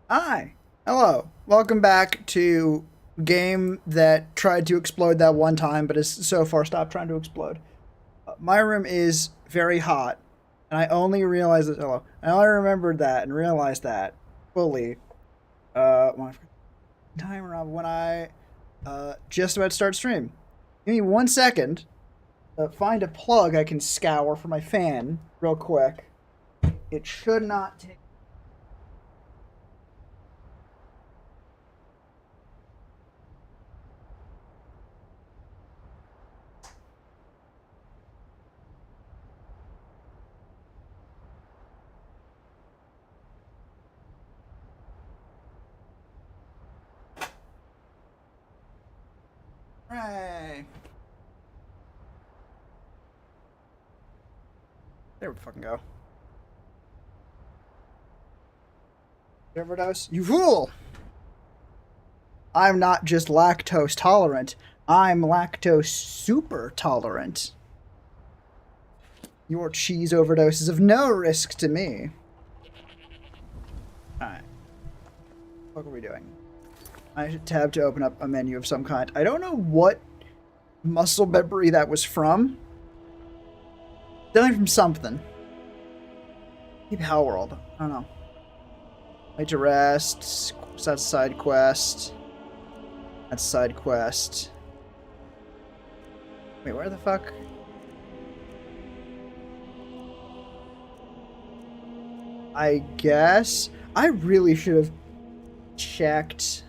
Hi. Hello. Welcome back to game that tried to explode that one time, but has so far stopped trying to explode. My room is very hot, and I only realized that. Hello. I only remembered that and realized that fully. When timer on when I just about to start stream. Give me 1 second. Find a plug I can scour for my fan real quick. It should not take. Hooray! There we fucking go. Overdose? You fool! I'm not just lactose tolerant. I'm lactose super tolerant. Your cheese overdose is of no risk to me. Alright. What are we doing? I should tab to open up a menu of some kind. I don't know what muscle memory that was from. Definitely from something. Maybe Hell World. I don't know. Wait to rest. That's a side quest. That's a side quest. Wait, where the fuck? I guess I really should have checked.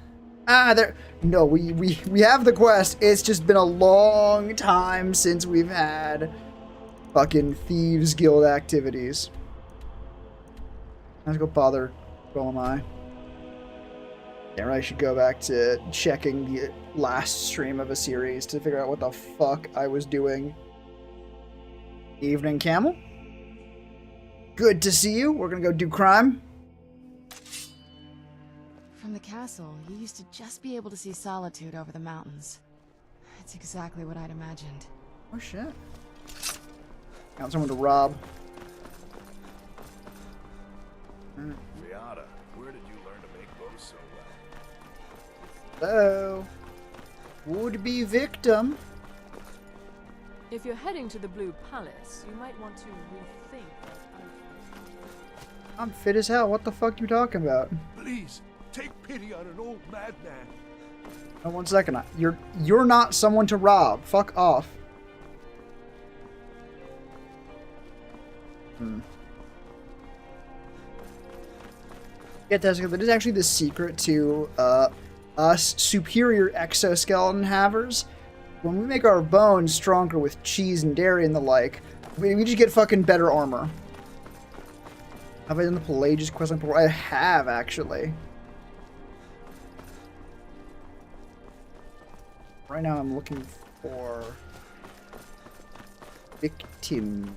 There. No, we have the quest. It's just been a long time since we've had fucking Thieves Guild activities. Let's go bother. Who am I? Yeah, I should go back to checking the last stream of a series to figure out what the fuck I was doing. Evening, Camel. Good to see you. We're gonna go do crime. From the castle, you used to just be able to see Solitude over the mountains. It's exactly what I'd imagined. Oh shit. Got someone to rob. Riata, where did you learn to make bows so well? Hello. Would-be victim. If you're heading to the Blue Palace, you might want to rethink that outfit. I'm fit as hell. What the fuck you talking about? Please, take pity on an old madman. Oh, 1 second. You're not someone to rob. Fuck off. Yeah, Tessica, that is actually the secret to us superior exoskeleton havers. When we make our bones stronger with cheese and dairy and the like, we just get fucking better armor. Have I done the Pelagius quest line before? I have, actually. Right now I'm looking for victim.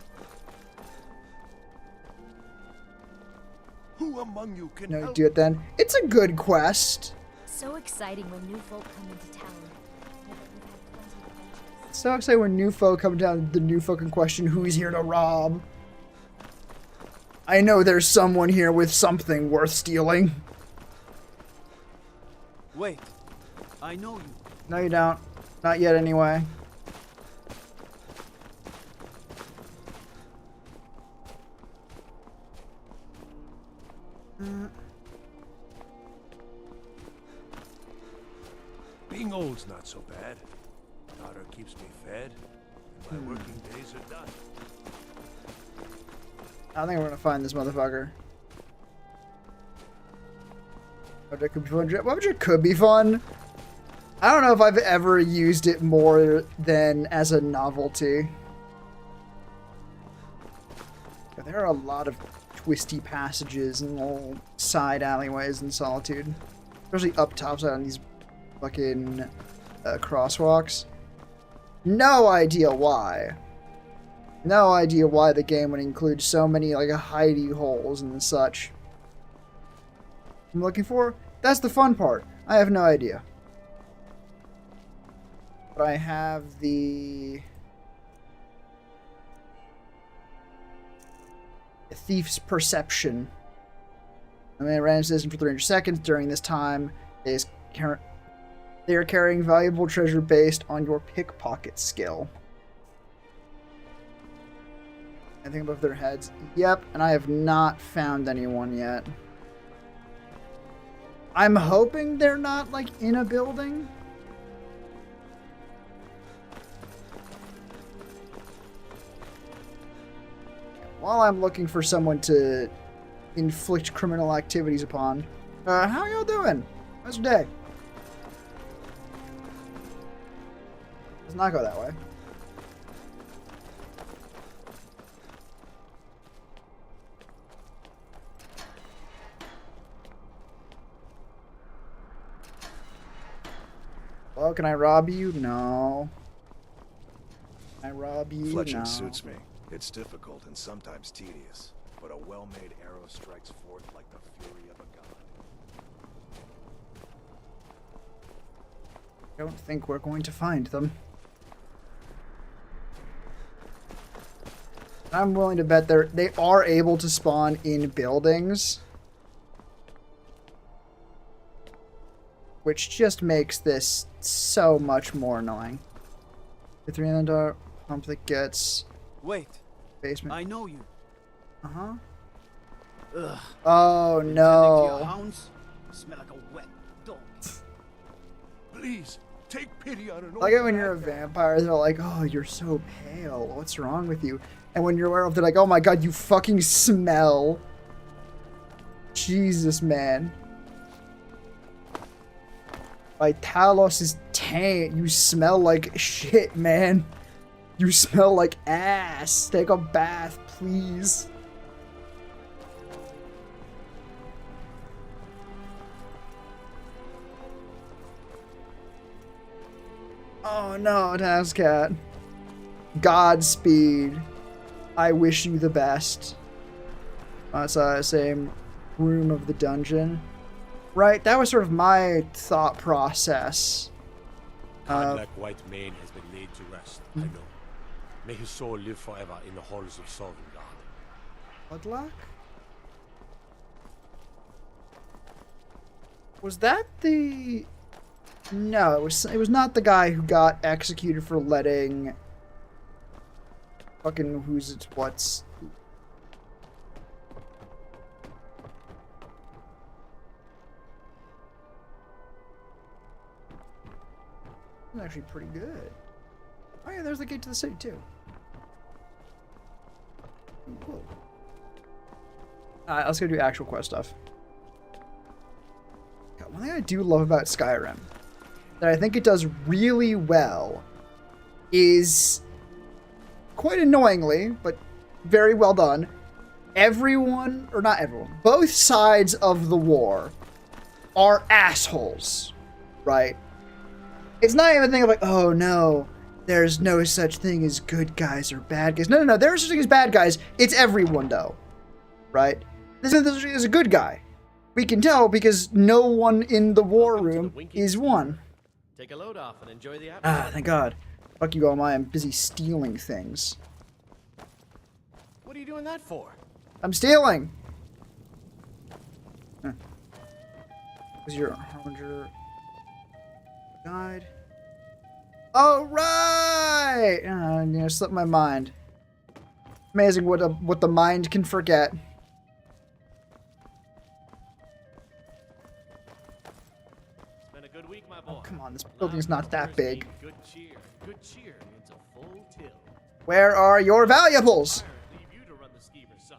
Who among you can No, help? do it then. It's a good quest. So exciting when new folk come into town. I bet we've had plenty of adventures. So excited when new folk come down, the new folk in question, who's here to rob. I know there's someone here with something worth stealing. Wait, I know you. No, you don't. Not yet, anyway. Being old's not so bad. Daughter keeps me fed, and my working days are done. I think we're gonna find this motherfucker. Object could be fun. Object could be fun. I don't know if I've ever used it more than as a novelty. But there are a lot of twisty passages and little side alleyways in Solitude. Especially up topside on these fucking crosswalks. No idea why. No idea why the game would include so many like hidey holes and such. I'm looking for? That's the fun part. I have no idea. But I have the thief's perception. I mean, random citizen for 300 seconds. During this time, they are carrying valuable treasure based on your pickpocket skill. Anything above their heads? Yep, and I have not found anyone yet. I'm hoping they're not, like, in a building. While I'm looking for someone to inflict criminal activities upon, how y'all doing? How's your day? Let's not go that way. Well, can I rob you? No. Can I rob you? Fletching No. suits me. It's difficult and sometimes tedious, but a well-made arrow strikes forth like the fury of a god. I don't think we're going to find them. I'm willing to bet they are able to spawn in buildings, which just makes this so much more annoying. The $300 pump that gets Wait, basement. I know you. Uh-huh. Ugh. Oh Been tending to your no. hounds? Smell like a wet dog. Please, take pity on an Like old it when you're a man. vampire, they're like, oh, you're so pale. What's wrong with you? And when you're a werewolf, they're like, oh my god, you fucking smell. Jesus, man. Vitalos is taint. You smell like shit, man. You smell like ass. Take a bath, please. Oh no, Tazcat. Godspeed. I wish you the best. That's the same room of the dungeon. Right, that was sort of my thought process. Godlike white mane has been laid to rest, I know. May his soul live forever in the halls of Sovngarde. Bloodlock? Was that the... No, it was not the guy who got executed for letting... Fucking who's it's what's... That's actually pretty good. Oh yeah, there's the gate to the city too. Cool. Alright, let's go do actual quest stuff. God, one thing I do love about Skyrim, that I think it does really well, is, quite annoyingly, but very well done, everyone, or not everyone, both sides of the war are assholes, right? It's not even a thing of like, oh no, there's no such thing as good guys or bad guys. No, there's such thing as bad guys. It's everyone though, right? This is a good guy. We can tell because no one in the war room is one. Take a load off and enjoy the Ah, thank God. Fuck you all, I'm busy stealing things. What are you doing that for? I'm stealing! Huh. Was your harbinger guide? Oh right! Slipped my mind. Amazing what the mind can forget. It's been a good week, my boy. Oh, come on, this building's not that big. Good cheer. Good cheer means a full till. Where are your valuables? Leave you to run the skeever, son.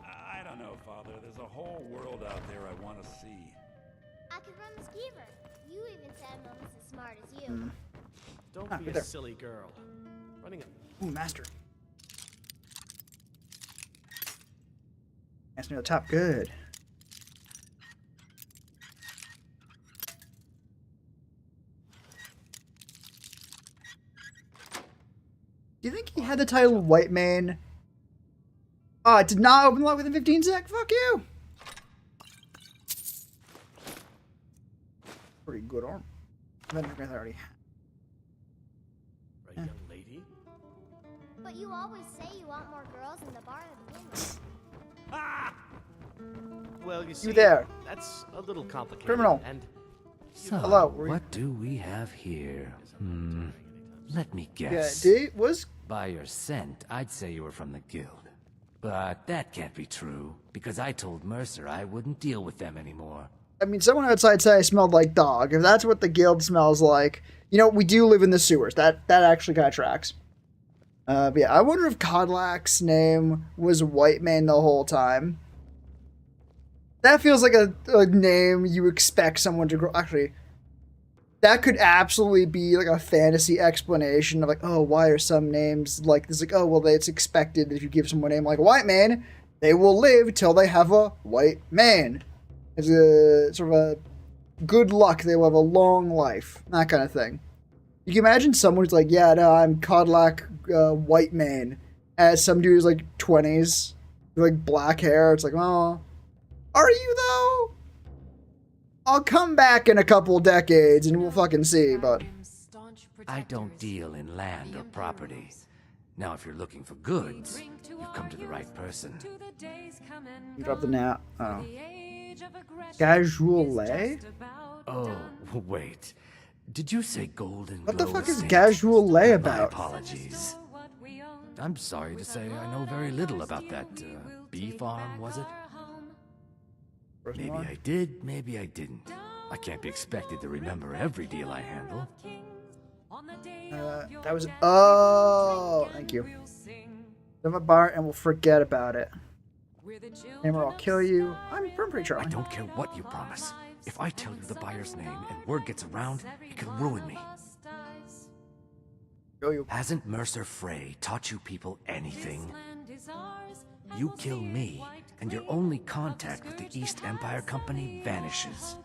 I don't know, Father. There's a whole world out there I want to see. I could run the skeever. You even said I'm almost as smart as you. Don't Ah, be right a there. silly girl. Running a Ooh, master. That's near the top. Good. Do you think he had the title White Mane? Oh, it did not open the lock within 15 seconds. Fuck you. Pretty good arm. I already had. right, young lady. But you always say you want more girls in the bar than women. Well, you see, there. that's a little complicated. Criminal. And So, Hello, what do we have here? Let me Yeah, guess. was By your scent, I'd say you were from the guild. But that can't be true, because I told Mercer I wouldn't deal with them anymore. I mean, someone outside said I smelled like dog. If that's what the guild smells like, you know, we do live in the sewers. That actually kind of tracks. But yeah, I wonder if Codlak's name was White Man the whole time. That feels like a name you expect someone to grow. Actually, that could absolutely be like a fantasy explanation of like, oh, why are some names like this? Like, oh, well, it's expected that if you give someone a name like White Man, they will live till they have a white man. It's a sort of a good luck. They will have a long life. That kind of thing. You can imagine someone who's like, yeah, no, I'm Codlak White Man, as some dude who's like 20s, with like black hair. It's like, oh, are you though? I'll come back in a couple decades and we'll fucking see, but... I don't deal in land or property. Now, if you're looking for goods, you've come to the right person. Drop the nap. Oh. Gajulet? Oh, wait. Did you say golden What the glow fuck is estate? Gajulet My about? apologies. I'm sorry to say I know very little about that bee farm, was it? Maybe I did, maybe I didn't. I can't be expected to remember every deal I handle. That was... Oh, thank you. Have a bar and we'll forget about it. Hammer, I'll kill you. I'm pretty sure. I don't care what you promise. If I tell you the buyer's name and word gets around, it can ruin me. Hasn't Mercer Frey taught you people anything? You kill me, and your only contact with the East Empire Company vanishes.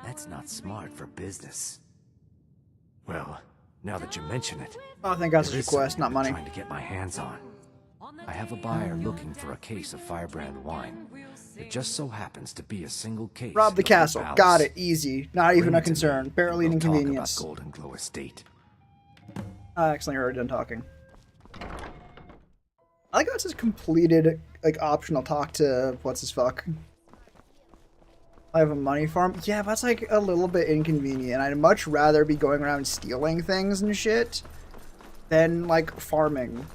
That's not smart for business. Well, now that you mention it, Oh, thank God it's a there is request, something not I've money. been trying to get my hands on. I have a buyer looking for a case of firebrand wine. It just so happens to be a single case. Rob the in Blue castle. Palace. Got it. Easy. Not even Bring a it to me, concern. Barely an and we'll talk inconvenience. about Golden Glow Estate. I accidentally already done talking. I like how it says completed, like, optional talk to what's his fuck. I have a money farm. Yeah, but that's like a little bit inconvenient. I'd much rather be going around stealing things and shit than like farming.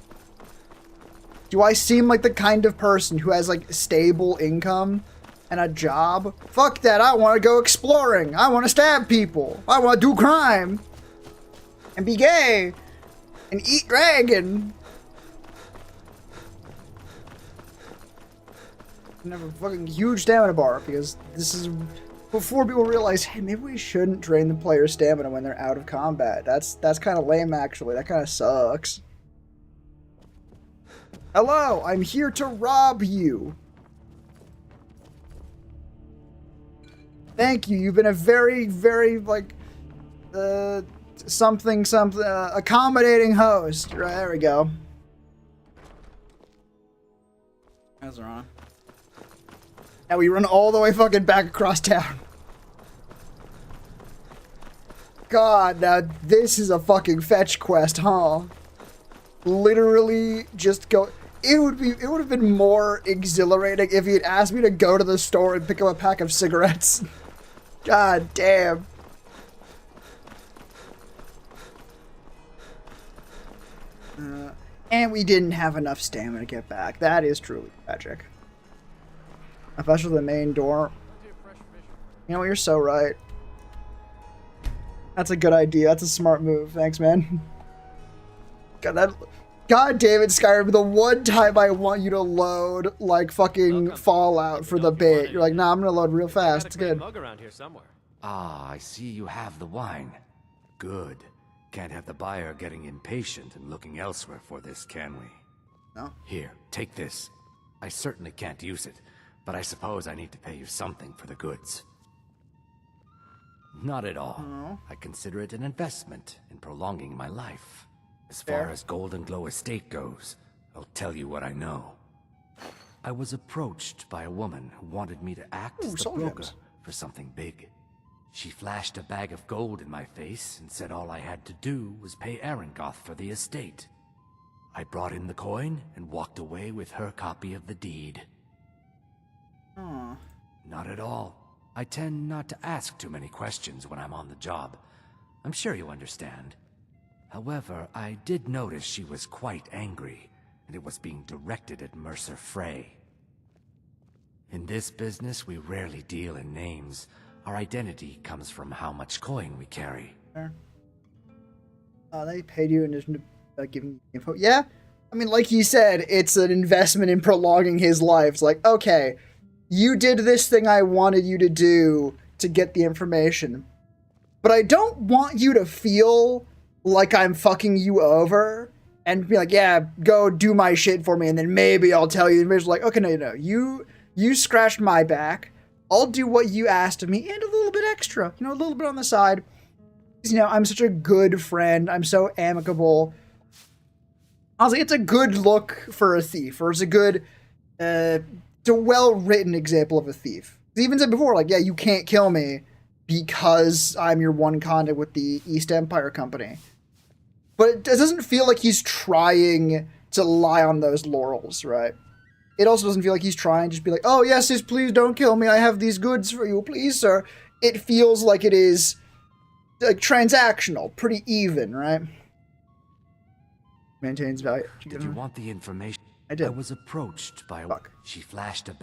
Do I seem like the kind of person who has like stable income and a job? Fuck that. I want to go exploring. I want to stab people. I want to do crime and be gay and eat dragon. And have a fucking huge stamina bar because this is before people realize, hey, maybe we shouldn't drain the player's stamina when they're out of combat. That's kind of lame, actually. That kind of sucks. Hello, I'm here to rob you. Thank you. You've been a very, very like something accommodating host. Right, there we go. That's wrong. Now we run all the way fucking back across town. God, now this is a fucking fetch quest, huh? Literally just go. It would have been more exhilarating if he had asked me to go to the store and pick up a pack of cigarettes. God damn. And we didn't have enough stamina to get back. That is truly tragic. I fetched the main door. You know what? You're so right. That's a good idea. That's a smart move. Thanks, man. God damn it, Skyrim. The one time I want you to load, like, fucking Fallout for the bit. You're like, nah, I'm gonna load real fast. It's good. Mug around here somewhere. Ah, I see you have the wine. Good. Can't have the buyer getting impatient and looking elsewhere for this, can we? No. Here, take this. I certainly can't use it, but I suppose I need to pay you something for the goods. Not at all. No. I consider it an investment in prolonging my life. As Fair. far as Golden Glow Estate goes, I'll tell you what I know. I was approached by a woman who wanted me to act as the soul broker gems. for something big. She flashed a bag of gold in my face and said all I had to do was pay Arangoth for the estate. I brought in the coin and walked away with her copy of the deed. Aw. Not at all. I tend not to ask too many questions when I'm on the job. I'm sure you understand. However, I did notice she was quite angry, and it was being directed at Mercer Frey. In this business, we rarely deal in names. Our identity comes from how much coin we carry. Fair. They paid you in addition to giving you info. Yeah, I mean, like you said, it's an investment in prolonging his life. It's like, okay, you did this thing I wanted you to do to get the information, but I don't want you to feel like I'm fucking you over and be like, yeah, go do my shit for me, and then maybe I'll tell you. And it's like, okay, no, you scratched my back. I'll do what you asked of me and a little bit extra, a little bit on the side. I'm such a good friend. I'm so amicable. Honestly, it's a good look for a thief, or it's a good, it's a well-written example of a thief. He even said before, like, yeah, you can't kill me because I'm your one contact with the East Empire Company. But it doesn't feel like he's trying to lie on those laurels, right? It also doesn't feel like he's trying to just be like, oh, yes, please don't kill me. I have these goods for you, please, sir. It feels like it is like transactional, pretty even, right? Maintains value. Did you want the information? I did. I was approached by a... Fuck. She flashed a...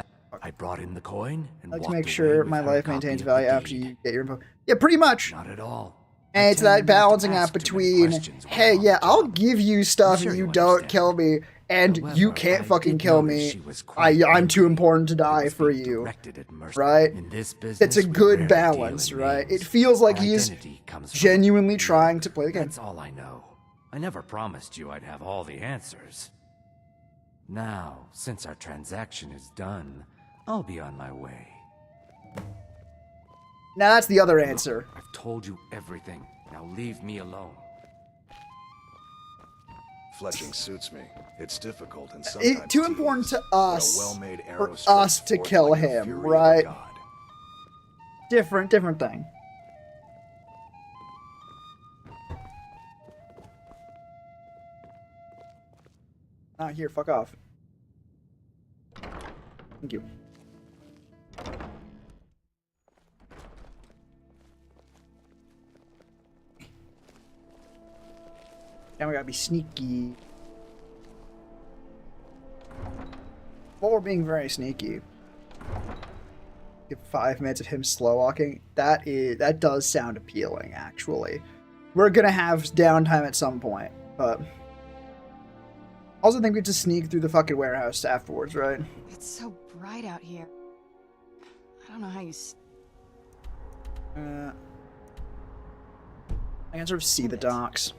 I brought in the coin and I like to walked make away sure with my her life copy maintains of the value after deed. you get your info. Yeah, pretty much. Not at all. And I it's tend that not to balancing ask act too many between, questions when hey, I'm on yeah, the I'll job. give you stuff sure and you you don't understand. kill me, and However, you can't I fucking did kill notice me. she was quite I'm too angry. important to It die was for being you, directed at Mercer. right? In this business, It's a we good rarely balance, deal in right? names. It feels like Our he's identity comes from genuinely what we trying look. to play the game. That's all I know. I never promised you I'd have all the answers. Now, since our transaction is done, I'll be on my way. Now that's the other answer. Look, I've told you everything. Now leave me alone. Fletching suits me. It's difficult and sometimes Too important tedious, to but a us well-made for arrow us strikes to forth kill like the him, fury of a right? god. Different thing. Ah, here, fuck off. Thank you. Now we gotta be sneaky. Well, we're being very sneaky. Give 5 minutes of him slow walking. That does sound appealing, actually. We're gonna have downtime at some point, but I also think we have to sneak through the fucking warehouse afterwards, right? It's so bright out here. I don't know how you... I can sort of see the docks.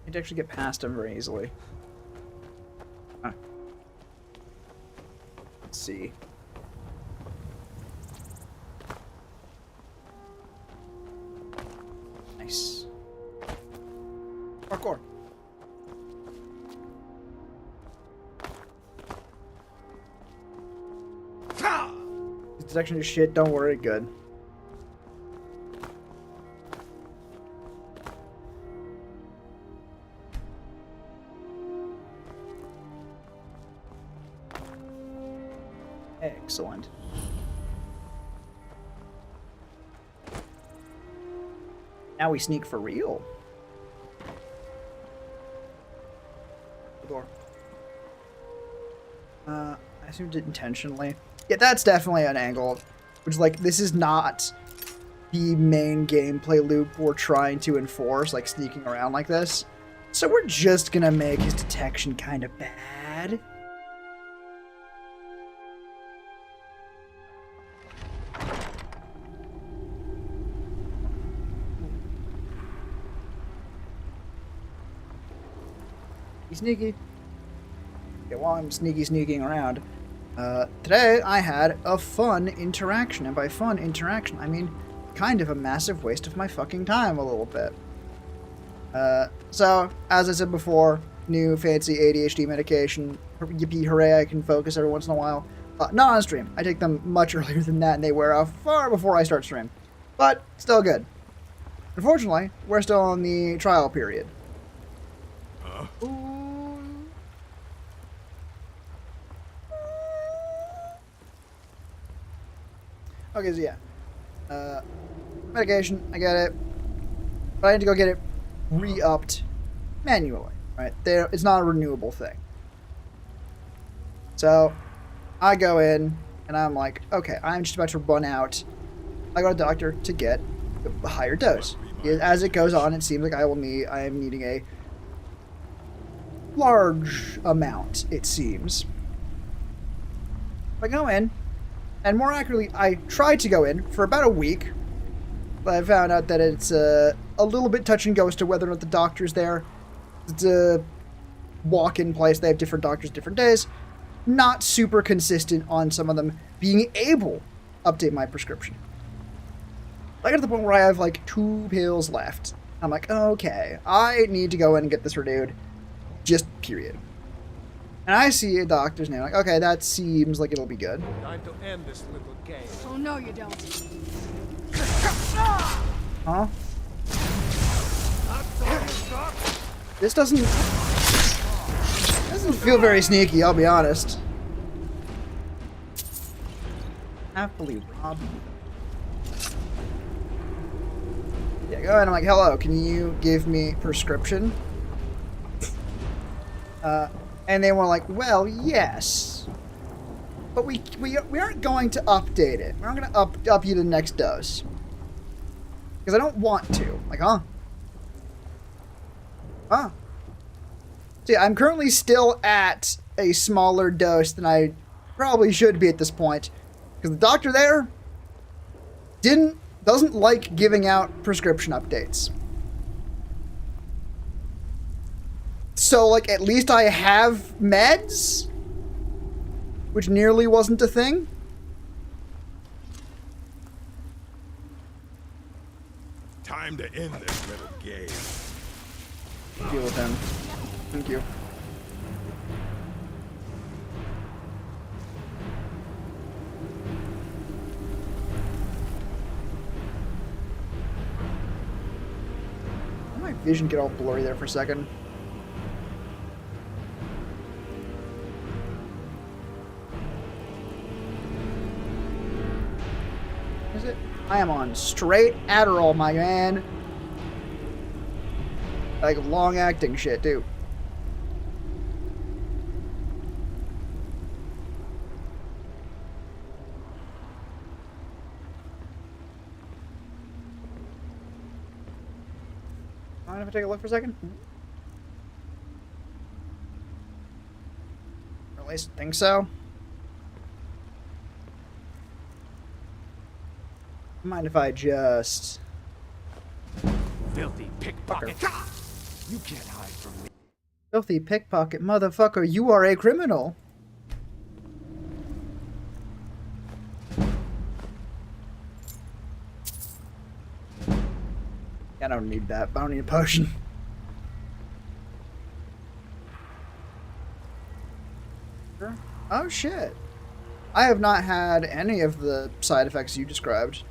I'd actually get past him very easily. Huh. Let's see. Nice. Parkour. Detection is shit, don't worry, good. Excellent. Now we sneak for real. The door. I assumed it intentionally. Yeah, that's definitely an angle. Which, like, this is not the main gameplay loop we're trying to enforce, like sneaking around like this. So we're just gonna make his detection kind of bad. Sneaky. Okay, while I'm sneaking around, today I had a fun interaction, and by fun interaction, I mean kind of a massive waste of my fucking time a little bit. So, as I said before, new fancy ADHD medication, yippee hooray, I can focus every once in a while. Not on stream. I take them much earlier than that, and they wear off far before I start stream. But, still good. Unfortunately, we're still in the trial period. Okay, so yeah. Medication, I get it. But I need to go get it re-upped manually, right? There, it's not a renewable thing. So, I go in, and I'm like, okay, I'm just about to run out. I go to the doctor to get a higher dose. As it goes on, it seems like I am needing a large amount, it seems. I go in, and more accurately, I tried to go in for about a week, but I found out that it's a little bit touch and go as to whether or not the doctor's there. It's a walk-in place. They have different doctors different days. Not super consistent on some of them being able to update my prescription. I got to the point where I have like 2 pills left. I'm like, okay, I need to go in and get this renewed. Just period. And I see a doctor's name. Like, okay, that seems like it'll be good. Time to end this little game. Oh no, you don't. Huh? This doesn't feel very sneaky, I'll be honest. Happily rob. Yeah, go ahead. I'm like, hello, can you give me prescription? And they were like, well, yes. But we aren't going to update it. We're not going to up you to the next dose. Because I don't want to. Like, huh? Huh? See, I'm currently still at a smaller dose than I probably should be at this point. Because the doctor there doesn't like giving out prescription updates. So, like, at least I have meds? Which nearly wasn't a thing. Time to end this little game. Deal with him. Thank you. Did my vision get all blurry there for a second? Is it? I am on straight Adderall, my man. Like long-acting shit, too. Mind if I take a look for a second? Or at least think so. Mind if I just... Filthy pickpocket. You can't hide from me. Filthy pickpocket motherfucker, you are a criminal. I don't need that. I don't need a potion. Oh shit. I have not had any of the side effects you described.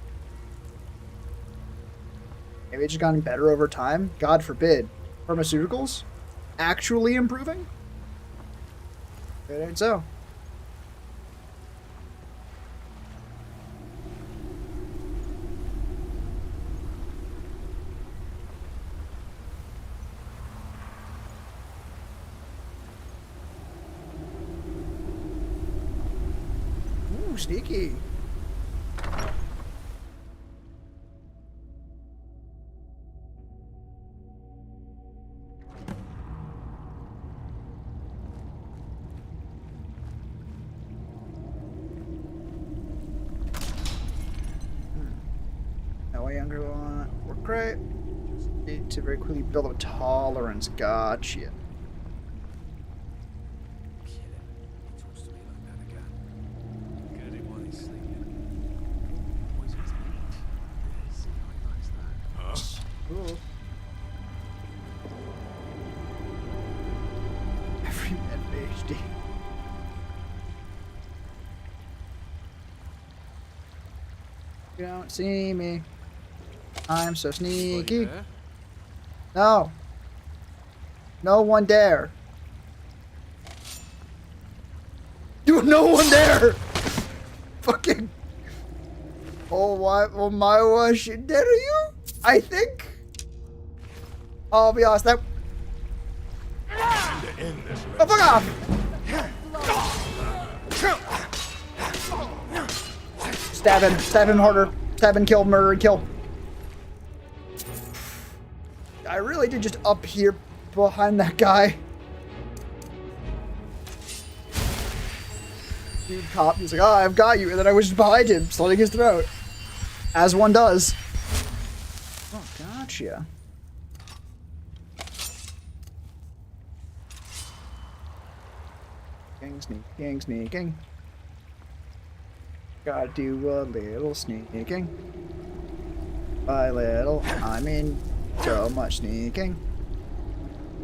Maybe it's just gotten better over time? God forbid. Pharmaceuticals? Actually improving? It ain't so. Ooh, sneaky. Younger one. Work great. Need to very quickly build up tolerance. Gotcha. Kill him. He talks to me like that again. Get him while he's sleeping. Poison's meat. See how he likes that. Huh? Cool. Every man HD. You don't see me. I'm so sneaky. No. No one dare. Dude, no one there! Fucking... Oh, what? Oh, my wash. Dare you? I think? I'll be honest, that... Oh, fuck off! Stab him harder. Stab and kill, murder and kill. I really did just up here behind that guy. Dude, cop, he's like, oh, I've got you. And then I was just behind him, slitting his throat. As one does. Oh, gotcha. Sneaking, sneaking. Gotta do a little sneaking. By little, I mean so much sneaking.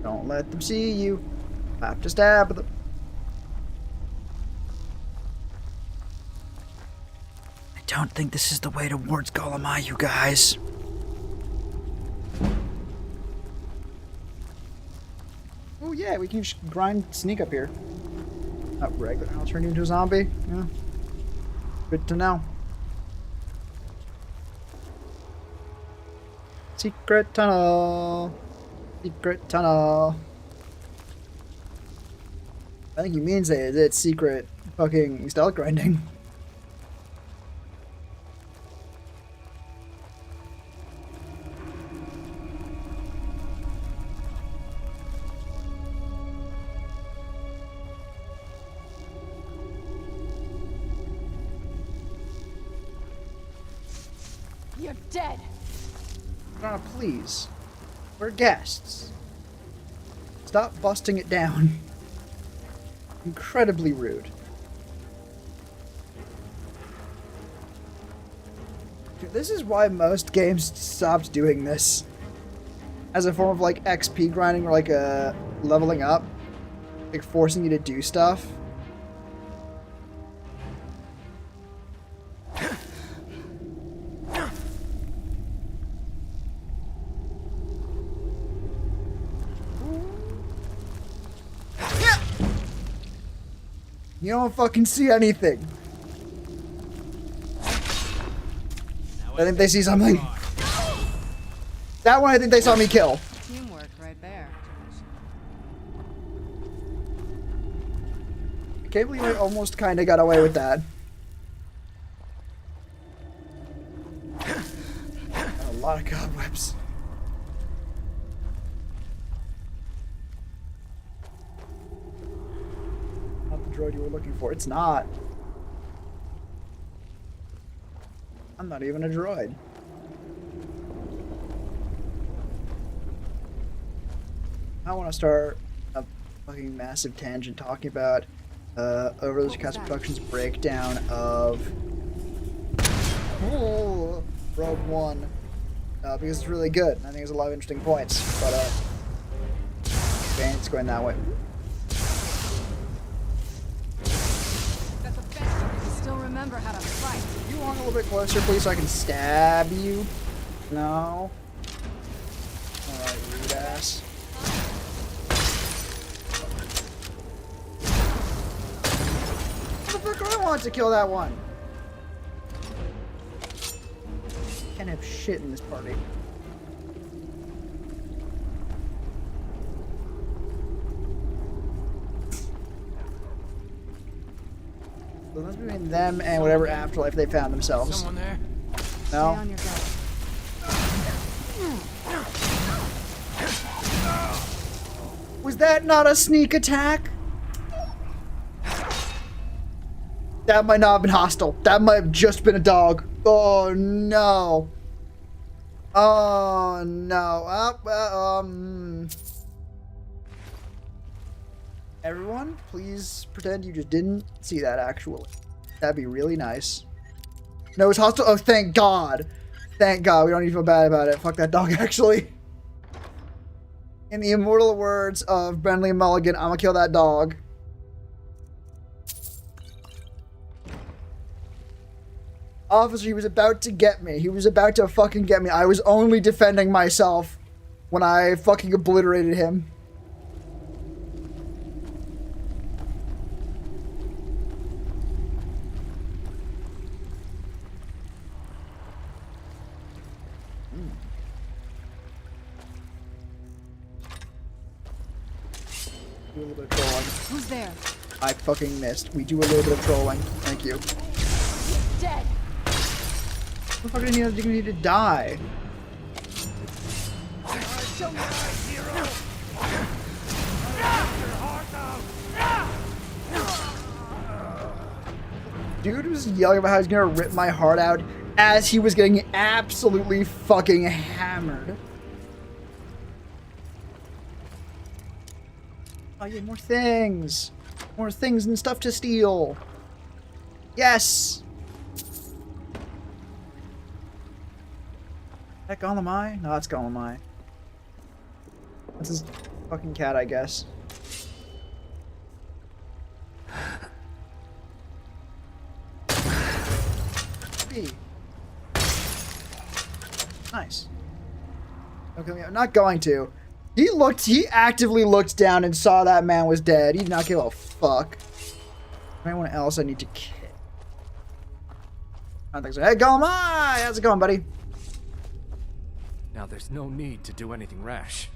Don't let them see you. Have to stab them. I don't think this is the way towards Golemai, you guys. Oh yeah, we can just grind sneak up here. Not regular. I'll turn you into a zombie. Yeah. Good to know. Secret tunnel. Secret tunnel. I think he means that it's secret fucking stealth grinding. You're dead. Donna, please. We're guests. Stop busting it down. Incredibly rude. Dude, this is why most games stopped doing this. As a form of like XP grinding or like leveling up. Like forcing you to do stuff. You don't fucking see anything. I think they see something. That one I think they saw me kill. Teamwork right there. I can't believe I almost kind of got away with that. A lot of cobwebs. Droid you were looking for. It's not. I'm not even a droid. I want to start a fucking massive tangent talking about Overly Cast Productions breakdown of Rogue One because it's really good. I think there's a lot of interesting points, but okay, it's going that way. Remember how to fight. You want a little bit closer, please, so I can stab you? No. Alright, rude ass. Motherfucker, I want to kill that one. Can't have shit in this party. So that's between them and whatever afterlife they found themselves. Someone there? No? Stay on your guard. Was that not a sneak attack? That might not have been hostile. That might have just been a dog. Oh no. Oh no. Everyone, please pretend you just didn't see that actually. That'd be really nice. No, it's hostile. Oh, thank God. Thank God. We don't need to feel bad about it. Fuck that dog, actually. In the immortal words of Brenly Mulligan, I'm gonna kill that dog. Officer, he was about to get me. He was about to fucking get me. I was only defending myself when I fucking obliterated him. Do a little bit of trolling. Who's there? I fucking missed. We do a little bit of trolling. Thank you. Dead. What the fuck do you need to die? Dude was yelling about how he's gonna rip my heart out as he was getting absolutely fucking hammered. Oh yeah, more things. More things and stuff to steal. Yes! Is that Golemai? No, that's Golemai. That's his fucking cat, I guess. Hey. Nice. Okay, I'm not going to. He actively looked down and saw that man was dead. He did not give a fuck. Anyone else I need to kill? I don't think so. Hey, Golemai! How's it going, buddy? Now there's no need to do anything rash.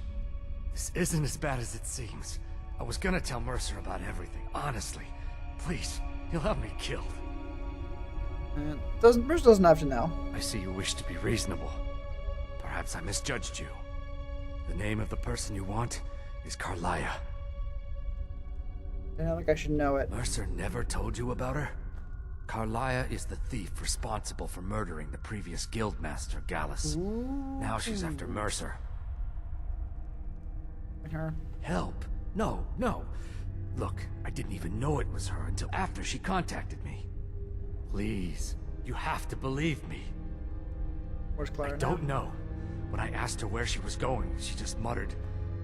This isn't as bad as it seems. I was gonna tell Mercer about everything, honestly. Please, he'll have me killed. Mercer doesn't have to know. I see you wish to be reasonable. Perhaps I misjudged you. The name of the person you want is Carlia. I don't think I should know it. Mercer never told you about her? Carlia is the thief responsible for murdering the previous guildmaster, Gallus. Now she's after Mercer. Her. Help? No, no. Look, I didn't even know it was her until after she contacted me. Please, you have to believe me. Where's Clara I don't know. When I asked her where she was going, she just muttered,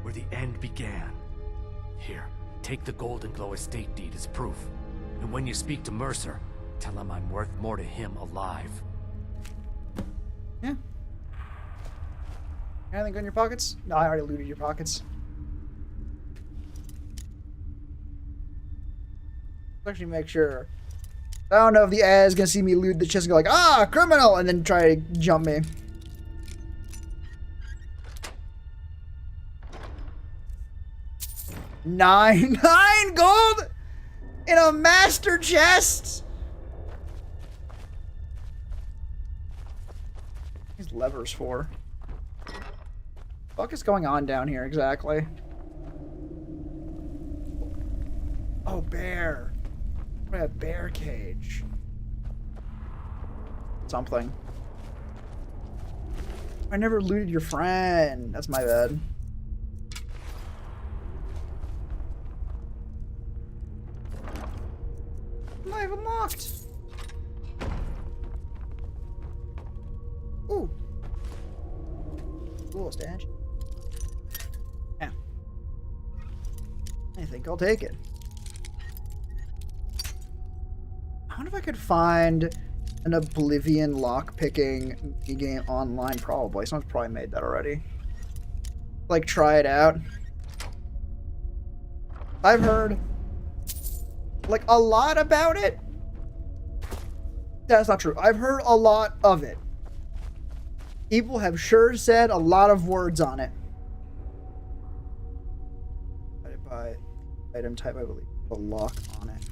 where the end began. Here, take the Golden Glow estate deed as proof. And when you speak to Mercer, tell him I'm worth more to him alive. Yeah. Anything good in your pockets? No, I already looted your pockets. Let's actually make sure. I don't know if the AI is gonna see me loot the chest and go like, ah, criminal, and then try to jump me. Nine gold in a master chest. These levers for. What the fuck is going on down here exactly? Oh, bear. What a bear cage. Something. I never looted your friend. That's my bad. Live unlocked. Ooh. Cool stash. Yeah. I think I'll take it. I wonder if I could find an Oblivion lockpicking game online. Probably. Someone's probably made that already. Like, try it out. I've heard like a lot about it. That's not true. I've heard a lot of it. People have sure said a lot of words on it. By item type, I believe. The lock on it.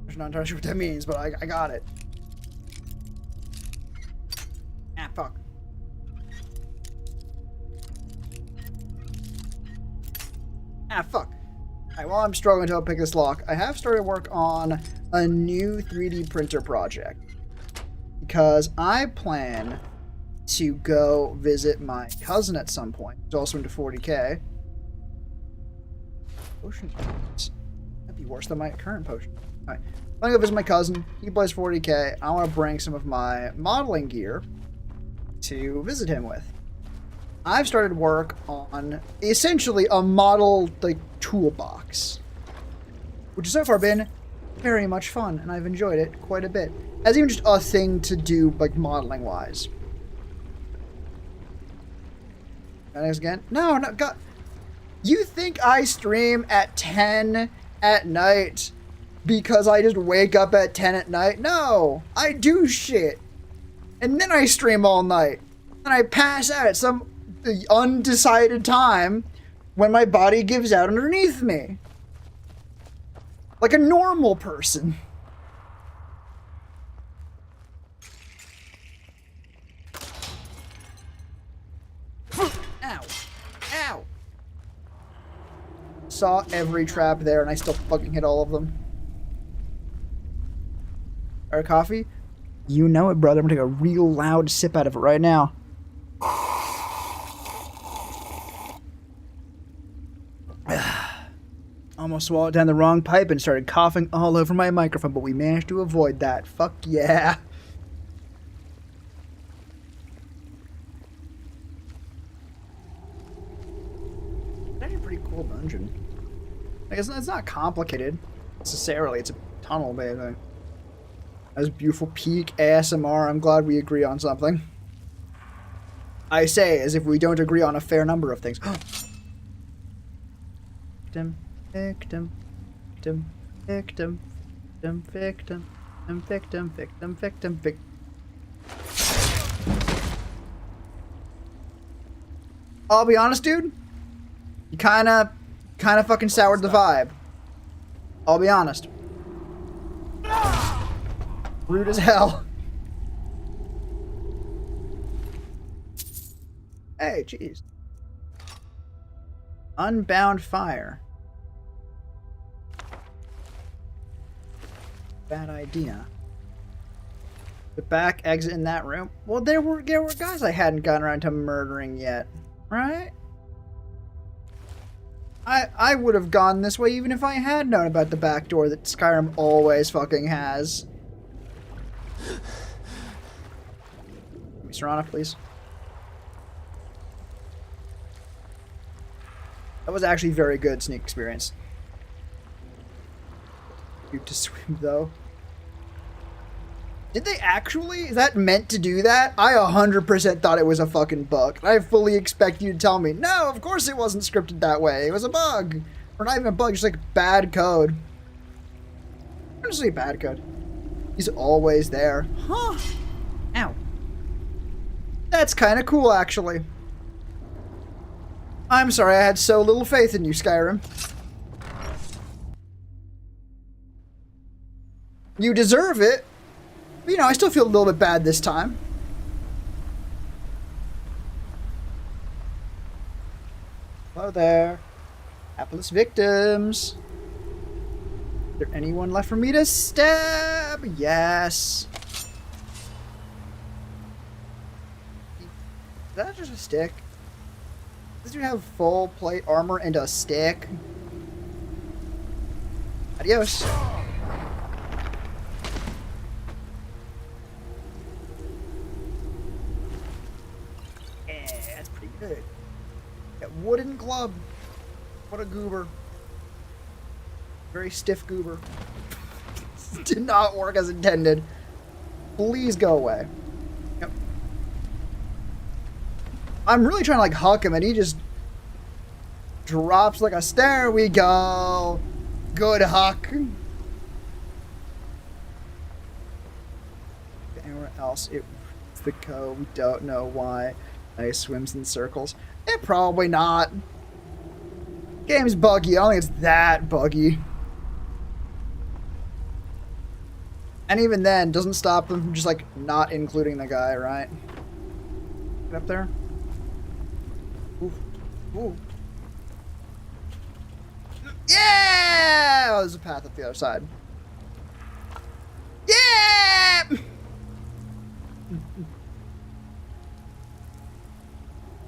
I'm not entirely sure what that means, but I got it. Ah, fuck. Ah, fuck. Alright, while I'm struggling to pick this lock, I have started work on a new 3D printer project. Because I plan to go visit my cousin at some point. He's also into 40k. Potion points. That'd be worse than my current potion. Alright. I'm gonna go visit my cousin. He plays 40k. I want to bring some of my modeling gear to visit him with. I've started work on essentially a model like toolbox, which has so far been very much fun, and I've enjoyed it quite a bit. As even just a thing to do, like modeling wise. And again, no, God. You think I stream at 10 at night because I just wake up at 10 at night. No, I do shit. And then I stream all night. And I pass out at some undecided time when my body gives out underneath me. Like a normal person. Ow. Ow. Saw every trap there and I still fucking hit all of them. Our coffee? You know it, brother. I'm gonna take a real loud sip out of it right now. Almost swallowed down the wrong pipe and started coughing all over my microphone, but we managed to avoid that. Fuck yeah. That's a pretty cool dungeon. I guess it's not complicated necessarily. It's a tunnel, basically. That was beautiful peak ASMR. I'm glad we agree on something. I say as if we don't agree on a fair number of things. Victim, victim, victim, victim, victim, victim, victim, victim, victim, victim. I'll be honest, dude. You kinda fucking soured the vibe. I'll be honest. Rude as hell. Hey, jeez. Unbound fire. Bad idea. The back exit in that room. Well, there were guys I hadn't gotten around to murdering yet, right? I would have gone this way even if I had known about the back door that Skyrim always fucking has. Serana, please. That was actually very good sneak experience. Cute to swim though. Did they actually? Is that meant to do that? I 100% thought it was a fucking bug. I fully expect you to tell me, no, of course it wasn't scripted that way. It was a bug. Or not even a bug, just like bad code. Honestly, bad code. He's always there. Huh. Ow. That's kind of cool, actually. I'm sorry I had so little faith in you, Skyrim. You deserve it. But, you know, I still feel a little bit bad this time. Hello there. Hapless victims. Is there anyone left for me to stab? Yes. Is that just a stick? Does you have full plate armor and a stick? Adios. Yeah, that's pretty good. That wooden club. What a goober. Very stiff goober. Did not work as intended. Please go away. Yep. I'm really trying to like huck him and he just drops like a there we go. Good huck. Anywhere else it's the code. We don't know why. Ice swims in circles. Probably not. Game's buggy. I don't think it's that buggy. And even then, doesn't stop them from just like not including the guy, right? Get up there. Ooh. Ooh. Yeah! Oh, there's a path up the other side. Yeah!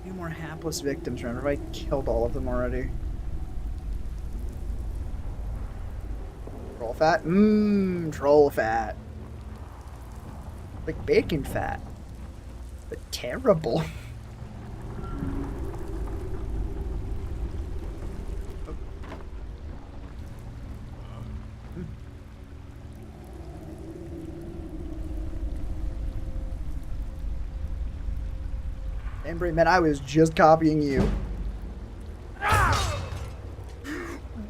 Any more hapless victims, remember? I killed all of them already. Troll fat? Mmm, troll fat. Like bacon fat. But terrible. Embry, man, I was just copying you.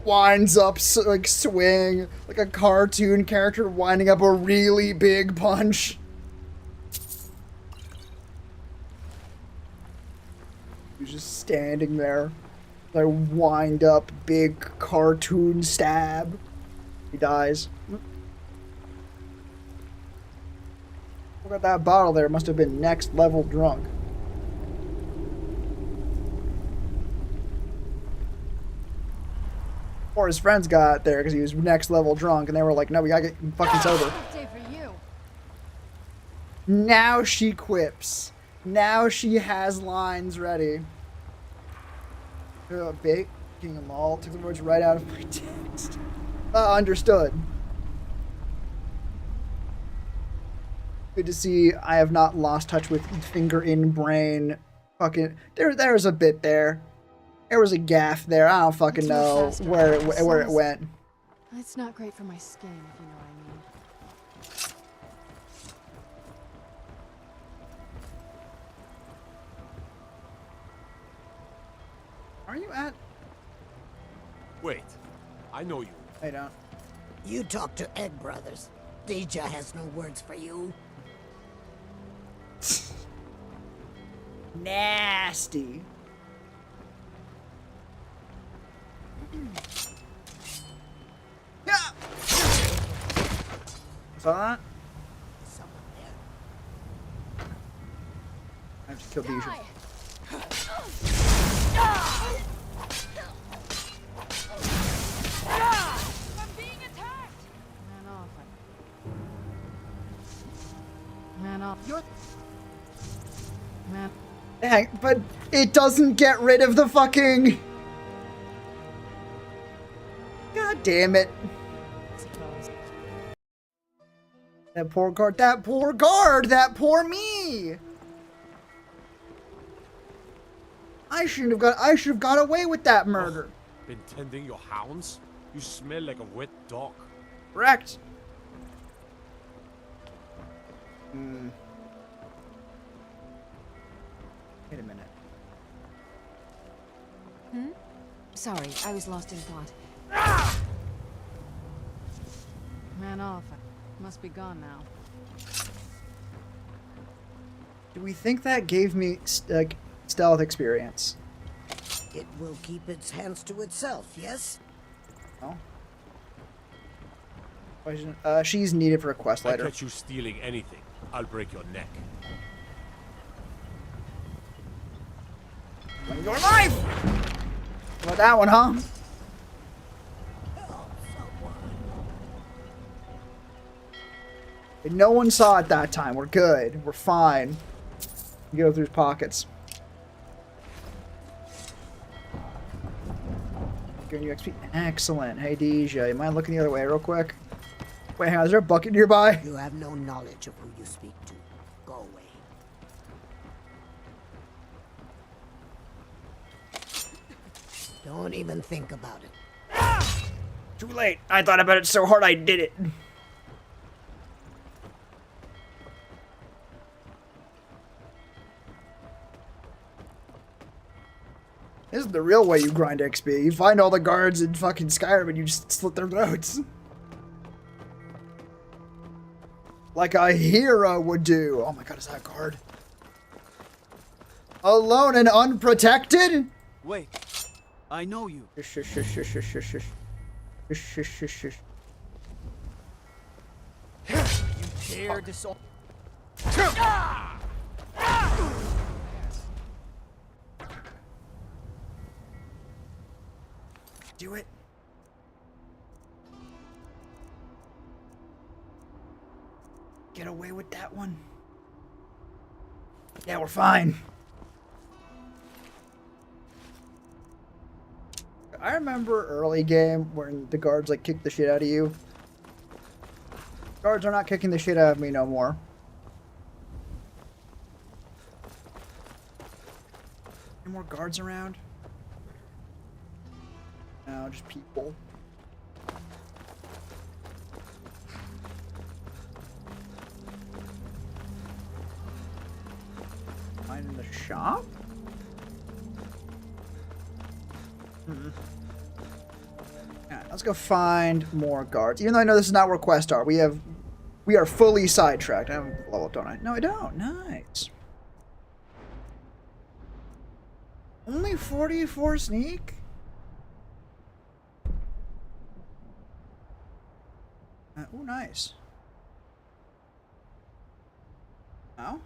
winds up like swing, like a cartoon character winding up a really big punch. He's just standing there, like wind up big cartoon stab. He dies. Look at that bottle there. Must have been next level drunk. Or his friends got there because he was next level drunk, and they were like, "No, we gotta get fucking sober." Day for you. Now she quips. Now she has lines ready. Baking them all. Took the words right out of my text. Understood. Good to see I have not lost touch with finger in brain. Fucking there's a bit there. There was a gaff there. I don't fucking know where it went. It's not great for my skin, if you know what I mean. Are you at? Wait, I know you. I don't. You talk to Egg Brothers. Deja has no words for you. Nasty. Yeah. Saw that? Someone there. I have to kill Deja. I'm being attacked. Man off. You're. Man. Dang, but it doesn't get rid of the fucking. God damn it. That poor guard, that poor guard, that poor me. I should have got away with that murder. Been tending your hounds? You smell like a wet dog. Correct. Wait a minute. Sorry, I was lost in thought. Man off. Must be gone now. Do we think that gave me stealth experience? It will keep its hands to itself, yes? No. She's needed for a quest I later. catch you stealing anything, I'll break your neck. Your life! How about that one, huh? And no one saw it that time. We're good. We're fine. You go through his pockets. Giving you XP. Excellent. Hey, Deja, you mind looking the other way real quick? Wait, hang on. Is there a bucket nearby? You have no knowledge of who you speak to. Go away. Don't even think about it. Too late. I thought about it so hard I did it. This is the real way you grind XP. You find all the guards in fucking Skyrim and you just slit their throats. Like a hero would do. Oh my god, is that a guard? Alone and unprotected? Wait, I know you. Shush, shush, shush, shush, shush, shush. Shush, shush, shush, shush. You dare disown. Do it. Get away with that one. Yeah, we're fine. I remember early game when the guards like kicked the shit out of you. Guards are not kicking the shit out of me no more. Any more guards around? No, just people. Mine in the shop? Let's go find more guards. Even though I know this is not where quests are, we are fully sidetracked. I have a level up, don't I? No, I don't. Nice. Only 44 sneak? Oh, nice. No?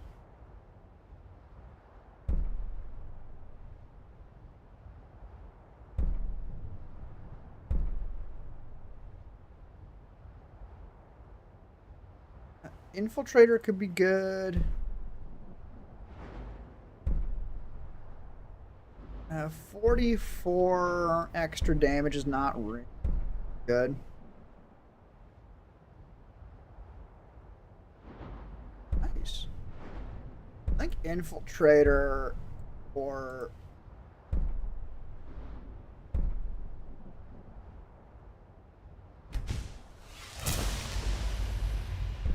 Infiltrator could be good. 44 extra damage is not really good. Nice. I think Infiltrator or...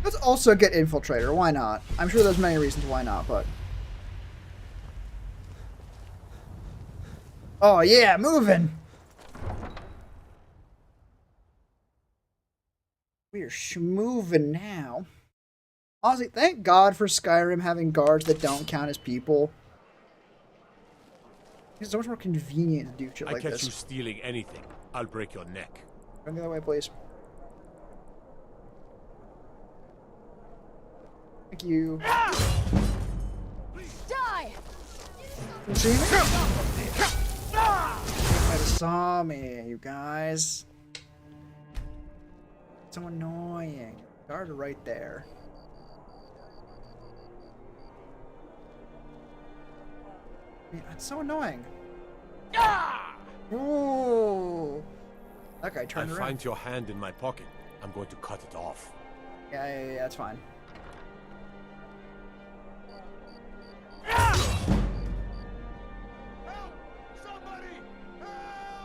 Let's also get Infiltrator. Why not? I'm sure there's many reasons why not, but... Oh, yeah, moving! We are schmoving now. Honestly, thank God for Skyrim having guards that don't count as people. It's so much more convenient to do shit like this. I catch you stealing anything, I'll break your neck. Go the other way, please. Thank you. Die! You see me? You saw me, you guys. So annoying. Guard right there. It's so annoying. Ooh. That guy turned around. I find your hand in my pocket. I'm going to cut it off. Yeah, that's fine.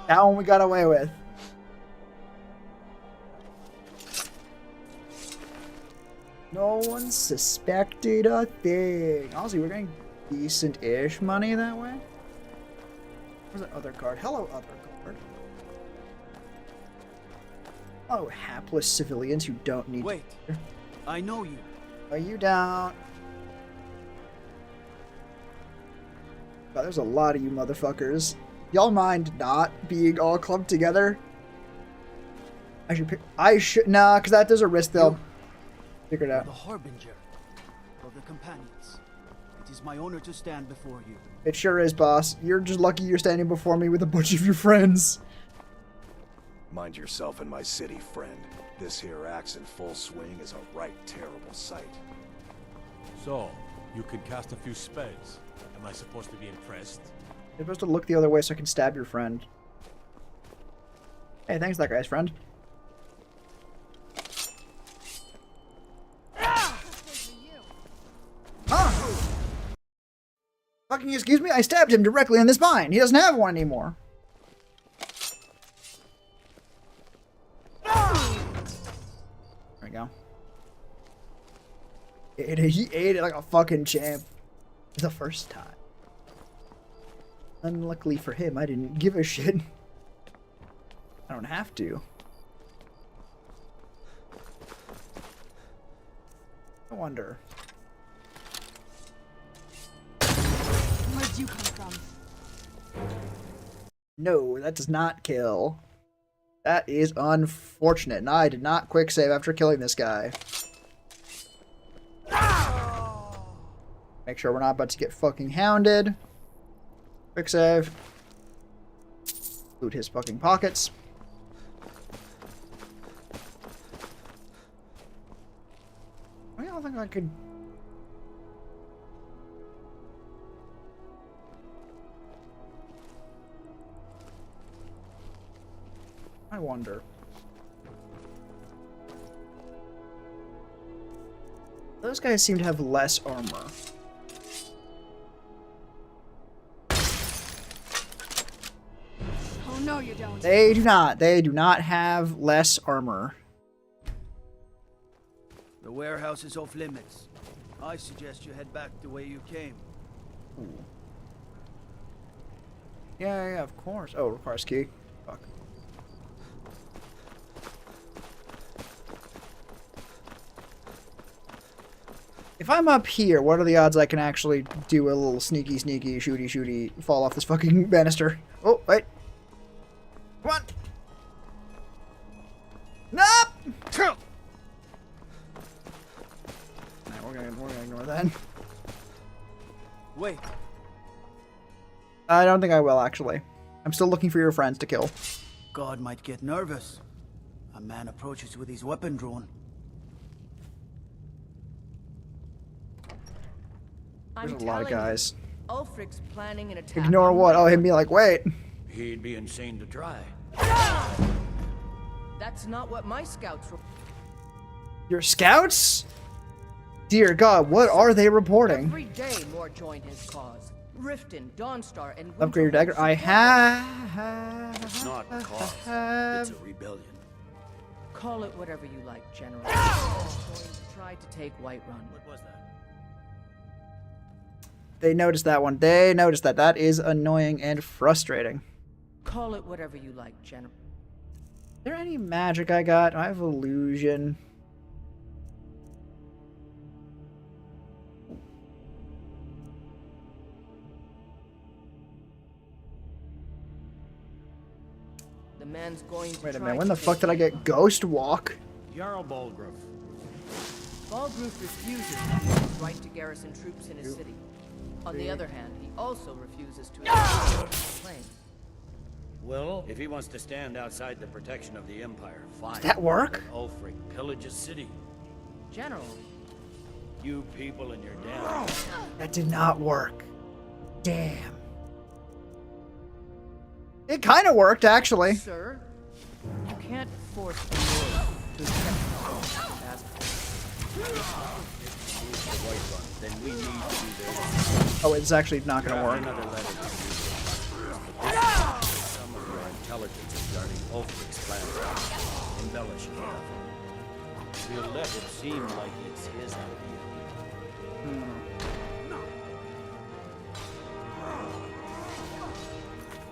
That one we got away with. No one suspected a thing. Honestly, we're getting decent-ish money that way. Where's that other card? Hello, other card. Oh, hapless civilians who don't need... Wait, I know you. Are you down? God, there's a lot of you motherfuckers. Y'all mind not being all clumped together? I should, nah, because there's a risk they'll figure it out. The harbinger of the companions. It is my honor to stand before you. It sure is, boss. You're just lucky you're standing before me with a bunch of your friends. Mind yourself in my city, friend. This here axe in full swing is a right terrible sight. So, you can cast a few spells. Am I supposed to be impressed? You're supposed to look the other way so I can stab your friend. Hey, thanks, that guy's friend. Ah! Fucking excuse me? I stabbed him directly in the spine. He doesn't have one anymore. There we go. He ate it like a fucking champ. The first time. Unluckily for him, I didn't give a shit. I don't have to. I wonder. Where'd you come from? No, that does not kill. That is unfortunate. And I did not quick save after killing this guy. Make sure we're not about to get fucking hounded. Quick save. Loot his fucking pockets. I don't think I could... I wonder. Those guys seem to have less armor. Oh no, you don't. They do not. They do not have less armor. The warehouse is off limits. I suggest you head back the way you came. Ooh. Yeah, of course. Oh, requires key. Fuck. If I'm up here, what are the odds I can actually do a little sneaky, shooty, fall off this fucking banister? Oh, wait. Come on. Nope! Nah, we're gonna ignore that. Wait. I don't think I will, actually. I'm still looking for your friends to kill. God might get nervous. A man approaches with his weapon drawn. There's a lot of guys. Ulfric's planning an attack. Ignore what? Oh, him be like, wait. He'd be insane to try. That's not what my scouts were. Your scouts? Dear God, what are they reporting? Every day more join his cause. Riften, Dawnstar, and Upgrade your dagger. I have. It's not a cause. It's a rebellion. Call it whatever you like, General. Going to try to take Whiterun. What was that? They noticed that one. They noticed that. That is annoying and frustrating. Call it whatever you like, General. Is there any magic I got? I have illusion. The man's going to Wait a try minute, when to the fuck take did I get Ghost Walk? Jarl Balgruuf. Balgruuf refuses to use his right to garrison troops in his city. On the other hand, he also refuses to accept his claims. Well, if he wants to stand outside the protection of the Empire, fine. Does that work? But Ulfric pillages city. General. You people and your damn... That did not work. Damn. It kind of worked, actually. Sir, you can't force the Lord to accept Then we need to be there. Oh, it's actually not going to work. Another letter to you. Some of your intelligence regarding Ulfric's plan. Embellish it. We'll let it seem like it's his idea.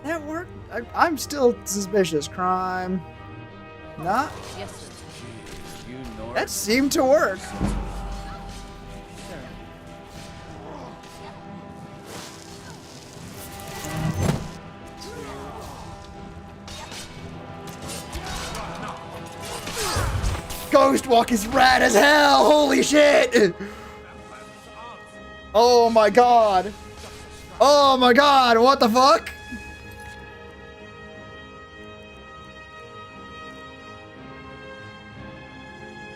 That worked? I'm still suspicious. Crime. Not? Yes, sir. You know That seemed to work. Ghost Walk is rad as hell! Holy shit! Oh my god! Oh my god! What the fuck?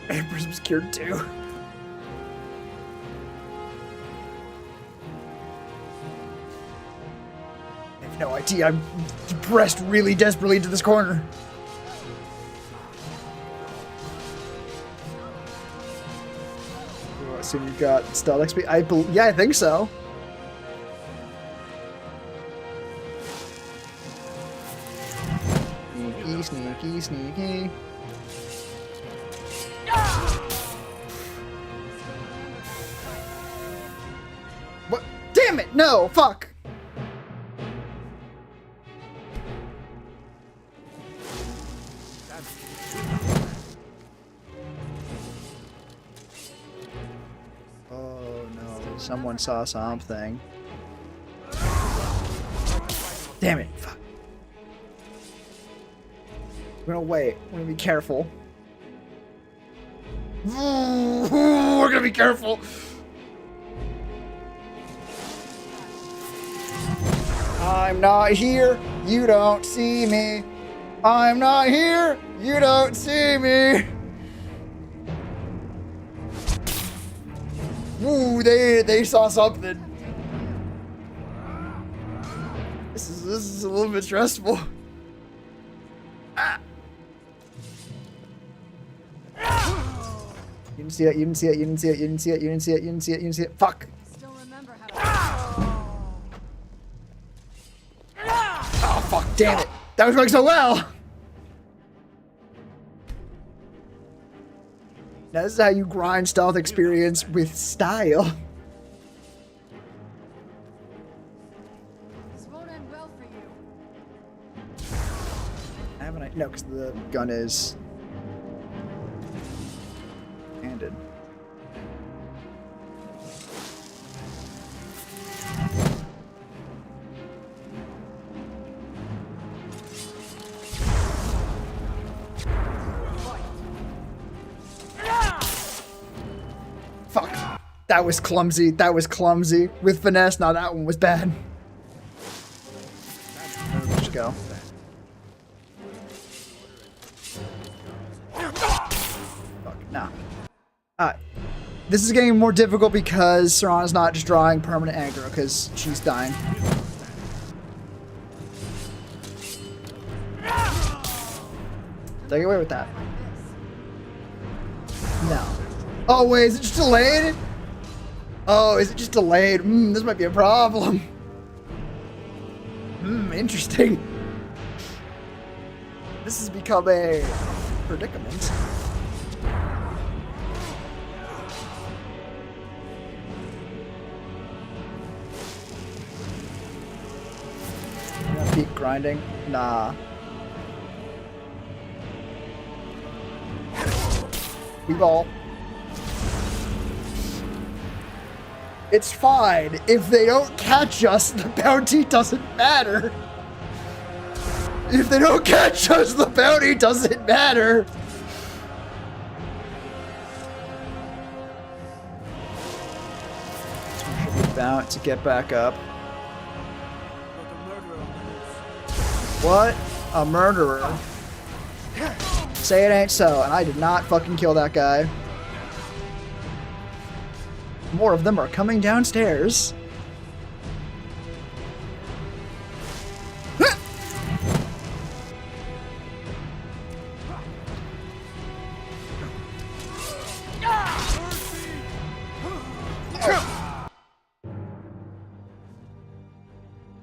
Empress was cured too. I have no idea. I'm pressed really desperately into this corner. I assume you've got stealth XP. Yeah, I think so. Sneaky, sneaky, sneaky. What? Damn it! No! Fuck! Oh no, someone saw something. Damn it! Fuck. We're gonna wait. We're gonna be careful. We're gonna be careful. I'm not here. You don't see me. I'm not here. You don't see me. Ooh, they saw something. This is a little bit stressful. Ah. You didn't see it, you didn't see it, you didn't see it, you didn't see it, you didn't see it, you didn't see it, you didn't see it. Fuck. Still remember how Oh, fuck, damn it. That was going so well. Now, this is how you grind stealth experience with style. this won't end well for you. Haven't I? No, because the gun is handed. That was clumsy. That was clumsy. With finesse, now that one was bad. Let's go. Fuck, nah. Alright. This is getting more difficult because Serana's not just drawing permanent aggro because she's dying. Take away with that. No. Oh wait, is it just delayed? Oh, is it just delayed? This might be a problem. Interesting. This has become a predicament. I'm gonna keep grinding. Nah. We ball. It's fine. If they don't catch us, the bounty doesn't matter. If they don't catch us, the bounty doesn't matter. Should be bound to get back up. What? A murderer? Say it ain't so, and I did not fucking kill that guy. More of them are coming downstairs.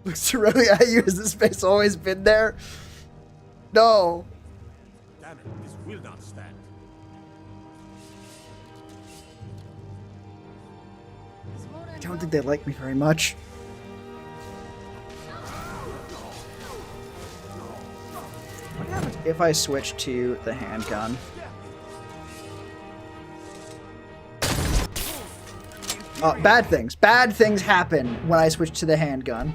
Looks directly at you. Has this face always been there? No. Damn it, this will not stand. I don't think they like me very much. What happens if I switch to the handgun? Bad things. Bad things happen when I switch to the handgun.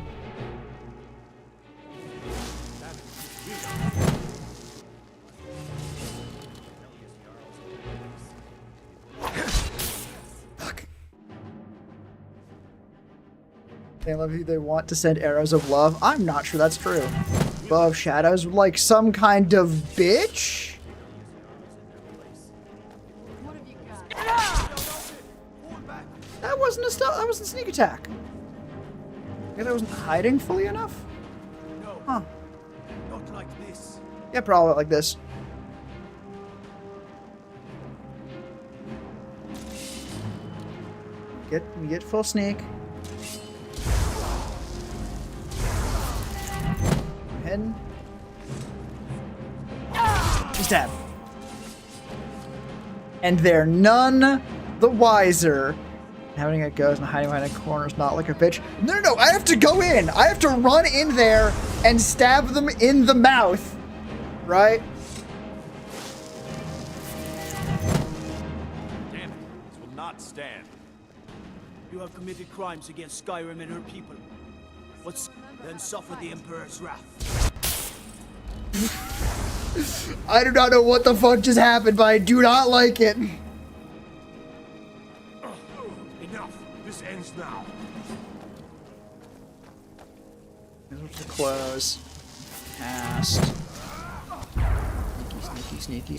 They love you, they want to send arrows of love. I'm not sure that's true. Above shadows, like some kind of bitch? That wasn't a stealth, that wasn't a sneak attack. I guess I wasn't hiding fully enough? Huh. Not like this. Yeah, probably like this. We get full sneak. Heading. Stab. And they're none the wiser. Having it goes and hiding behind a corner is not like a bitch. No, I have to go in. I have to run in there and stab them in the mouth. Right? Damn it. This will not stand. You have committed crimes against Skyrim and her people. Then suffer the Emperor's wrath. I do not know what the fuck just happened, but I do not like it. Enough. This ends now. Close. Cast. Sneaky. I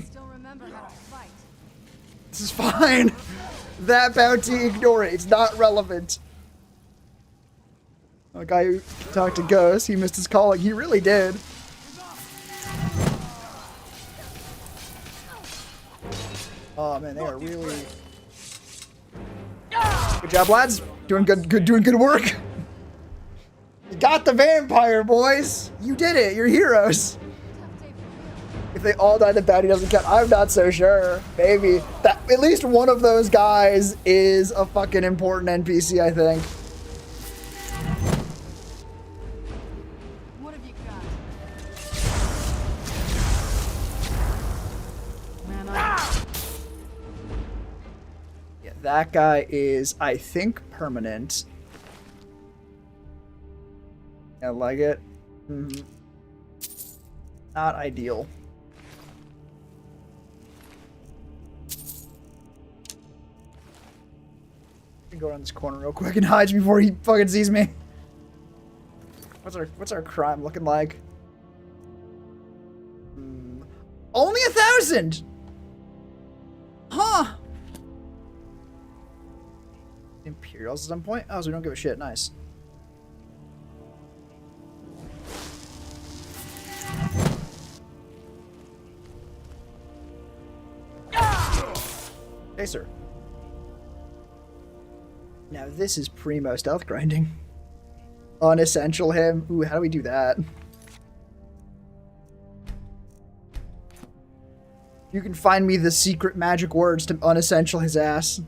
still remember how to fight. This is fine. That bounty, ignore it. It's not relevant. A guy who talked to Ghost, he missed his calling. He really did. Oh man, they are really. Good job, lads. Doing good work. You got the vampire, boys. You did it. You're heroes. If they all die, the bounty doesn't count. I'm not so sure. Maybe that at least one of those guys is a fucking important NPC, I think. What have you got? Man, Yeah, that guy is, I think, permanent. I like it. Not ideal. can go around this corner real quick and hide before he fucking sees me. What's our crime looking like? Only 1,000. Huh. Imperials at some point? Oh, so we don't give a shit. Nice. Hey, sir. Now this is primo stealth grinding. Unessential him. Ooh, how do we do that? You can find me the secret magic words to unessential his ass.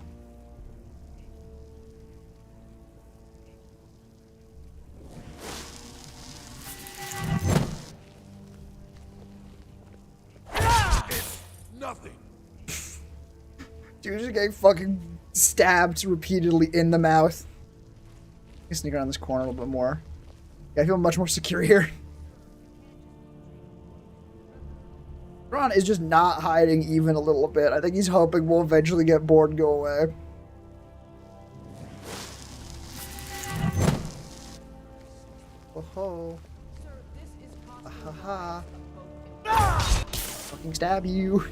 Nothing. Dude, just getting fucking stabbed repeatedly in the mouth. I sneak around this corner a little bit more. Yeah, I feel much more secure here. Ron is just not hiding even a little bit. I think he's hoping we'll eventually get bored and go away. Oh ho. Ha ha. Fucking stab you.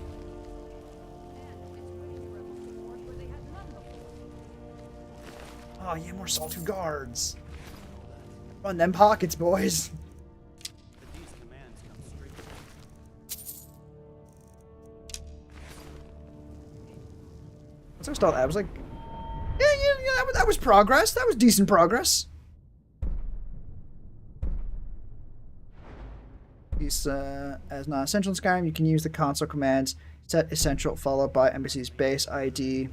Oh, yeah, more Saltu guards. Run them pockets, boys. What's our stall? I was like, yeah, that was progress. That was decent progress. These, as non-essential in Skyrim, you can use the console commands set essential followed by embassy's base ID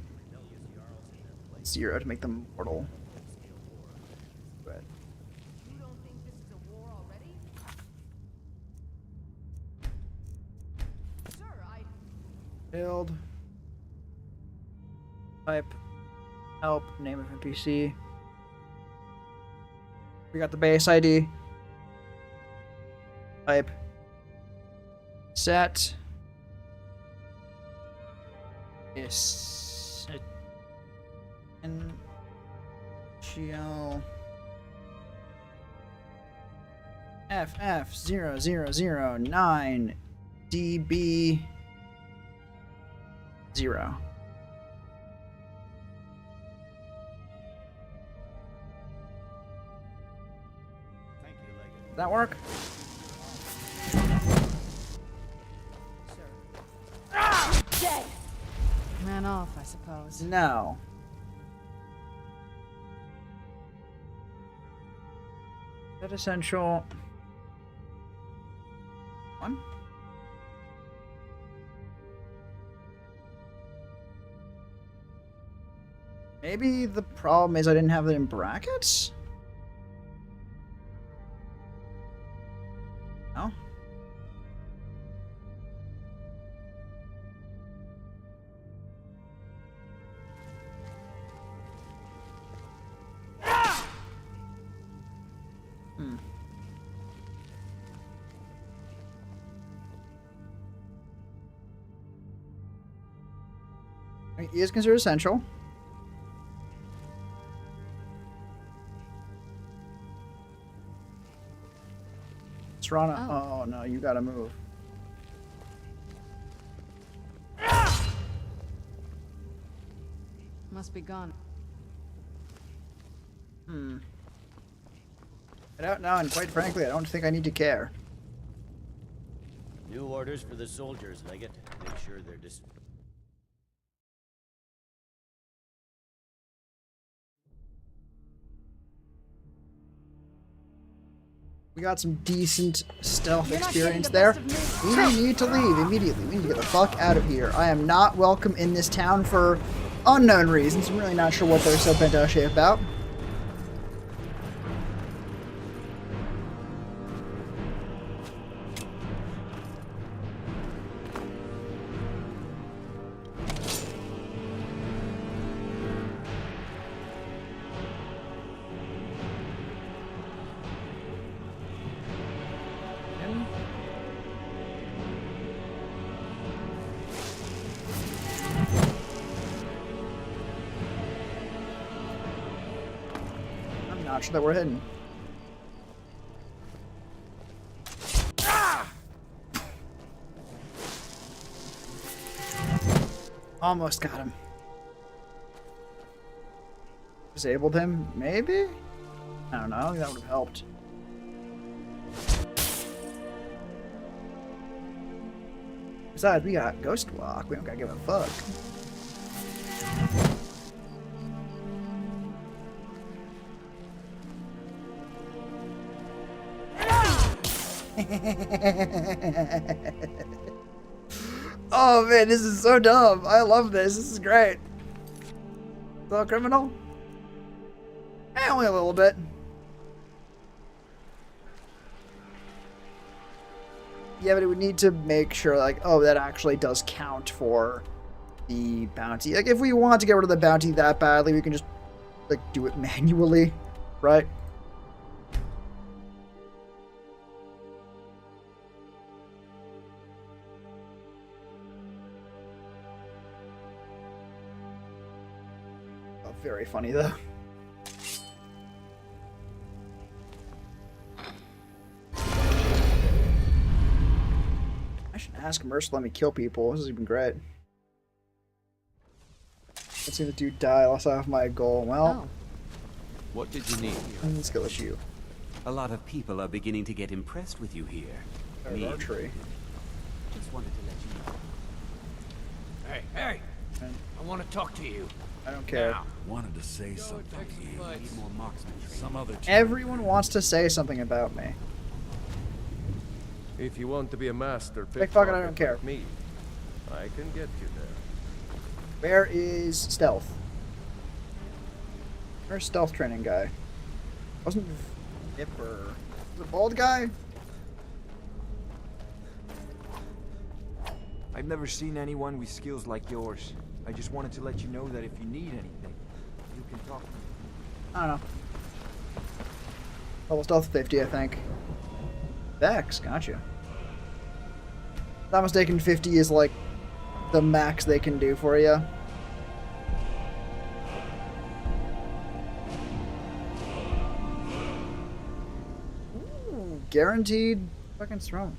0 to make them mortal. But You don't think this is a war already? Sir, build. Type. Help. Name of NPC. We got the base ID. Type. Set. Is. Geo. FF0009 DB 0. Does that work? Dead. Ran off, I suppose. No. That essential. One. Maybe the problem is I didn't have it in brackets? No? He is considered essential. Serana. Oh no, you gotta move. Must be gone. I don't know, and quite frankly, I don't think I need to care. New orders for the soldiers, Leggett. Make sure they're We got some decent stealth experience there. We need to leave immediately. We need to get the fuck out of here. I am not welcome in this town for unknown reasons. I'm really not sure what they're so bent out of shape about. not sure that we're hidden. Almost got him. Disabled him? Maybe? I don't know. I think that would have helped. Besides, we got Ghost Walk. We don't gotta give a fuck. Oh man, this is so dumb. I love this. This is great. Still a criminal? Only a little bit. Yeah, but it would need to make sure, like, oh, that actually does count for the bounty. Like, if we want to get rid of the bounty that badly, we can just, like, do it manually, right? Oh, very funny, though. I should ask Mercer to let me kill people. This has been great. Let's see the dude die. I lost half my goal. Well, What did you need? let's go with you. A lot of people are beginning to get impressed with you here. Me. Archery. Just wanted to let you know. Hey, I want to talk to you. I don't care. Now. Wanted to say something to you. Need more marksman training. Some other time. Everyone wants to say something about me. If you want to be a master Like fucking, I don't pickpocket care. like me, I can get you there. Where is stealth? Where's stealth training guy? Wasn't Nipper the bald guy? I've never seen anyone with skills like yours. I just wanted to let you know that if you need anything, you can talk to me. I don't know. Level stealth 50, I think. Vex, gotcha. If not mistaken, 50 is like the max they can do for you. Ooh, guaranteed fucking throne.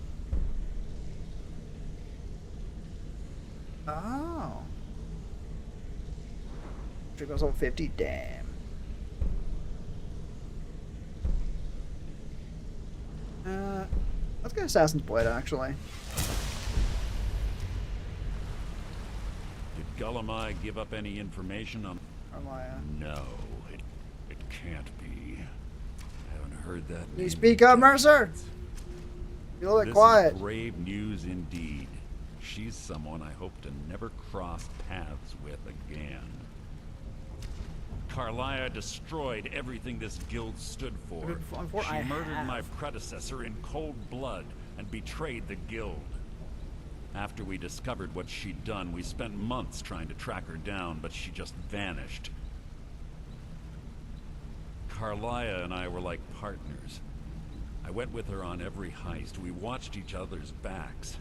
Oh. It goes over 50, damn. Let's get Assassin's Blade, actually. Did Gullumai give up any information on... No, it can't be. I haven't heard that. Can you speak up, Mercer? Be a little bit quiet. Is grave news indeed. She's someone I hope to never cross paths with again. Carlia destroyed everything this guild stood for. She murdered my predecessor in cold blood and betrayed the guild. After we discovered what she'd done, we spent months trying to track her down, but she just vanished. Carlia and I were like partners. I went with her on every heist. We watched each other's backs.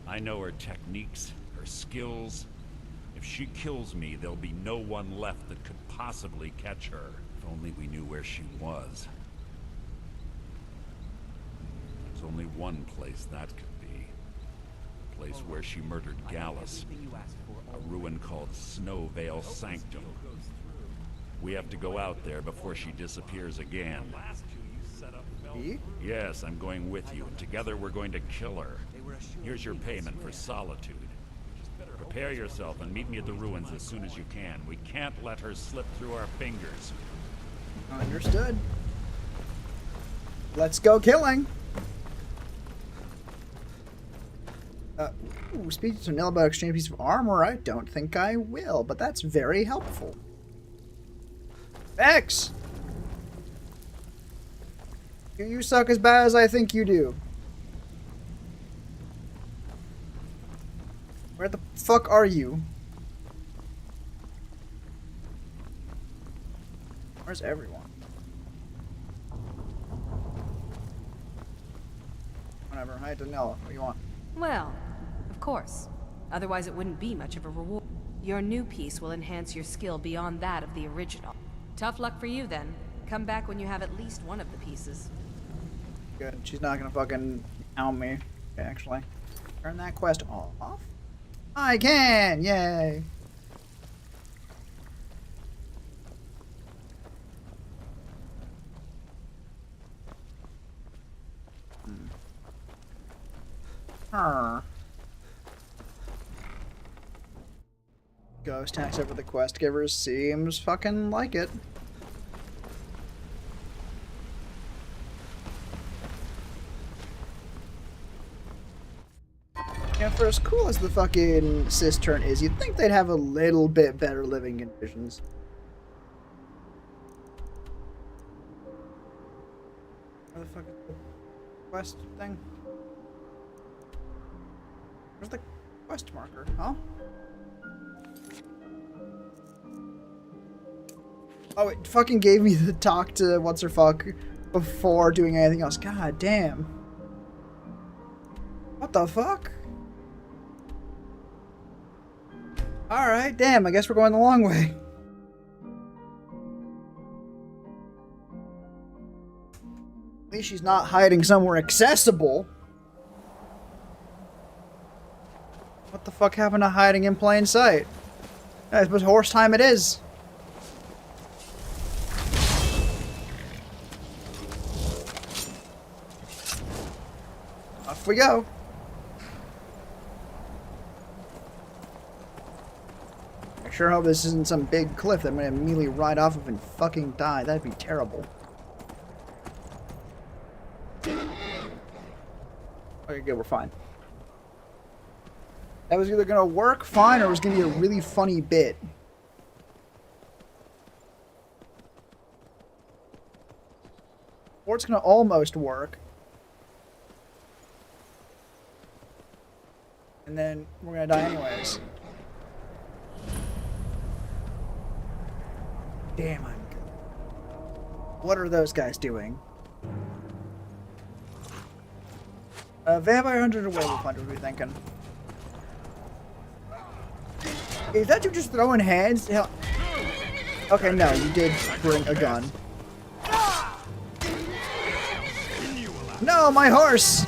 I know her techniques, her skills. If she kills me, there'll be no one left that could possibly catch her. If only we knew where she was. There's only one place that could be. A place where she murdered Gallus. A ruin called Snowvale Sanctum. We have to go out there before she disappears again. Yes, I'm going with you, and together we're going to kill her. Here's your payment for solitude. Prepare yourself and meet me at the ruins as soon as you can. We can't let her slip through our fingers. Understood. Let's go killing. Speaking to Nil about exchange piece of armor, I don't think I will, but that's very helpful. Vex! You suck as bad as I think you do. Where the fuck are you? Where's everyone? Whatever, hi Danella, what do you want? Well, of course. Otherwise it wouldn't be much of a reward. Your new piece will enhance your skill beyond that of the original. Tough luck for you then. Come back when you have at least one of the pieces. Good. She's not gonna fucking count me. Okay, actually. Turn that quest off? I can! Yay! Ghost tax over the quest givers seems fucking like it. Yeah, for as cool as the fucking cistern is, you'd think they'd have a little bit better living conditions. Where the fuck is the quest thing? Where's the quest marker, huh? Oh, it fucking gave me the talk to what's-her-fuck before doing anything else. God damn. What the fuck? Alright, damn, I guess we're going the long way. At least she's not hiding somewhere accessible. What the fuck happened to hiding in plain sight? I suppose horse time it is. Off we go. I sure hope this isn't some big cliff that I'm gonna immediately ride off of and fucking die. That'd be terrible. Okay, good, we're fine. That was either gonna work fine or it was gonna be a really funny bit. Or it's gonna almost work. And then we're gonna die anyways. Damn, I'm good. What are those guys doing? Vampire hunter or werewolf hunter, what are we thinking? Is that you just throwing hands? Hell. Okay, no, you did bring a gun. No, my horse!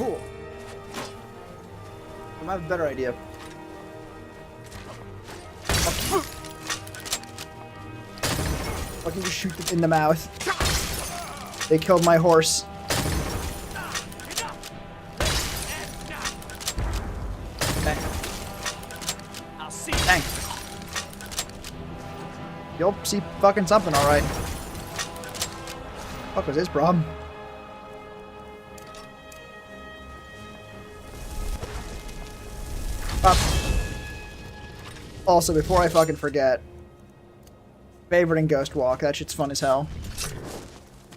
Ooh. I have a better idea. Fucking just shoot them in the mouth. They killed my horse. Dang. Dang. You'll see fucking something, alright. What was his problem? Up. Also, before I fucking forget, favoriting Ghost Walk. That shit's fun as hell.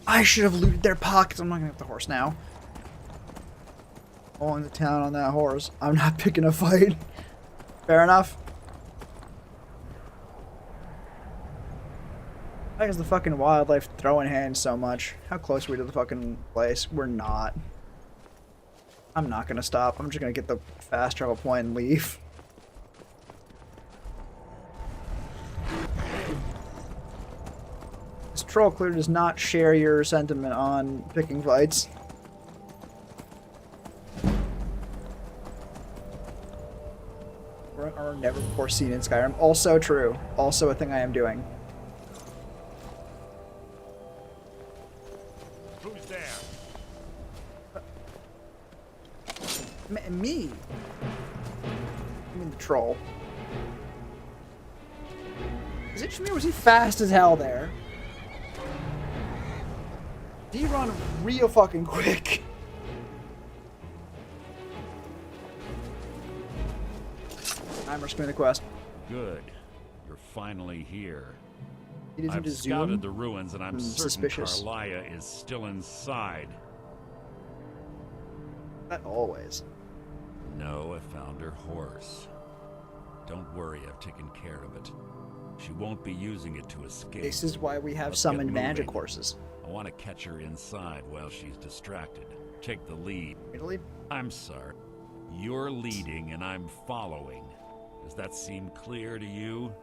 I should have looted their pockets. I'm not gonna have the horse now. Going to town on that horse. I'm not picking a fight. Fair enough. Why is the fucking wildlife throwing hands so much? How close are we to the fucking place? We're not. I'm not gonna stop. I'm just gonna get the fast travel point and leave. This troll clearly does not share your sentiment on picking fights. Are never before seen in Skyrim. Also true. Also a thing I am doing. Who's there? Me? I mean the troll. Is it just me or was he fast as hell there? Did he run real fucking quick? I'm risking the quest. Good. You're finally here. I've scouted the ruins and I'm certain suspicious. Carlia is still inside. Not always. No, I found her horse. Don't worry, I've taken care of it. She won't be using it to escape. This is why we have Let's summoned get magic moving. horses. I want to catch her inside while she's distracted. Take the lead. Me to lead? I'm sorry. You're leading and I'm following. Does that seem clear to you?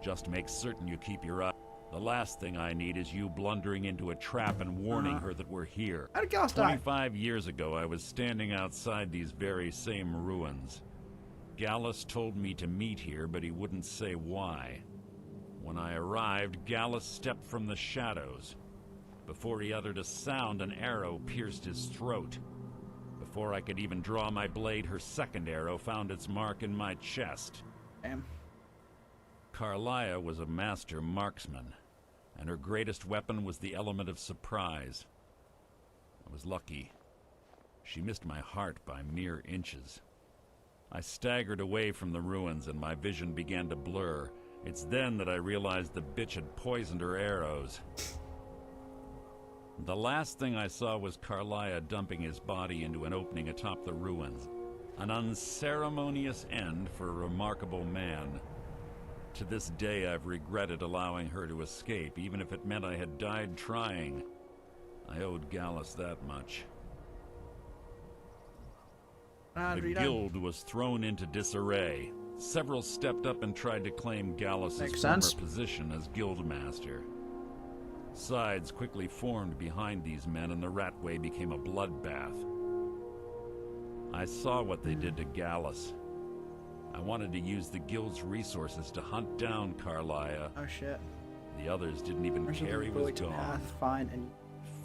Just make certain you keep your eye. The last thing I need is you blundering into a trap and warning her that we're here. How did Gallus die? 25 years ago, I was standing outside these very same ruins. Gallus told me to meet here, but he wouldn't say why. When I arrived, Gallus stepped from the shadows. Before he uttered a sound, an arrow pierced his throat. Before I could even draw my blade, her second arrow found its mark in my chest. Damn. Carlia was a master marksman, and her greatest weapon was the element of surprise. I was lucky. She missed my heart by mere inches. I staggered away from the ruins and my vision began to blur. It's then that I realized the bitch had poisoned her arrows. The last thing I saw was Carlia dumping his body into an opening atop the ruins. An unceremonious end for a remarkable man. To this day, I've regretted allowing her to escape, even if it meant I had died trying. I owed Gallus that much. The guild was thrown into disarray. Several stepped up and tried to claim Gallus's former position as guildmaster. Sides quickly formed behind these men, and the Ratway became a bloodbath. I saw what they did to Gallus. I wanted to use the guild's resources to hunt down Carlia. Oh shit. The others didn't even care he was gone. Path, find and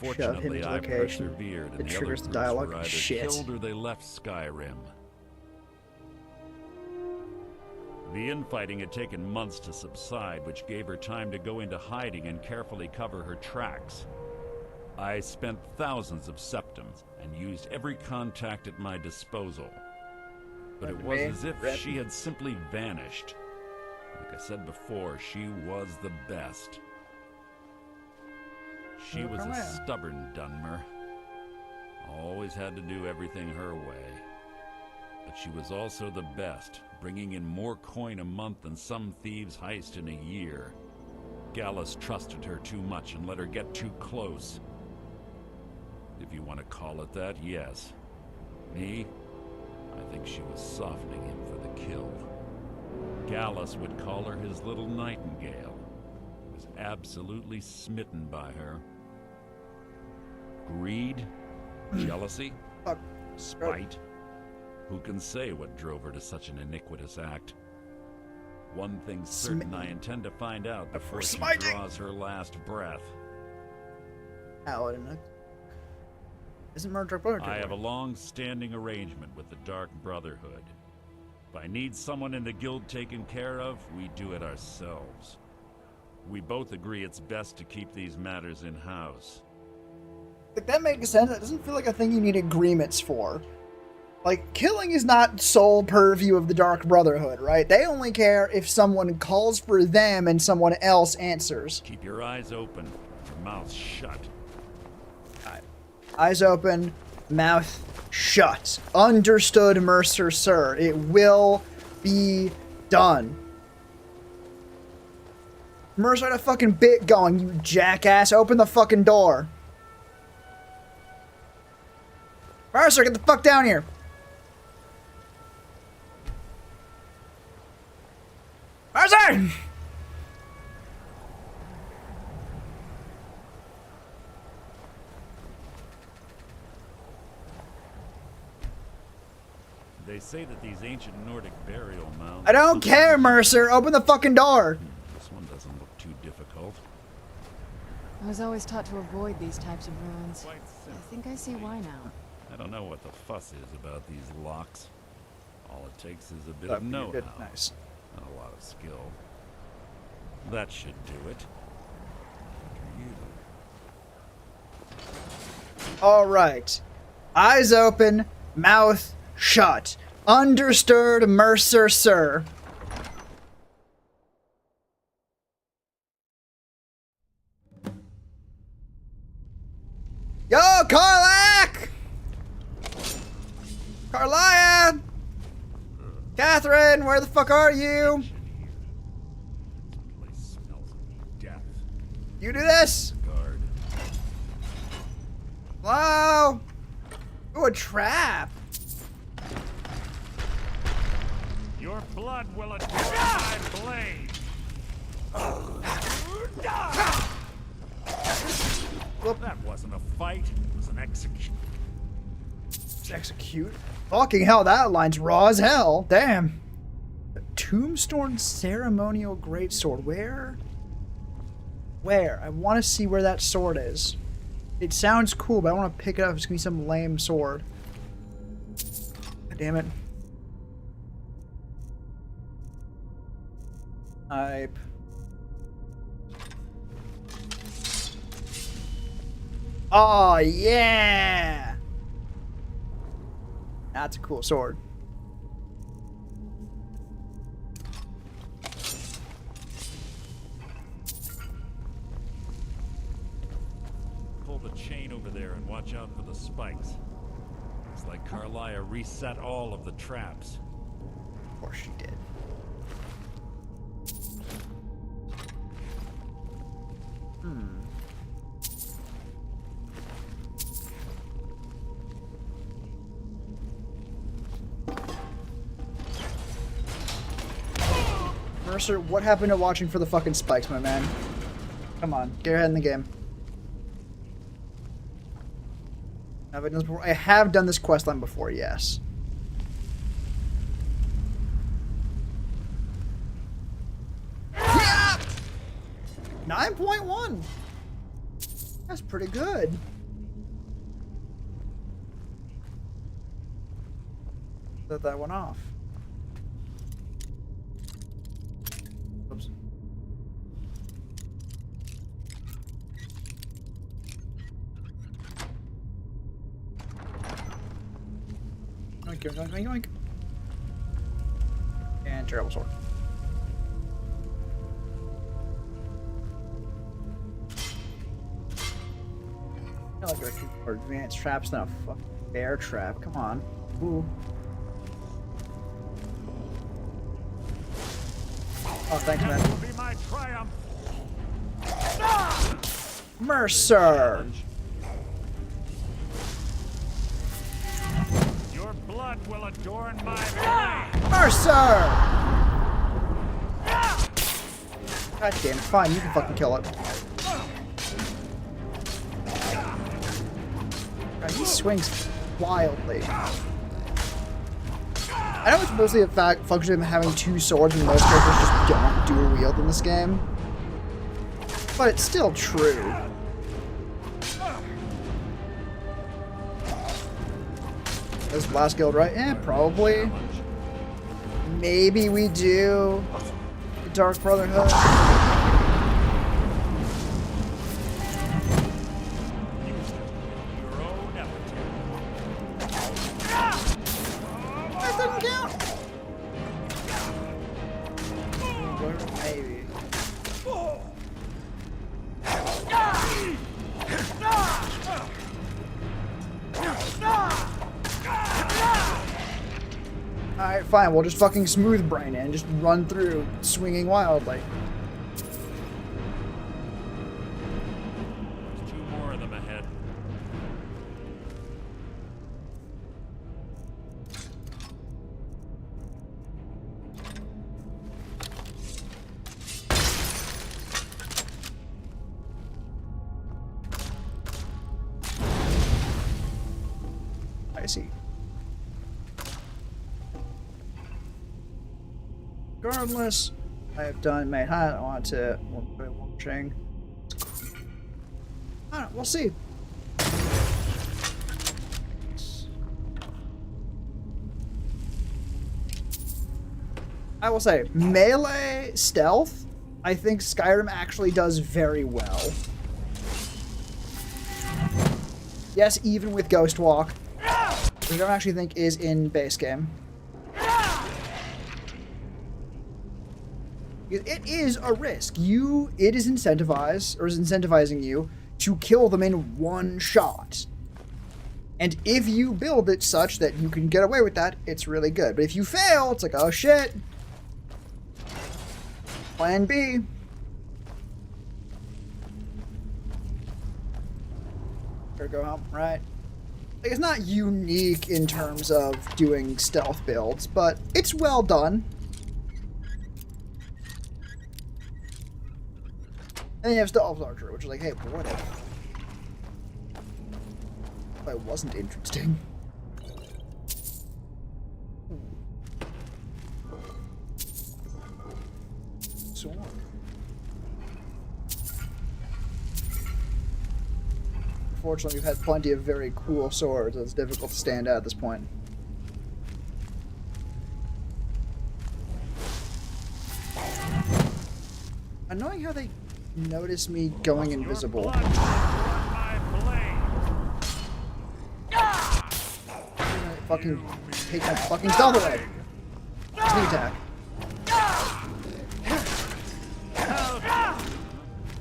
shove him Fortunately, into I location. persevered, and It the other triggers the groups dialogue. were either Shit. killed or they left Skyrim. The infighting had taken months to subside, which gave her time to go into hiding and carefully cover her tracks. I spent thousands of septums and used every contact at my disposal. But it was as if she had simply vanished. Like I said before, she was the best. She was a stubborn Dunmer. Always had to do everything her way. But she was also the best, bringing in more coin a month than some thieves heist in a year. Gallus trusted her too much and let her get too close. If you want to call it that, yes. Me? I think she was softening him for the kill. Gallus would call her his little nightingale. He was absolutely smitten by her. Greed? Jealousy? Spite? Who can say what drove her to such an iniquitous act? One thing's certain, I intend to find out before she draws her last breath. Paladin. Isn't murder brotherhood? I have a long-standing arrangement with the Dark Brotherhood. If I need someone in the guild taken care of, we do it ourselves. We both agree it's best to keep these matters in-house. Like, that makes sense. It doesn't feel like a thing you need agreements for. Like, killing is not sole purview of the Dark Brotherhood, right? They only care if someone calls for them and someone else answers. Keep your eyes open, your mouth shut. Eyes open, mouth shut. Understood, Mercer, sir. It will be done. Mercer had a fucking bit going, you jackass. Open the fucking door. Mercer, get the fuck down here. Mercer! They say that these ancient Nordic burial mounds... I don't care, Mercer. Open the fucking door. This one doesn't look too difficult. I was always taught to avoid these types of ruins. I think I see why now. I don't know what the fuss is about these locks. All it takes is a bit of know-how. Nice. And a lot of skill. That should do it. All right. Eyes open, mouth shut. Understood, Mercer, sir. Yo, Karlak! Carlia! Catherine, where the fuck are you? You do this? Hello? Ooh, a trap. Your blood will adorn my blade. Well, that wasn't a fight. It was an execution. Execute? Fucking hell, that line's raw as hell. Damn. Tombstone Ceremonial Greatsword. Where? Where? I want to see where that sword is. It sounds cool, but I want to pick it up. It's going to be some lame sword. God damn it. Type. Oh, yeah! That's a cool sword. Pull the chain over there and watch out for the spikes. Looks like Carlia reset all of the traps. Of course she did. Mercer, what happened to watching for the fucking spikes, my man? Come on, get ahead in the game. Have I done this before? I have done this questline before, yes. Yeah! 9.1! That's pretty good. Set that one off. Oops. Yoink, yoink, yoink, yoink. And terrible sword. I like a more advanced traps than a fucking bear trap. Come on. Ooh. Oh, thanks, man. That will be my triumph. Mercer! Your blood will adorn my blade. Mercer! God damn it. Fine, you can fucking kill it. God, he swings wildly. I know it's mostly a function of having two swords and most characters just don't dual wield in this game. But it's still true. This last guild, right? Yeah, probably. Maybe we do the Dark Brotherhood. That doesn't count. Maybe. Alright, fine. We'll just fucking smooth brain it and just run through swinging wildly. There's two more of them ahead. I see. Regardless, I have done made high. I want to watching. I don't know, we'll see. I will say, melee stealth, I think Skyrim actually does very well. Yes, even with Ghost Walk, which I don't actually think is in base game. It is a risk. It is incentivizing you to kill them in one shot. And if you build it such that you can get away with that, it's really good. But if you fail, it's like, oh shit. Plan B. Better go home, right? Like, it's not unique in terms of doing stealth builds, but it's well done. And then you have Stealth Archer, which is like, hey, what if? It wasn't interesting. Sword. Unfortunately, we've had plenty of very cool swords, so it's difficult to stand out at this point. Annoying how they notice me going invisible. Fucking take my fucking stealth away. Sneak attack.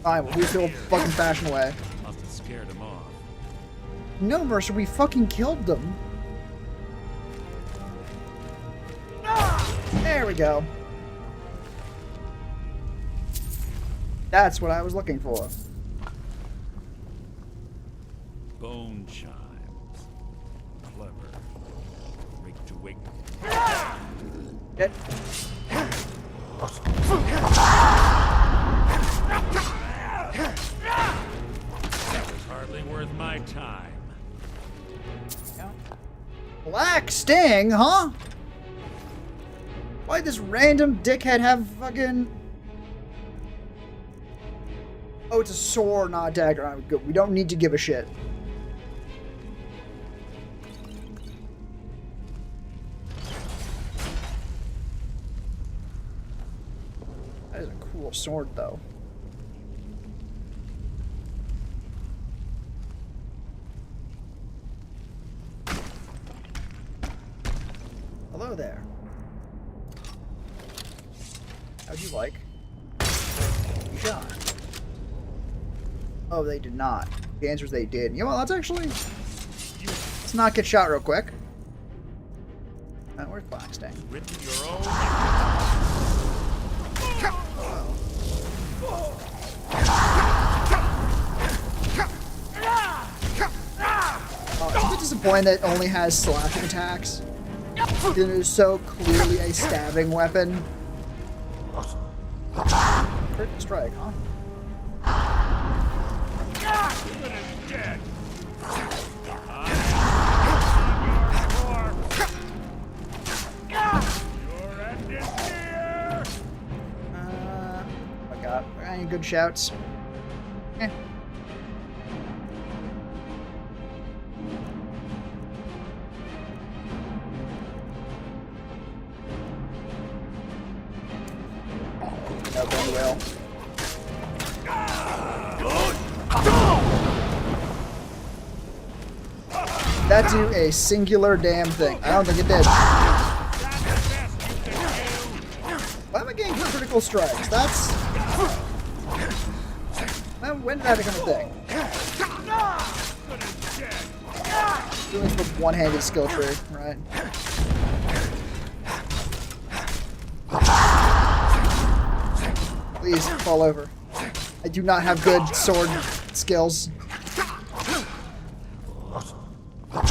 Fine, we'll still fucking fashion away. Must have scared him off. No, Mercer, we fucking killed them. There we go. That's what I was looking for. Bone chimes. Clever. Rig to wig. Get. That was hardly worth my time. Black Sting, huh? Why'd this random dickhead have fucking... Oh, it's a sword, not a dagger. I'm good. We don't need to give a shit. That is a cool sword, though. Hello there. How'd you like? You shot. Oh, they did not. The answer is they did. You know what? Let's actually... Let's not get shot real quick. Where's Black Sting? Written your own. It's a bit disappointing that it only has slashing attacks. It is so clearly a stabbing weapon. Critical strike, huh? Dead. Your end is near. Oh my god. Any good shouts? Eh. No, very well. That do a singular damn thing. I don't think it did. Why am I getting critical strikes? That's... When did that become a thing? Doing this with one-handed skill tree, right? Please, fall over. I do not have good sword skills. I've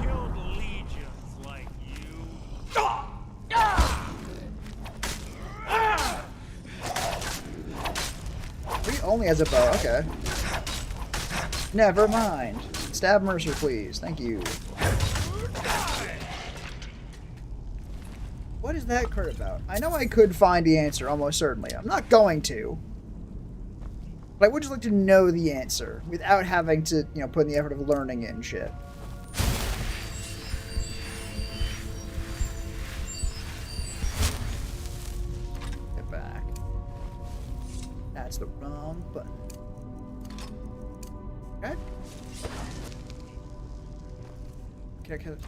killed legions like you. He only has a bow, okay. Never mind. Stab Mercer, please. Thank you. What is that card about? I know I could find the answer, almost certainly. I'm not going to. But I would just like to know the answer without having to, you know, put in the effort of learning it and shit. Get back. That's the wrong button. Okay.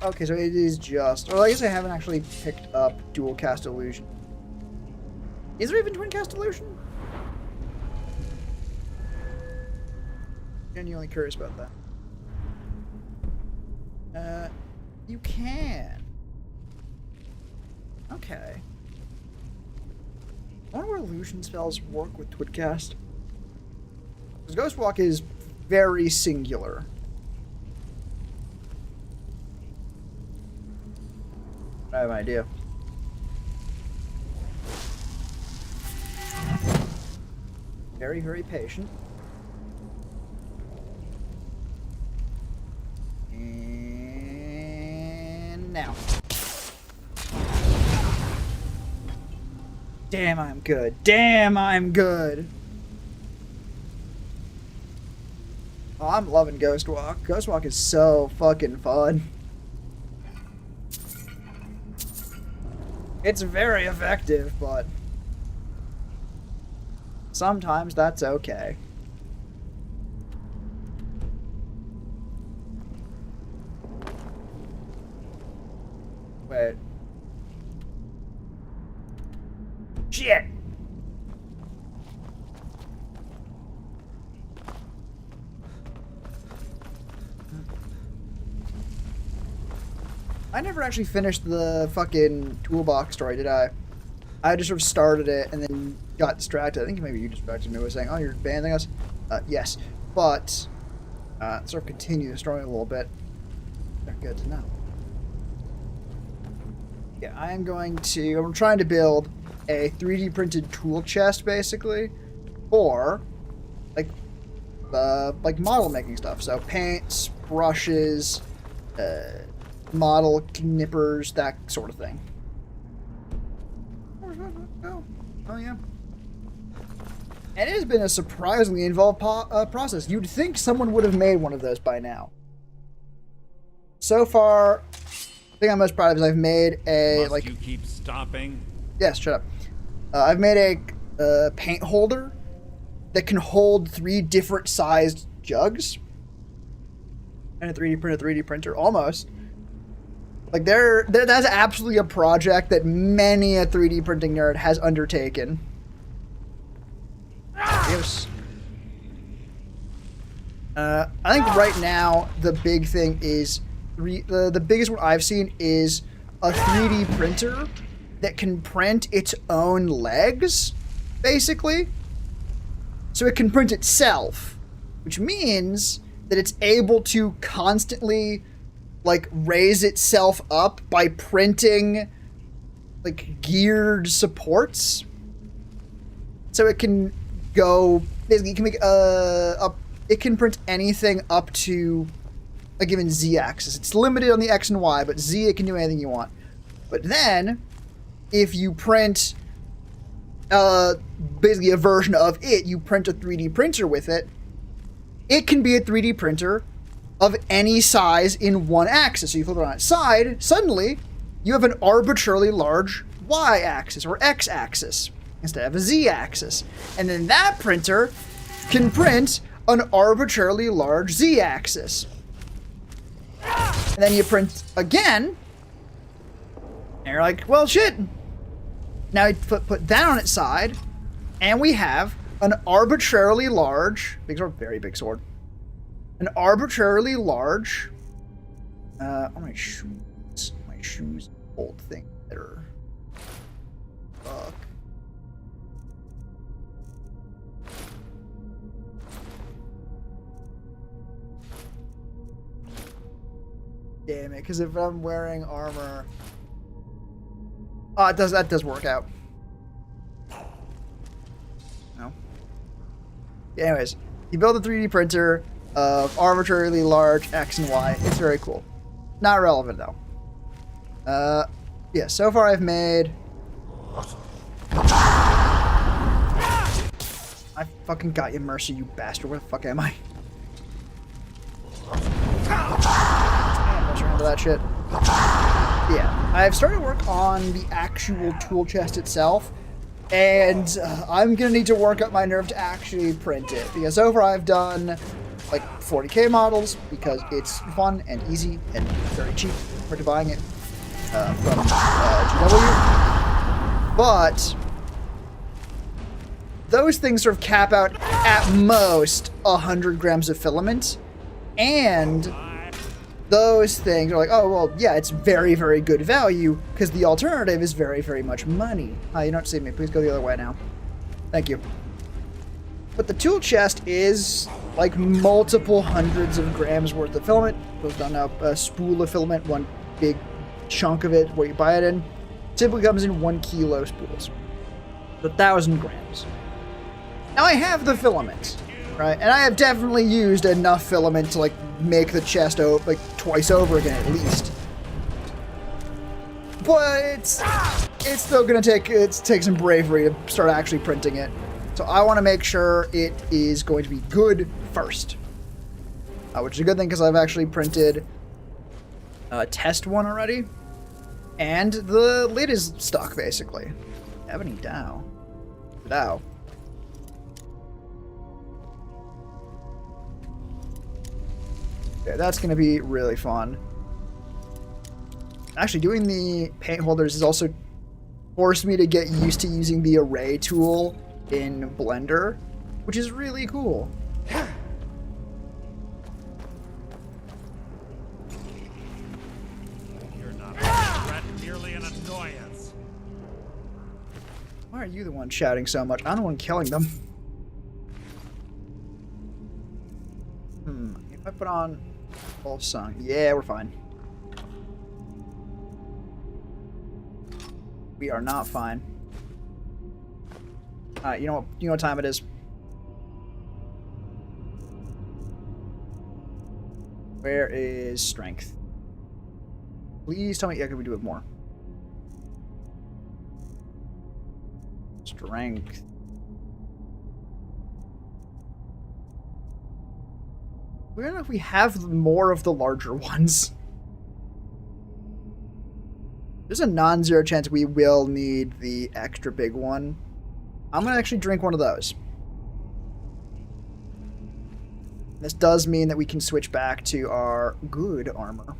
Okay, so it is just... Or I guess I haven't actually picked up dual cast illusion. Is there even twin cast illusion? Genuinely curious about that. You can. Okay. I wonder where illusion spells work with Twidcast. Because Ghostwalk is very singular. I have an idea. very, very patient. And now. Damn, I'm good. Damn, I'm good. Oh, I'm loving Ghost Walk. Ghost Walk is so fucking fun. It's very effective, but sometimes that's okay. Wait. Shit! I never actually finished the fucking toolbox story, did I? I just sort of started it and then got distracted. I think maybe you distracted me with saying, oh, you're abandoning us? Yes. But, sort of continue the story a little bit. They're good to know. Yeah, I'm trying to build a 3D printed tool chest, basically, for, like model making stuff. So paints, brushes, model knippers, that sort of thing. Oh yeah. And it has been a surprisingly involved process. You'd think someone would have made one of those by now. So far, the thing I'm most proud of is I've made a Must you keep stopping? Yes, shut up. I've made a paint holder that can hold 3 different sized jugs. And a 3D printer, almost. Like, that's absolutely a project that many a 3D printing nerd has undertaken. Yes. I think right now the big thing is the biggest one I've seen is a 3D printer that can print its own legs, basically. So it can print itself, which means that it's able to constantly, like, raise itself up by printing, like, geared supports. So it can go, basically, it can make it can print anything up to a given Z-axis. It's limited on the X and Y, but Z, it can do anything you want. But then, if you print basically a version of it, you print a 3D printer with it, it can be a 3D printer of any size in one axis. So you flip it on its side, suddenly you have an arbitrarily large Y-axis or X-axis instead of a Z-axis. And then that printer can print an arbitrarily large Z-axis. And then you print again, and you're like, well, shit. Now you put that on its side, and we have an arbitrarily large, big sword, very big sword, an arbitrarily large, my shoes, old thing better. Fuck. Damn it, because if I'm wearing armor, oh, that does work out. No. Anyways, you build a 3D printer of arbitrarily large X and Y. It's very cool. Not relevant though. Yeah. So far, I've made. I fucking got you, Mercy, you bastard. Where the fuck am I? Remember that shit. Yeah, I've started work on the actual tool chest itself, and I'm gonna need to work up my nerve to actually print it, because so far I've done like 40k models because it's fun and easy and very cheap for buying it from GW. But those things sort of cap out at most 100 grams of filament, and those things are like, oh, well, yeah, it's very, very good value, because the alternative is very, very much money. You don't see me. Please go the other way now. Thank you. But the tool chest is like multiple hundreds of grams worth of filament. Goes down now a spool of filament, one big chunk of it, where you buy it in. Typically comes in 1 kilo spools. So 1,000 grams. Now I have the filament, right? And I have definitely used enough filament to like make the chest like twice over again at least. But it's still gonna take some bravery to start actually printing it. So I want to make sure it is going to be good first, which is a good thing because I've actually printed test one already, and the lid is stuck basically. Ebony Dow. Yeah, that's gonna be really fun. Actually, doing the paint holders has also forced me to get used to using the array tool in Blender, which is really cool. You're not a threat, merely an annoyance. Why are you the one shouting so much? I'm the one killing them. If I put on full song, yeah, we're fine. We are not fine. Alright, you know what time it is. Where is strength? Please tell me, yeah, can we do it more? Strength. We don't know if we have more of the larger ones. There's a non-zero chance we will need the extra big one. I'm gonna actually drink one of those. This does mean that we can switch back to our good armor.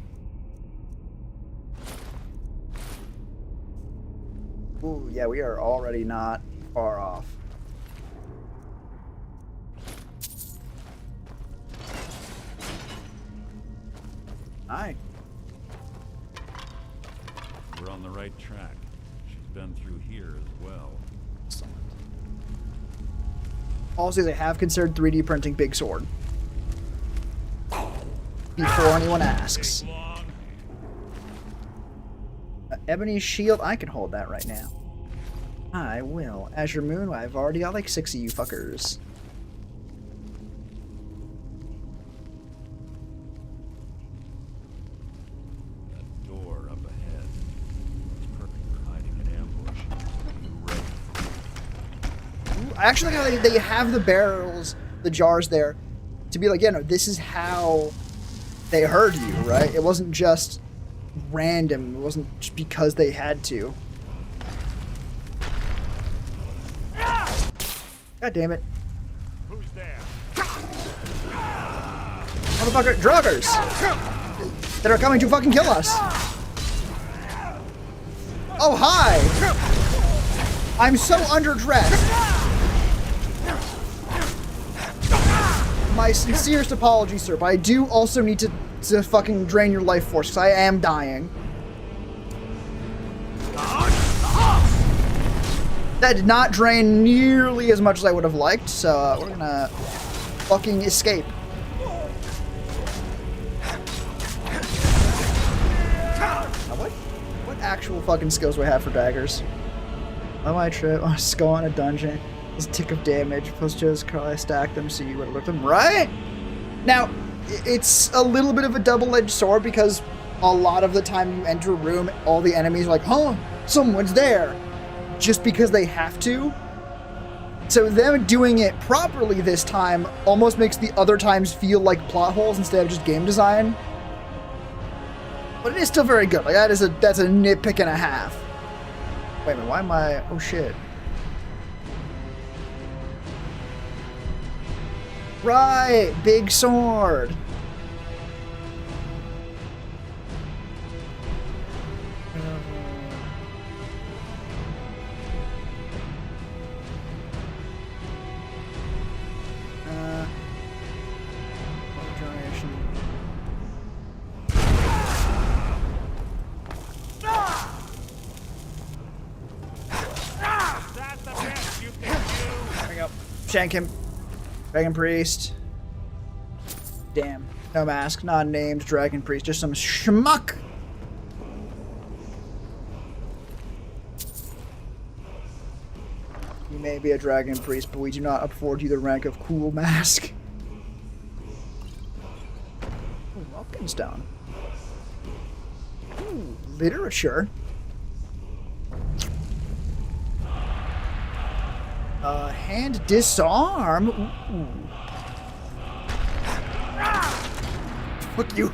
Ooh, yeah, we are already not far off. Alright. We're on the right track. She's been through here as well. Also, they have considered 3D printing big sword. Before anyone asks. Ebony shield, I can hold that right now. I will. Azure Moon, I've already got like 6 of you fuckers. That door up ahead. It's perfect for hiding an ambush. Ooh, I actually like how they have the barrels, the jars there, to be like, yeah, no, this is how they heard you, right? It wasn't just random. It wasn't just because they had to. God damn it. Who's there? Motherfucker, druggers! That are coming to fucking kill us! Oh, hi! I'm so underdressed! My sincerest apologies, sir, but I do also need to fucking drain your life force, because I am dying. That did not drain nearly as much as I would have liked, so we're gonna fucking escape. Now what actual fucking skills do I have for daggers? On my trip, on a skull in a dungeon, this tick of damage, plus just I stack them so you would alert them, right? Now, it's a little bit of a double-edged sword because a lot of the time you enter a room, all the enemies are like, huh, someone's there. Just because they have to. So them doing it properly this time almost makes the other times feel like plot holes instead of just game design. But it is still very good. Like that's a nitpick and a half. Wait a minute, why am I... Oh shit. Right, big sword. Shank him. Dragon Priest. Damn. No mask, not named Dragon Priest, just some schmuck. You may be a dragon priest, but we do not afford you the rank of cool mask. Ooh, Vulcan stone. Ooh, literature. Hand disarm. Ooh. Fuck you.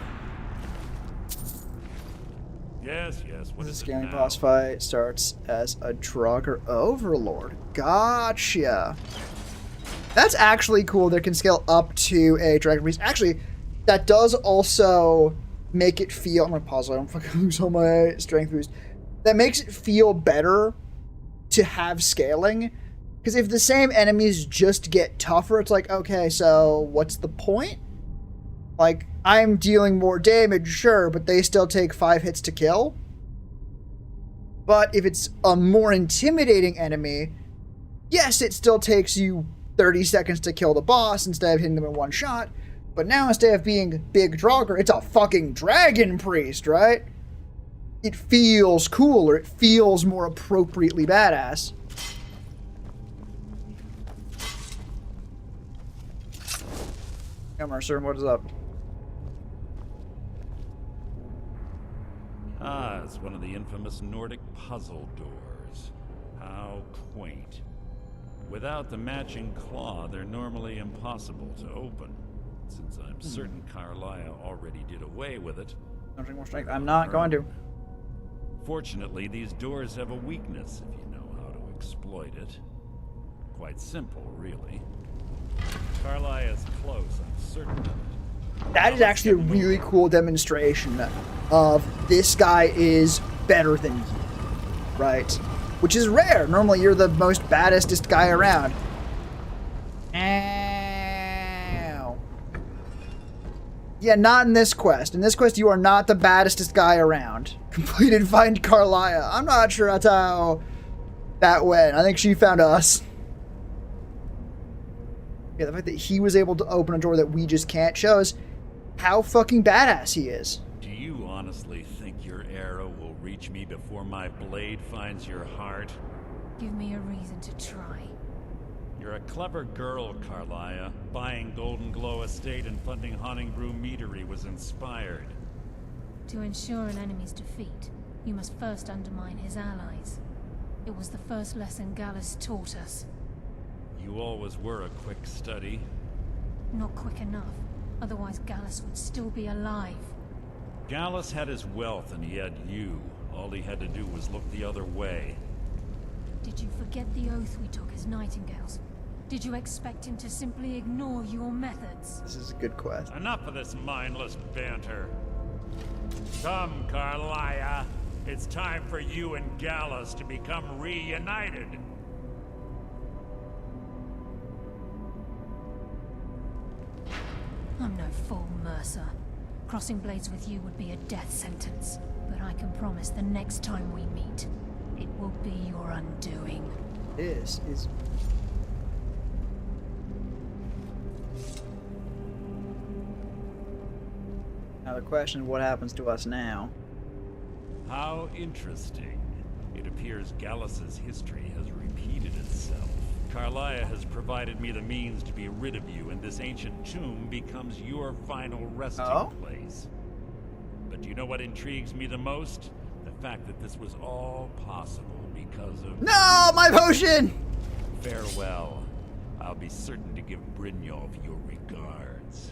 Yes, yes. What This is it scaling now? boss fight starts as a Draugr Overlord. Gotcha. That's actually cool. They can scale up to a Dragon Priest. Actually, that does also make it feel... I'm gonna pause so I don't fucking lose all my strength boost. That makes it feel better to have scaling. Because if the same enemies just get tougher, it's like, okay, so what's the point? Like, I'm dealing more damage, sure, but they still take 5 hits to kill. But if it's a more intimidating enemy, yes, it still takes you 30 seconds to kill the boss instead of hitting them in one shot. But now instead of being Big Draugr, it's a fucking Dragon Priest, right? It feels cooler. It feels more appropriately badass. Come on, sir, what is up? Ah, it's one of the infamous Nordic puzzle doors. How quaint. Without the matching claw, they're normally impossible to open. Since I'm certain Carlia already did away with it. Don't take more strength. I'm not going to. Fortunately, these doors have a weakness if you know how to exploit it. Quite simple, really. Carlia is close, I'm certain of it. That is actually a really cool demonstration of this guy is better than you, right? Which is rare. Normally, you're the most baddestest guy around. Ow. Yeah, not in this quest. In this quest, you are not the baddestest guy around. Complete and find Carlia. I'm not sure that's how that went. I think she found us. Yeah, the fact that he was able to open a door that we just can't shows how fucking badass he is. Do you honestly think your arrow will reach me before my blade finds your heart? Give me a reason to try. You're a clever girl, Carlia. Buying Golden Glow Estate and funding Honningbrew Meadery was inspired. To ensure an enemy's defeat, you must first undermine his allies. It was the first lesson Gallus taught us. You always were a quick study. Not quick enough. Otherwise Gallus would still be alive. Gallus had his wealth and he had you. All he had to do was look the other way. Did you forget the oath we took as Nightingales? Did you expect him to simply ignore your methods? This is a good quest. Enough of this mindless banter. Come, Carlia. It's time for you and Gallus to become reunited. I'm no fool, Mercer. Crossing blades with you would be a death sentence. But I can promise the next time we meet, it will be your undoing. This is... Now the question is what happens to us now? How interesting. It appears Gallus's history has repeated itself. Carlia has provided me the means to be rid of you, and this ancient tomb becomes your final resting place. But do you know what intrigues me the most? The fact that this was all possible because of... No, my potion! Farewell. I'll be certain to give Brynjolf your regards.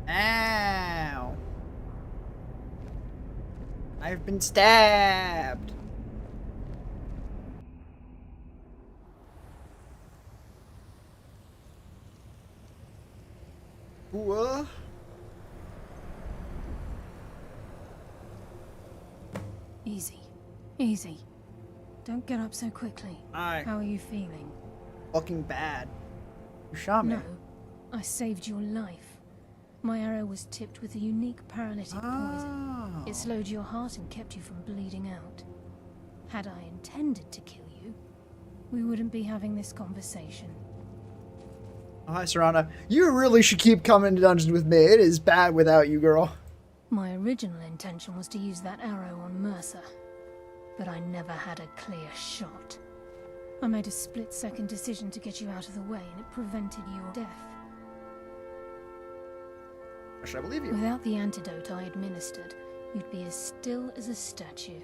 Ow. I've been stabbed. What? Easy. Easy. Don't get up so quickly. Aye. How are you feeling? Fucking bad. You shot me. No. I saved your life. My arrow was tipped with a unique paralytic poison. It slowed your heart and kept you from bleeding out. Had I intended to kill you, we wouldn't be having this conversation. Oh, hi, Serana. You really should keep coming to dungeons with me. It is bad without you, girl. My original intention was to use that arrow on Mercer, but I never had a clear shot. I made a split-second decision to get you out of the way, and it prevented your death. Should I believe you? Without the antidote I administered, you'd be as still as a statue.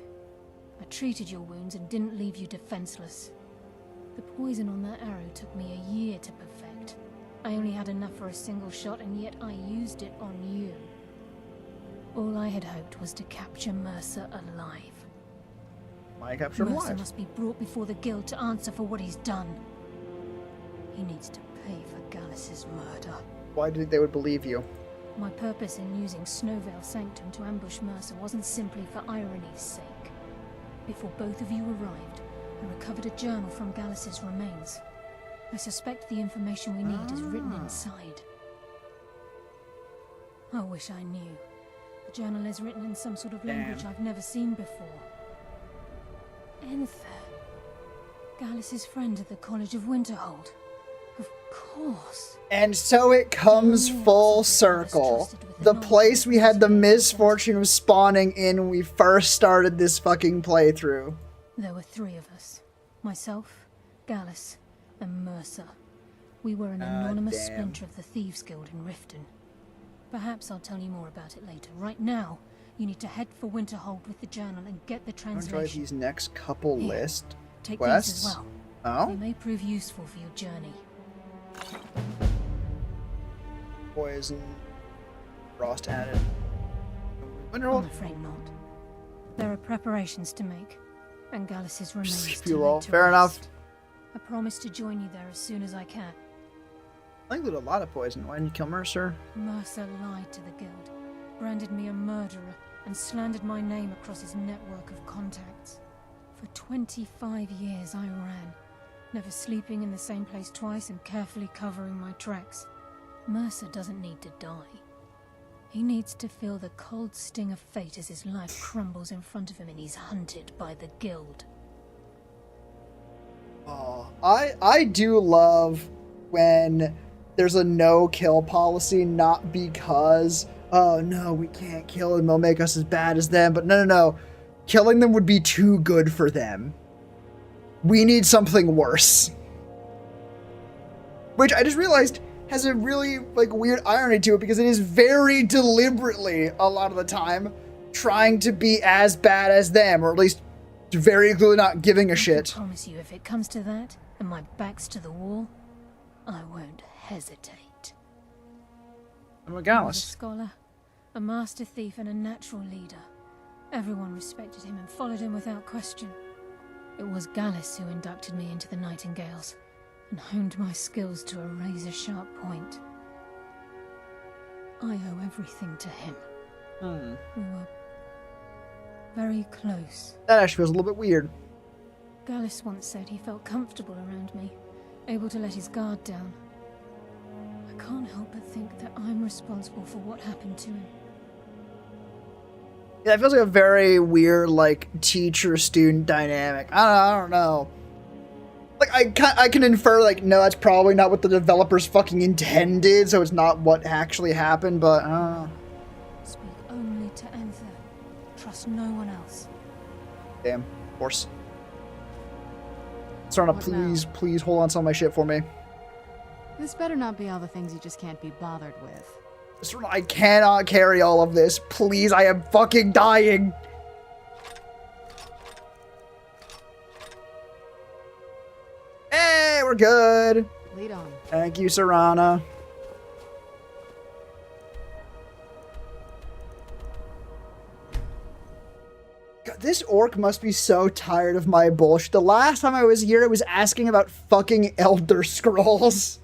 I treated your wounds and didn't leave you defenseless. The poison on that arrow took me a year to perfect. I only had enough for a single shot, and yet I used it on you. All I had hoped was to capture Mercer alive. I captured him Mercer alive. must be brought before the guild to answer for what he's done. He needs to pay for Gallus's murder. Why do you think they would believe you? My purpose in using Snowvale Sanctum to ambush Mercer wasn't simply for irony's sake. Before both of you arrived, I recovered a journal from Gallus's remains. I suspect the information we need is written inside. I wish I knew. The journal is written in some sort of language I've never seen before. Enther. Gallus's friend at the College of Winterhold. Of course. And so it comes full circle. The place we had the misfortune of spawning in when we first started this fucking playthrough. There were three of us. Myself, Gallus, and Mercer. We were an anonymous splinter of the Thieves Guild in Riften. Perhaps I'll tell you more about it later. Right now, you need to head for Winterhold with the journal and get the translation. I'll try these next couple list Take quests. these as well. Oh? They may prove useful for your journey. Poison. Frost added. I'm afraid not. There are preparations to make, and Gallus's remains to lay to Fair enough. rest. I promise to join you there as soon as I can. I include a lot of poison. Why didn't you kill Mercer? Mercer lied to the guild, branded me a murderer, and slandered my name across his network of contacts. For 25 years I ran, never sleeping in the same place twice and carefully covering my tracks. Mercer doesn't need to die. He needs to feel the cold sting of fate as his life crumbles in front of him and he's hunted by the guild. Oh, I do love when there's a no-kill policy, not because, oh no, we can't kill them, they'll make us as bad as them, but no. Killing them would be too good for them. We need something worse. Which I just realized has a really, like, weird irony to it, because it is very deliberately, a lot of the time, trying to be as bad as them, or at least very clearly not giving a shit. I promise you, if it comes to that, and my back's to the wall, I won't hesitate. I'm a He was Gallus. a scholar, a master thief, and a natural leader. Everyone respected him and followed him without question. It was Gallus who inducted me into the Nightingales, and honed my skills to a razor-sharp point. I owe everything to him. We were very close. That actually feels a little bit weird. Gallus once said he felt comfortable around me, able to let his guard down. I can't help but think that I'm responsible for what happened to him. Yeah, it feels like a very weird, like, teacher-student dynamic. I don't know. Like, I can infer, like, no, that's probably not what the developers fucking intended, so it's not what actually happened, but, Speak only to Enther. Trust no one else. damn, of course. Serana, please hold on some of my shit for me. This better not be all the things you just can't be bothered with. Serana, I cannot carry all of this. Please, I am fucking dying. Hey, we're good. Lead on. Thank you, Serana. God, this orc must be so tired of my bullshit. The last time I was here, it was asking about fucking Elder Scrolls.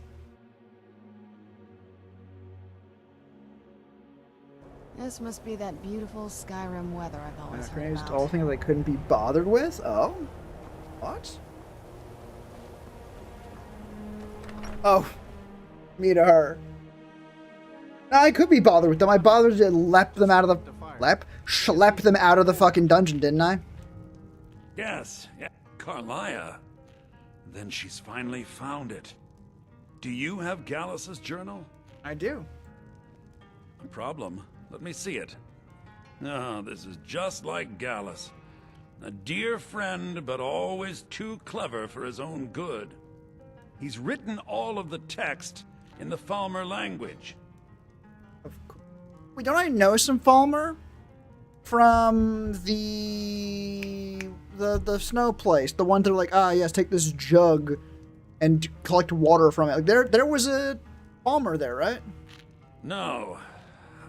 This must be that beautiful Skyrim weather I've always heard Just about. all things I couldn't be bothered with? Oh? What? Oh. Me to her. No, I could be bothered with them. I bothered to schlepp them out of the... Schlepp them out of the fucking dungeon, didn't I? Yes, yeah, Carlia. Then she's finally found it. Do you have Gallus's journal? I do. No problem. Let me see it. Ah, this is just like Gallus. A dear friend, but always too clever for his own good. He's written all of the text in the Falmer language. Wait, don't I know some Falmer? From the snow place. The one they're like, ah, yes, take this jug and collect water from it. Like there was a Falmer there, right? No.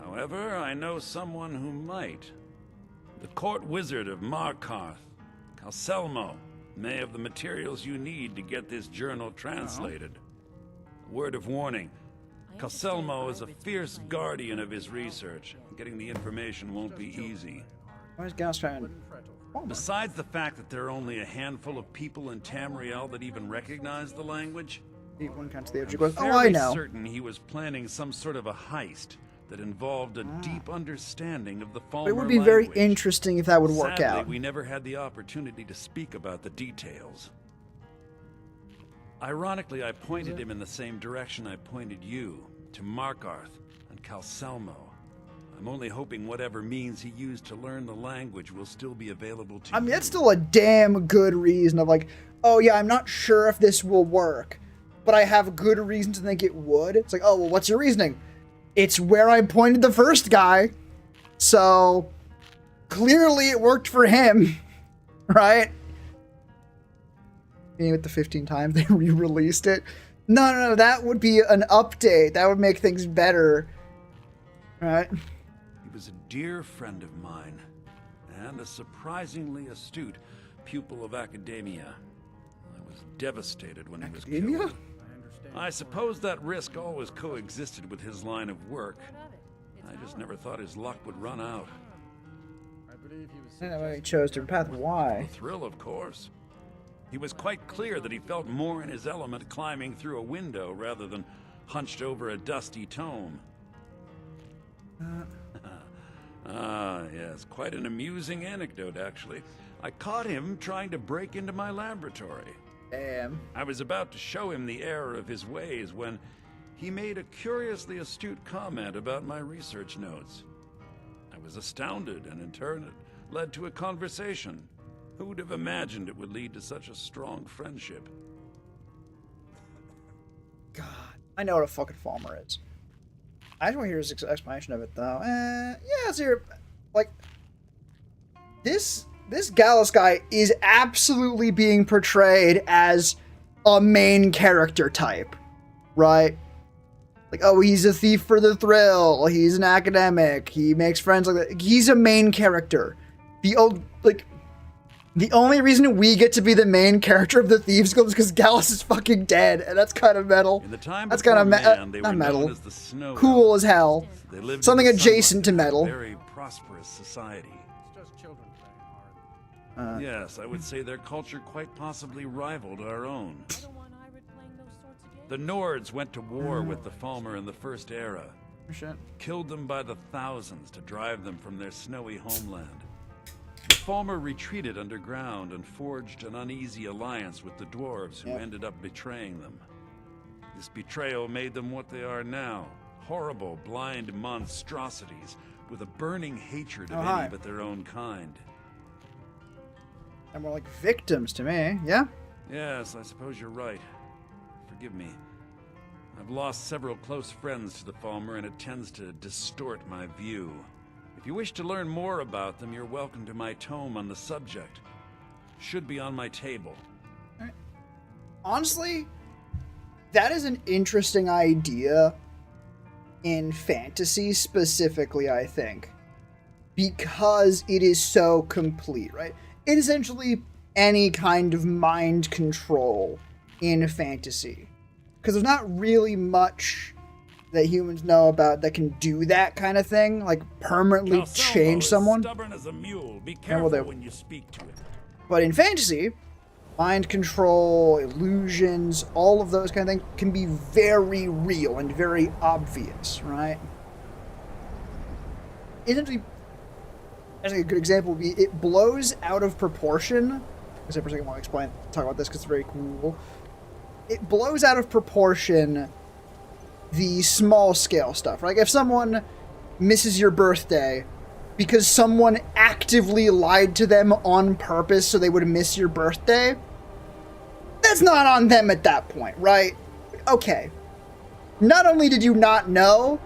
However, I know someone who might. The court wizard of Markarth, Calselmo, may have the materials you need to get this journal translated. A word of warning. Calselmo is a fierce guardian of his research. Getting the information won't be easy. Where's Gallus trying? Besides the fact that there are only a handful of people in Tamriel that even recognize the language, I'm fairly I know. certain he was planning some sort of a heist that involved a deep understanding of the Falmer It would be very language. interesting if that would work Sadly, out. we never had the opportunity to speak about the details. Ironically, I pointed him in the same direction I pointed you, to Markarth and Calselmo. I'm only hoping whatever means he used to learn the language will still be available to I mean, you. that's still a damn good reason of like, oh yeah, I'm not sure if this will work, but I have good reason to think it would. It's like, oh, well, what's your reasoning? It's where I pointed the first guy, so clearly it worked for him, right? Meaning with the 15 times they re-released it. No, that would be an update. That would make things better, right? He was a dear friend of mine, and a surprisingly astute pupil of academia. I was devastated when he was killed. I suppose that risk always coexisted with his line of work. I just never thought his luck would run out. I know he chose different path. Why? The thrill, of course. He was quite clear that he felt more in his element climbing through a window rather than hunched over a dusty tome. Yes, quite an amusing anecdote, actually. I caught him trying to break into my laboratory. Damn. I was about to show him the error of his ways when he made a curiously astute comment about my research notes. I was astounded, and in turn it led to a conversation. Who would have imagined it would lead to such a strong friendship? God, I know what a fucking Falmer is. I just want to hear his explanation of it, though. Yeah, let's hear. Like, this Gallus guy is absolutely being portrayed as a main character type, right? Like, oh, he's a thief for the thrill. He's an academic. He makes friends like that. He's a main character. The only reason we get to be the main character of the Thieves Guild is because Gallus is fucking dead, and that's kind of metal. In the time that's kind of not metal. As the Snow Cool as hell. They lived Something in the adjacent to sunlight metal. of a very prosperous society. It's just children playing hard. Yes, I would say their culture quite possibly rivaled our own. The Nords went to war with the Falmer in the First Era. Killed them by the thousands to drive them from their snowy homeland. The Falmer retreated underground and forged an uneasy alliance with the dwarves who ended up betraying them. This betrayal made them what they are now. Horrible, blind monstrosities with a burning hatred of any but their own kind. They're more like victims to me, yeah? Yes, I suppose you're right. Forgive me. I've lost several close friends to the Falmer, and it tends to distort my view. If you wish to learn more about them, you're welcome to my tome on the subject. Should be on my table. Honestly, that is an interesting idea in fantasy specifically, I think. Because it is so complete, right? It is essentially any kind of mind control in fantasy. Because there's not really much that humans know about that can do that kind of thing, like permanently change someone. Stubborn as a mule. Be careful when you speak to it. But in fantasy, mind control, illusions, all of those kind of things can be very real and very obvious, right? Essentially, I think a good example would be it blows out of proportion. Except for a second, I want to talk about this because it's very cool. it blows out of proportion the small scale stuff. Like if someone misses your birthday because someone actively lied to them on purpose so they would miss your birthday, that's not on them at that point, right? Okay. Not only did you not know,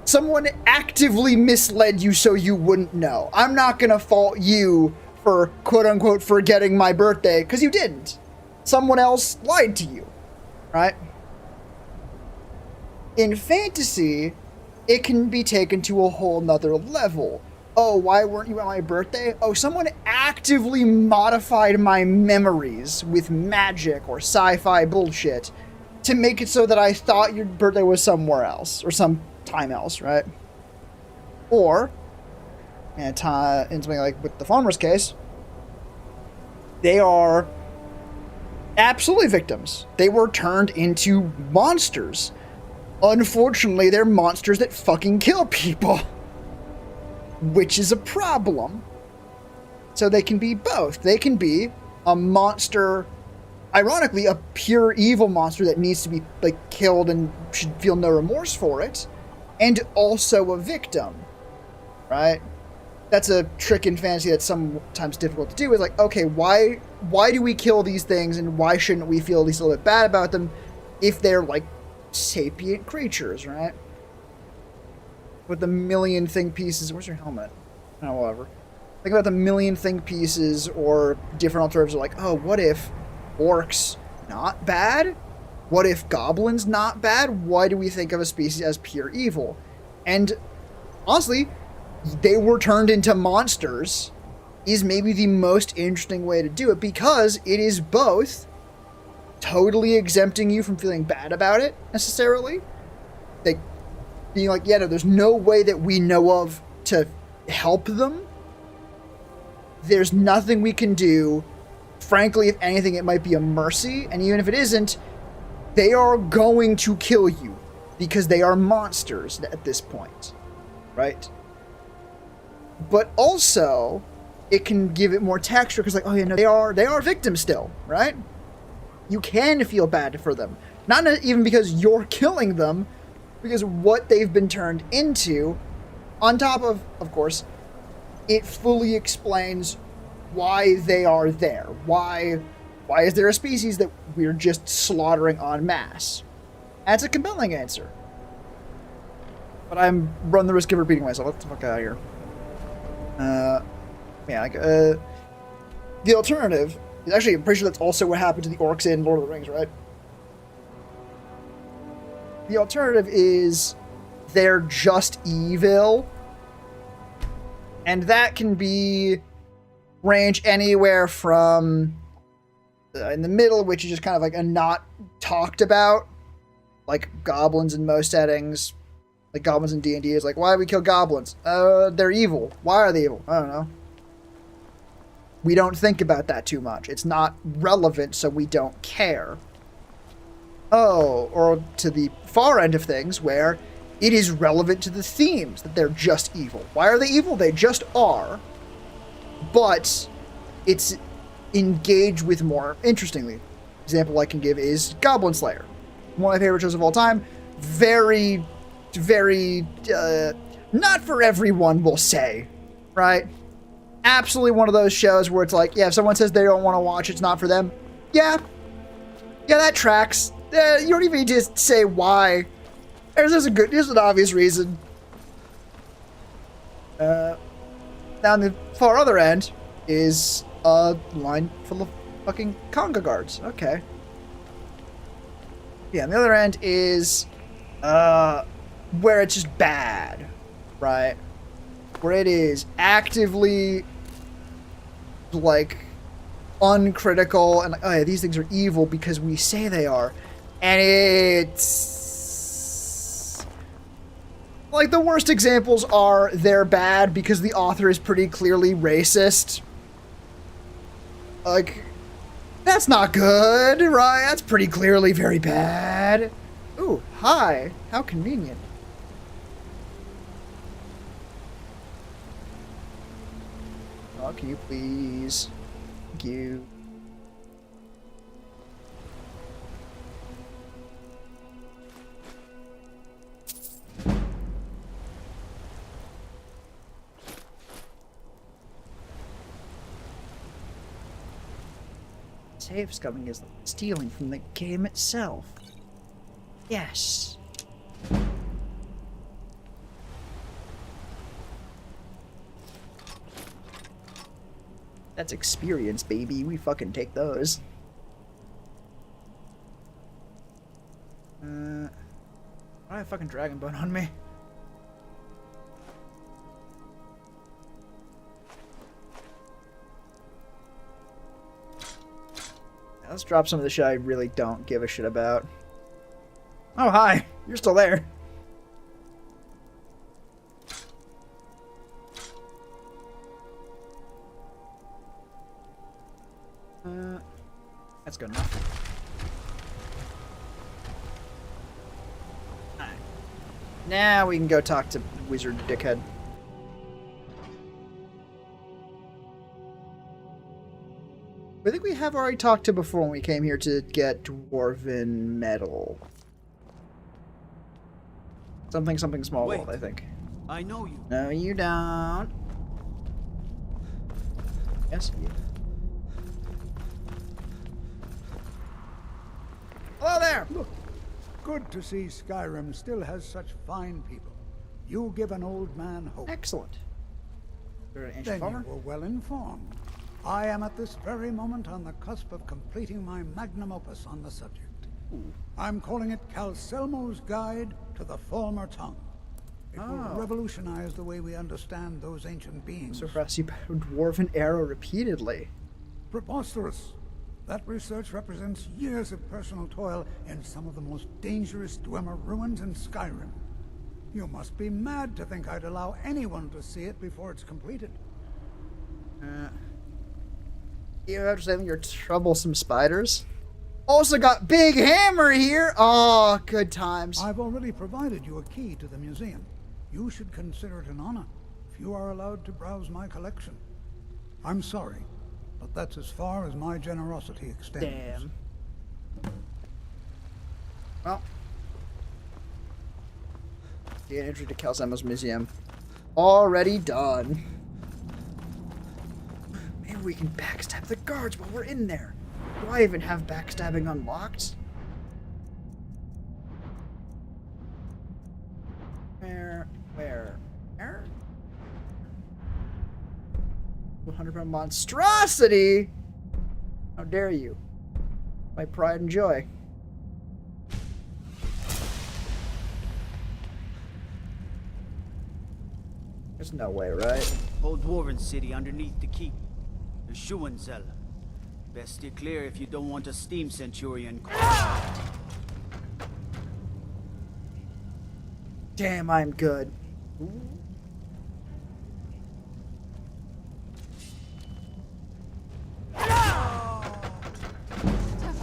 someone actively misled you so you wouldn't know. I'm not gonna fault you for quote-unquote forgetting my birthday, because you didn't. Someone else lied to you, right? In fantasy, it can be taken to a whole nother level. Oh, why weren't you at my birthday? Oh, someone actively modified my memories with magic or sci-fi bullshit to make it so that I thought your birthday was somewhere else or some time else, right? Or, in something like with the farmer's case, they are absolutely victims. They were turned into monsters. Unfortunately, they're monsters that fucking kill people, which is a problem. So they can be both. They can be a monster, ironically, a pure evil monster that needs to be like killed and should feel no remorse for it, and also a victim, right? That's a trick in fantasy that's sometimes difficult to do. Is like, okay, why do we kill these things, and why shouldn't we feel at least a little bit bad about them if they're like sapient creatures, right? With the million thing pieces. Where's your helmet? Oh, whatever. Think about the million thing pieces or different alternatives. Like, oh, what if orcs not bad? What if goblins not bad? Why do we think of a species as pure evil? And honestly, they were turned into monsters is maybe the most interesting way to do it, because it is both totally exempting you from feeling bad about it necessarily. Like being like, yeah, no, there's no way that we know of to help them. There's nothing we can do. Frankly, if anything, it might be a mercy. And even if it isn't, they are going to kill you because they are monsters at this point, right? But also, it can give it more texture because, like, oh yeah, no, they are victims still, right? You can feel bad for them, not even because you're killing them, because what they've been turned into. On top of course, it fully explains why they are there. Why is there a species that we're just slaughtering en masse? That's a compelling answer. But I'm run the risk of repeating myself. Let's the fuck out of here. The alternative is actually, I'm pretty sure that's also what happened to the orcs in Lord of the Rings, right? The alternative is they're just evil. And that can be range anywhere from in the middle, which is just kind of like a not talked about, like goblins in most settings. Like goblins in D&D is like, why do we kill goblins? They're evil. Why are they evil? I don't know. We don't think about that too much. It's not relevant, so we don't care. Oh, or to the far end of things, where it is relevant to the themes that they're just evil. Why are they evil? They just are. But it's engaged with more interestingly. Example I can give is Goblin Slayer. One of my favorite shows of all time. Very, very, not for everyone, we'll say, right? Absolutely one of those shows where it's like, yeah, if someone says they don't want to watch, it's not for them. Yeah, that tracks. You don't even need to say why. There's an obvious reason. Down the far other end is a line full of fucking conga guards. Okay. Yeah, on the other end is where it's just bad, right? Where it is actively like uncritical and like, oh yeah, these things are evil because we say they are. And it's like the worst examples are they're bad because the author is pretty clearly racist. Like, that's not good, right? That's pretty clearly very bad. Ooh, hi. How convenient. Oh, can you please? Thank you. Safes coming is stealing from the game itself. Yes. That's experience, baby. We fucking take those. Why do I have fucking dragon bone on me? Let's drop some of the shit I really don't give a shit about. Oh, hi. You're still there. That's good enough. Alright. Now we can go talk to Wizard Dickhead. I think we have already talked to before when we came here to get Dwarven Metal. Something small world, I think. I know you. No, you don't. Yes, you. Hello there! Look, good to see Skyrim still has such fine people. You give an old man hope. Excellent. You're an ancient Then farmer? you were well informed. I am at this very moment on the cusp of completing my magnum opus on the subject. Ooh. I'm calling it Calcelmo's Guide to the Falmer Tongue. It will revolutionize the way we understand those ancient beings. So perhaps you battled Dwarven Arrow repeatedly. Preposterous. That research represents years of personal toil in some of the most dangerous Dwemer ruins in Skyrim. You must be mad to think I'd allow anyone to see it before it's completed. You have to say your troublesome spiders. Also got Big Hammer here. Oh, good times. I've already provided you a key to the museum. You should consider it an honor if you are allowed to browse my collection. I'm sorry, but that's as far as my generosity extends. Damn. Well. Get entry to Calcelmo's museum. Already done. Maybe we can backstab the guards while we're in there. Do I even have backstabbing unlocked? Where? 100-pound monstrosity? How dare you? My pride and joy. There's no way, right? Whole Dwarven city underneath the keep. The Schuenzell. Best steer clear if you don't want a steam centurion. Damn, I'm good. Ooh. Tough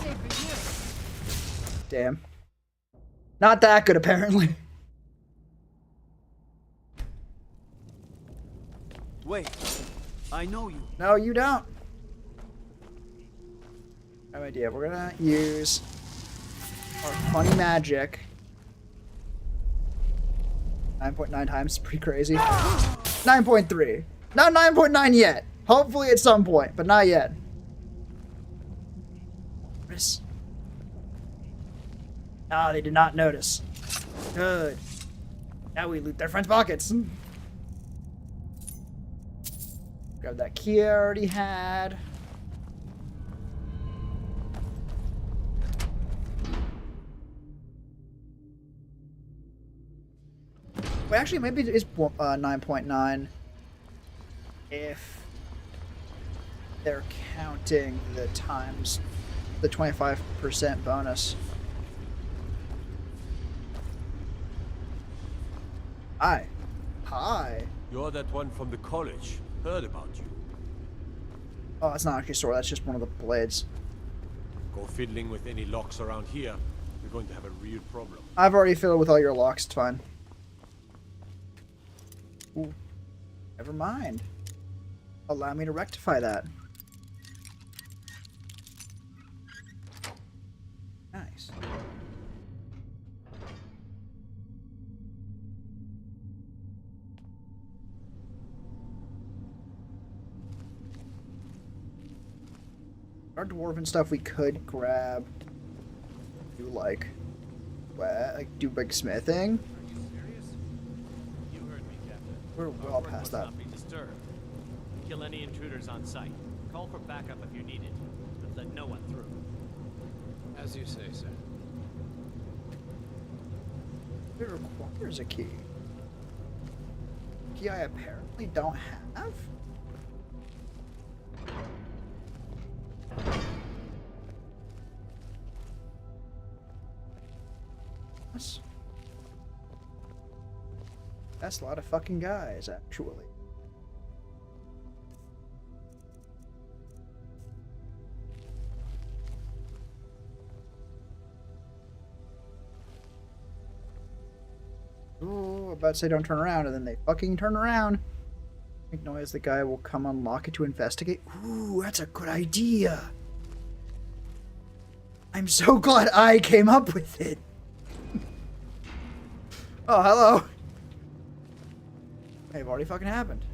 day for you. Damn. Not that good, apparently. Wait, I know you. No, you don't. No idea. We're gonna use our funny magic. 9.9 times, pretty crazy. 9.3. Not 9.9 yet. Hopefully at some point, but not yet. Notice. Ah, they did not notice. Good. Now we loot their friends' pockets. Grab that key I already had. Wait, actually, maybe it is 9.9 if they're counting the times the 25% bonus. Hi. Hi. You're that one from the college. Heard about you. Oh, it's not actually a sword. That's just one of the blades. Go fiddling with any locks around here. You're going to have a real problem. I've already filled with all your locks. It's fine. Ooh. Never mind. Allow me to rectify that. Nice. Our dwarven stuff we could grab. Do like do big smithing. Are you serious? You heard me, Captain. We're Our well work past must that. not be disturbed. Kill any intruders on sight. Call for backup if you need it, but let no one through. As you say, sir. It requires a key. Key I apparently don't have. That's a lot of fucking guys, actually. Ooh, about to say don't turn around, and then they fucking turn around. Make noise, the guy will come unlock it to investigate. Ooh, that's a good idea. I'm so glad I came up with it. Oh, hello. Hey, it already fucking happened.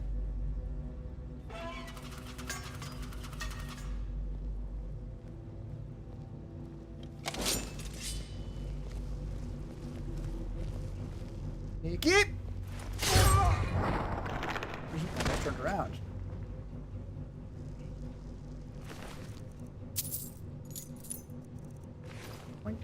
Sneaky! I turned around. Boink.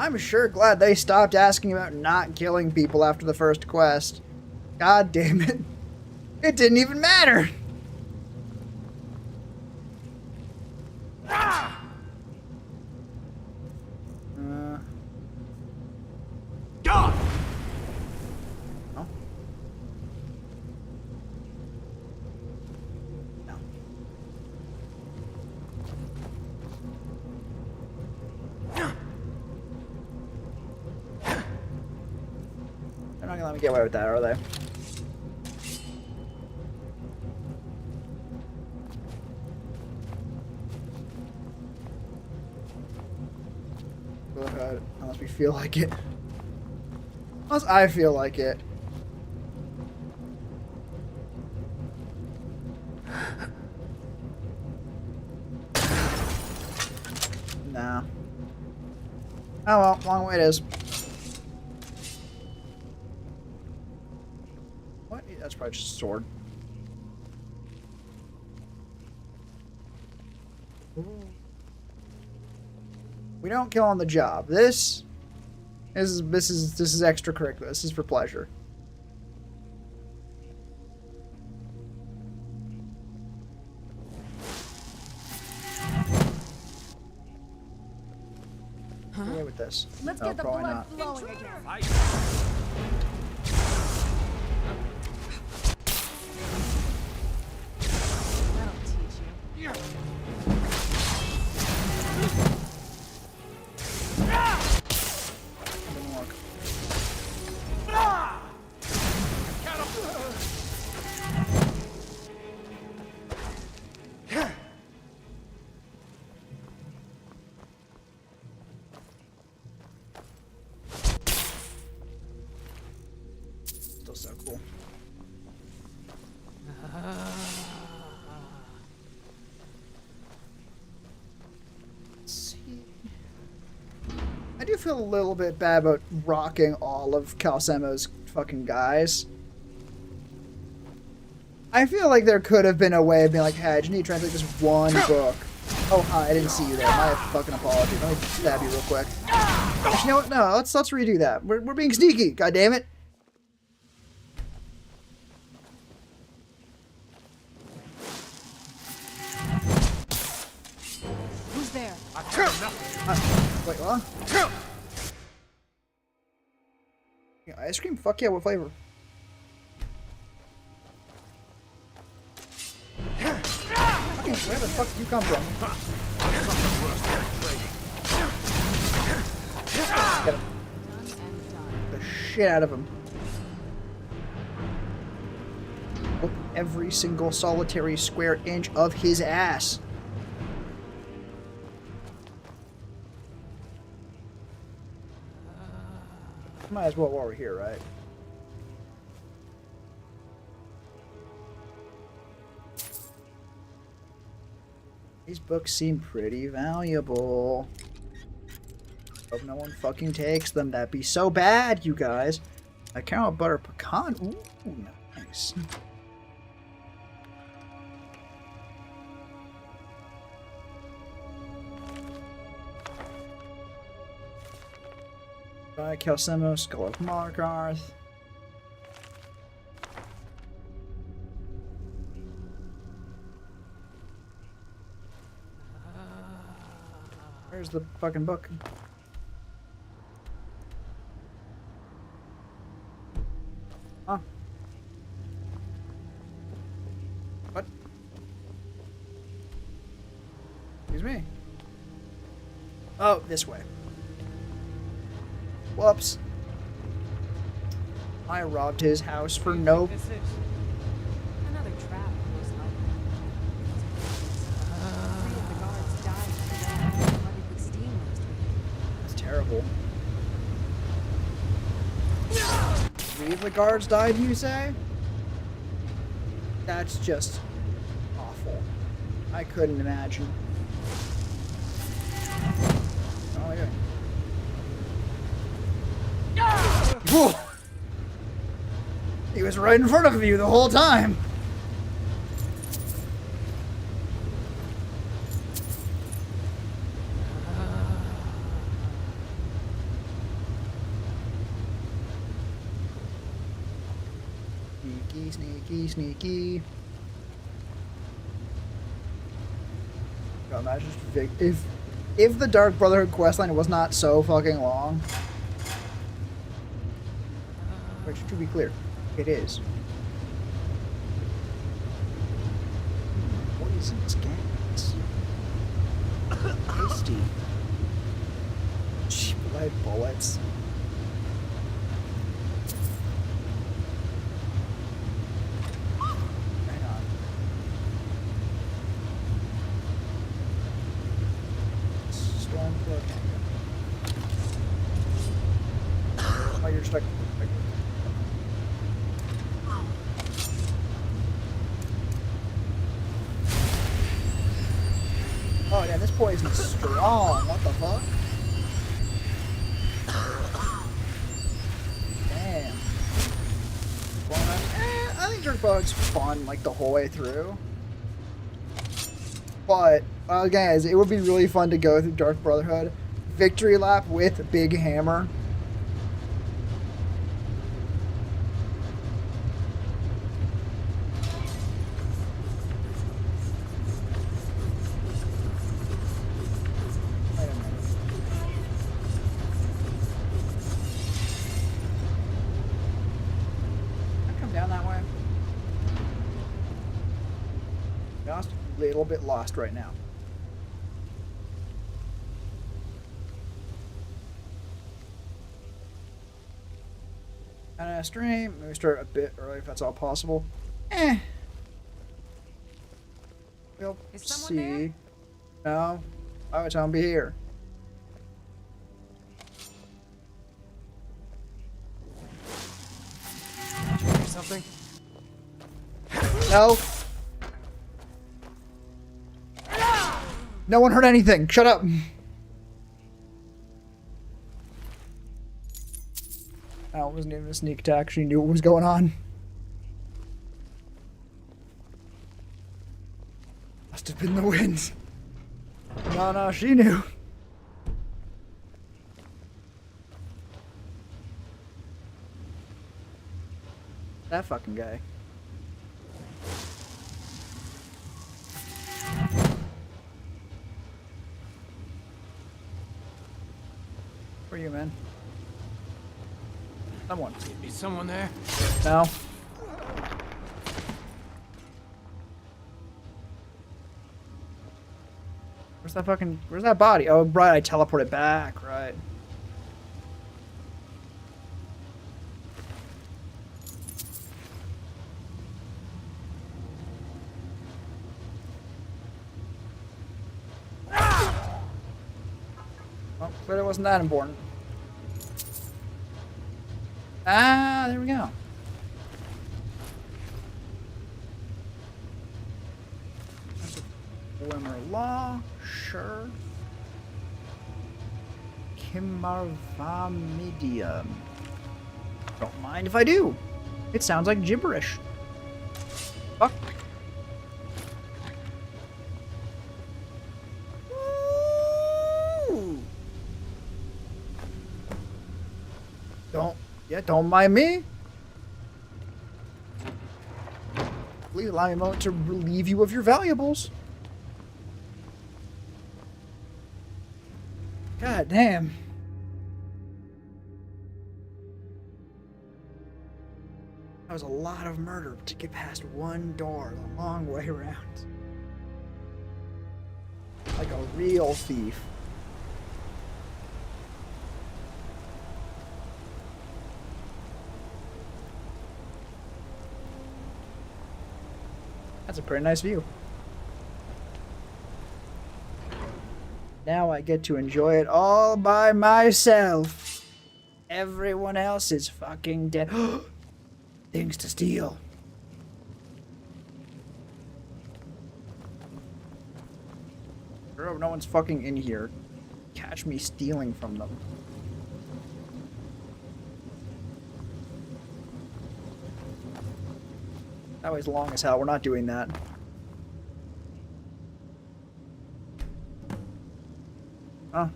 I'm sure glad they stopped asking about not killing people after the first quest. God damn it. It didn't even matter! God! No. No. They're not gonna let me get away with that, are they? Go ahead, unless we feel like it. Unless I feel like it. No. Oh well, long way it is. What? That's probably just a sword. We don't kill on the job. This is extracurricular. This is for pleasure. Away with this. Let's No, get the probably blood not. flowing again. That'll teach you. Didn't work. Still so cool. Let's see. I do feel a little bit bad about rocking all of Calcemo's fucking guys. I feel like there could have been a way of being like, hey, I just need to translate this one book. Oh, hi, I didn't see you there. My fucking apology. Let me stab you real quick. Actually, you know what? No, let's redo that. We're being sneaky, god damn it. Who's there? Wait, what? Yeah, ice cream? Fuck yeah, what flavor? Fucking, where the fuck did you come from? Get him. The shit out of him. Whoop every single solitary square inch of his ass. Might as well while we're here, right? These books seem pretty valuable. Hope no one fucking takes them. That'd be so bad, you guys. A caramel butter pecan. Ooh, nice. Calcimo, Skull of Markarth. Where's the fucking book? Huh? What? Excuse me. Oh, this way. Whoops. I robbed his house for no... Another trap, most likely. Three of the guards died flooded with steam last week. That's terrible. 3 of the guards died, you say? That's just awful. I couldn't imagine. Oh, yeah. Whoa. He was right in front of you the whole time. Sneaky, sneaky, sneaky. God, imagine if the Dark Brotherhood questline was not so fucking long. Which, to be clear, it is. Poisonous gas. Tasty. Cheap lead bullets. Hang on. Stormcloak. Oh, you're stuck. Oh yeah, this poison's strong. What the fuck? Damn. Well, I think Jerk Bug's fun like the whole way through. But guys, it would be really fun to go through Dark Brotherhood victory lap with Big Hammer. A little bit lost right now. And stream, maybe start a bit early if that's all possible. We'll see. There? No, I would tell him be here. Did you hear something? No. No one heard anything. Shut up. That wasn't even a sneak attack. She knew what was going on. Must have been the wind. No, she knew. That fucking guy. Where are you, man? Someone. Is someone there? No. Where's that body? Oh, right, I teleported back, right. Well, clearly it wasn't that important. Ah, there we go. That's a Dwemer Law, sure. Kimarvamidium. Don't mind if I do. It sounds like gibberish. Fuck. Ooh. Don't mind me. Please allow me a moment to relieve you of your valuables. God damn. That was a lot of murder to get past one door the long way around. Like a real thief. That's a pretty nice view. Now I get to enjoy it all by myself. Everyone else is fucking dead. Things to steal. No one's fucking in here. Catch me stealing from them. That way's long as hell. We're not doing that. Huh?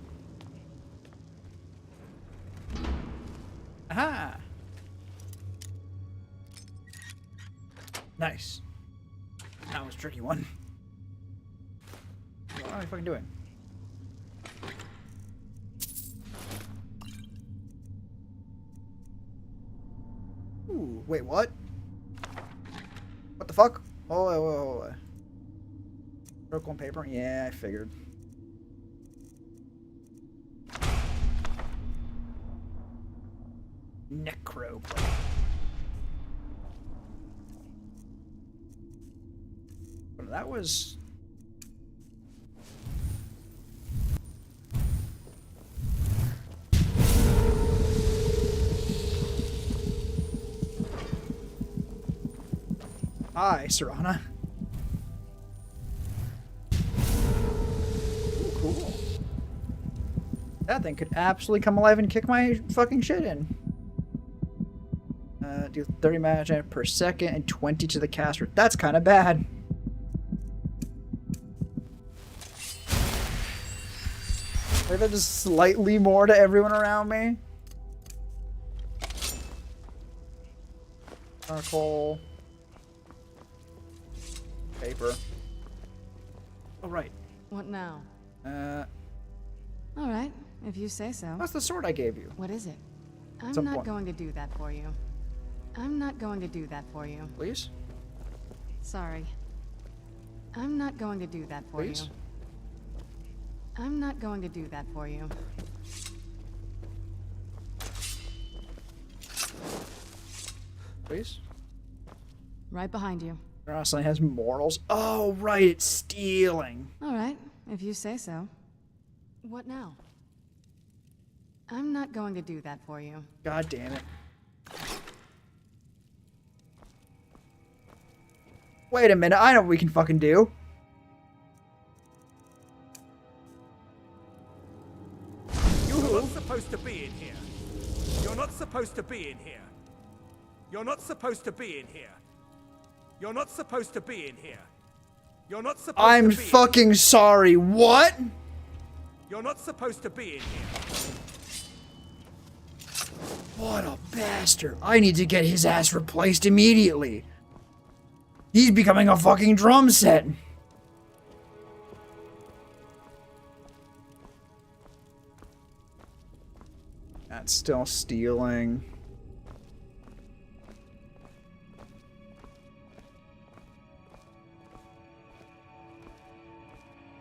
Aha! Nice. That was a tricky one. What am I fucking doing? Ooh, wait, what? What the fuck? Oh, wait. Broke on paper? Yeah, I figured. Necro. But that was... Hi, Serana. Ooh, cool. That thing could absolutely come alive and kick my fucking shit in. Do 30 damage per second and 20 to the caster. That's kind of bad. Maybe that just slightly more to everyone around me. Charcoal. Paper. Oh, right. What now? All right, if you say so. That's the sword I gave you. What is it? I'm Some not point. going to do that for you. I'm not going to do that for you. Please? Sorry. I'm not going to do that for Please? you. I'm not going to do that for you. Please? Right behind you. Honestly has morals. Oh, right, it's stealing. All right, if you say so. What now? I'm not going to do that for you. God damn it. Wait a minute, I know what we can fucking do. You're not supposed to be in here. You're not supposed to be in here. You're not supposed to be in here. You're not supposed to be in here. You're not supposed I'm to be fucking sorry. What? You're not supposed to be in here. What a bastard. I need to get his ass replaced immediately. He's becoming a fucking drum set. That's still stealing.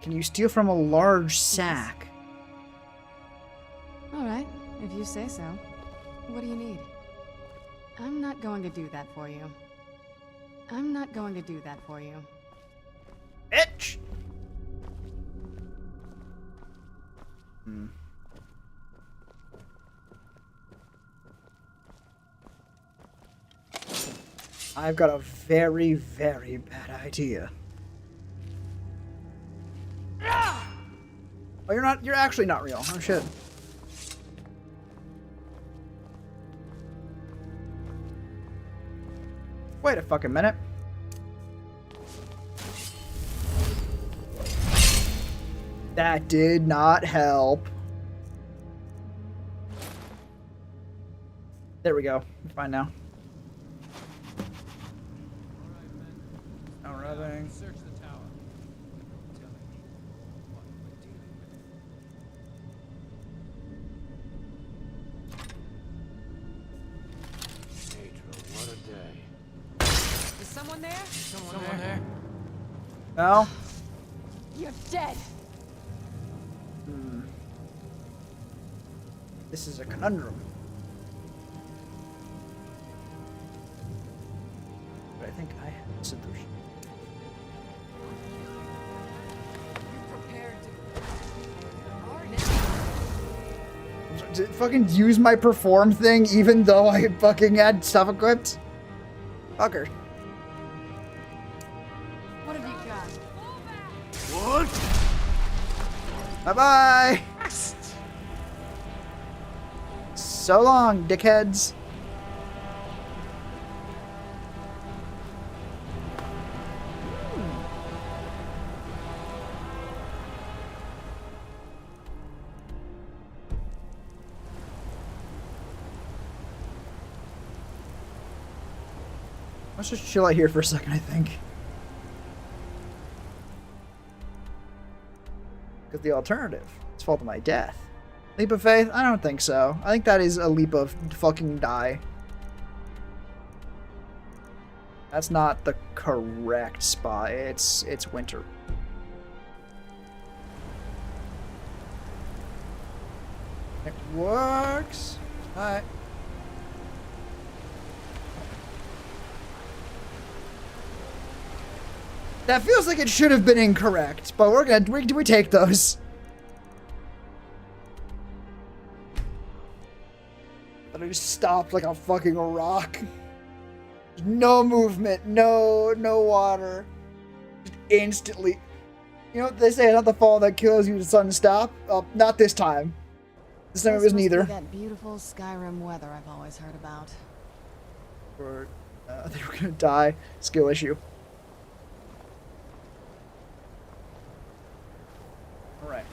Can you steal from a large sack? All right, if you say so. What do you need? I'm not going to do that for you. I'm not going to do that for you. Bitch! I've got a very, very bad idea. Oh, you're not. You're actually not real. Oh shit. Wait a fucking minute. That did not help. There we go. We're fine now. No rubbing. Search the tower. Pedro, what a day. Is someone there? Someone there? No? You're dead. This is a conundrum. But I think I have a solution. Did it fucking use my perform thing even though I fucking had stuff equipped? Fucker. What have you got? What? Bye-bye! So long, dickheads. Let's just chill out here for a second, I think. Because the alternative is fall to my death. Leap of faith? I don't think so. I think that is a leap of fucking die. That's not the correct spot. It's winter. It works. Alright. That feels like it should have been incorrect, but we take those. But I just stopped like a fucking rock. No movement, no water. Just instantly. You know what they say, not the fall that kills you, the sun stop? Not this time. This time it was neither. That beautiful Skyrim weather I've always heard about. Or they were gonna die. Skill issue. Alright.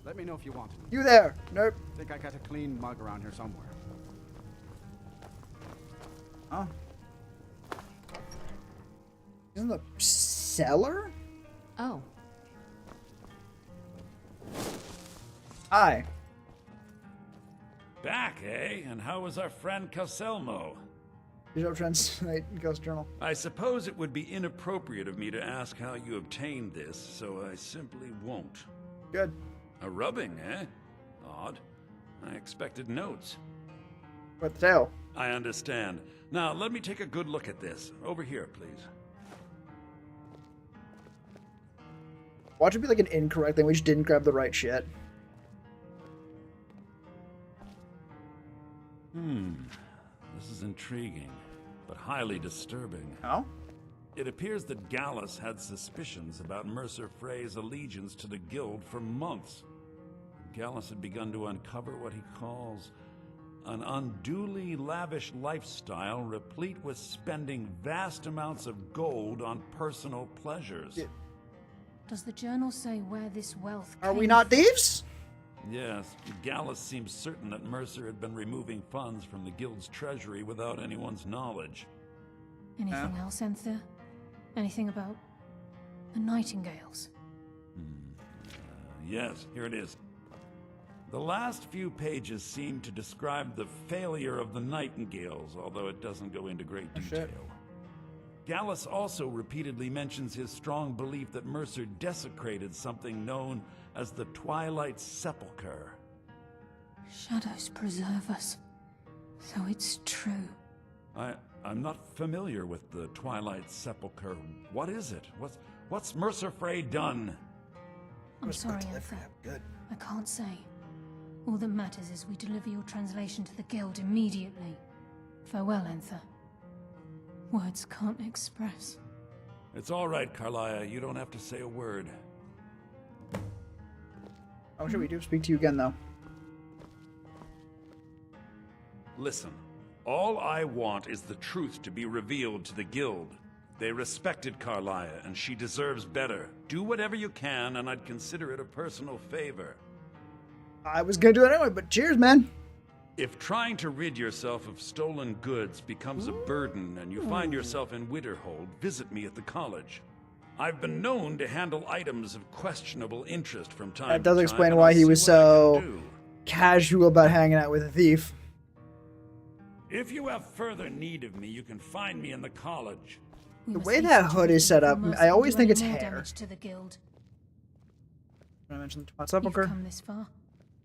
Let me know if you want. You there? Nope. Think I got a clean mug around here somewhere. Oh. Isn't the cellar? Oh. Hi. Back, eh? And how was our friend Caselmo? Digital Translate Ghost Journal. I suppose it would be inappropriate of me to ask how you obtained this, so I simply won't. Good. A rubbing, eh? Odd. I expected notes. What the tail? I understand. Now, let me take a good look at this. Over here, please. Watch it be like an incorrect thing. We just didn't grab the right shit. This is intriguing, but highly disturbing. Oh? It appears that Gallus had suspicions about Mercer Frey's allegiance to the Guild for months. Gallus had begun to uncover what he calls an unduly lavish lifestyle replete with spending vast amounts of gold on personal pleasures. Yeah. Does the journal say where this wealth Are we not thieves? Yes, Gallus seems certain that Mercer had been removing funds from the Guild's treasury without anyone's knowledge. Anything else, Enthir? Anything about the Nightingales? Yes, here it is. The last few pages seem to describe the failure of the Nightingales, although it doesn't go into great detail. Gallus also repeatedly mentions his strong belief that Mercer desecrated something known as the Twilight Sepulchre. Shadows preserve us. So it's true. I'm not familiar with the Twilight Sepulchre. What is it? What's Mercer Frey done? I'm sorry, Enthir. I can't say. All that matters is we deliver your translation to the guild immediately. Farewell, Enther. Words can't express. It's all right, Carlia. You don't have to say a word. Oh, sure, we do speak to you again, though. Listen, all I want is the truth to be revealed to the guild. They respected Carlia, and she deserves better. Do whatever you can, and I'd consider it a personal favor. I was gonna do it anyway, but cheers, man. If trying to rid yourself of stolen goods becomes a burden and you find yourself in Winterhold, visit me at the college. I've been known to handle items of questionable interest from time to time. That does explain why he was so casual about hanging out with a thief. If you have further need of me, you can find me in the college. The way that hood is set up, I always think it's hair. Damage to the guild. Did I mention the Twilight You've Sepulchre? come this far,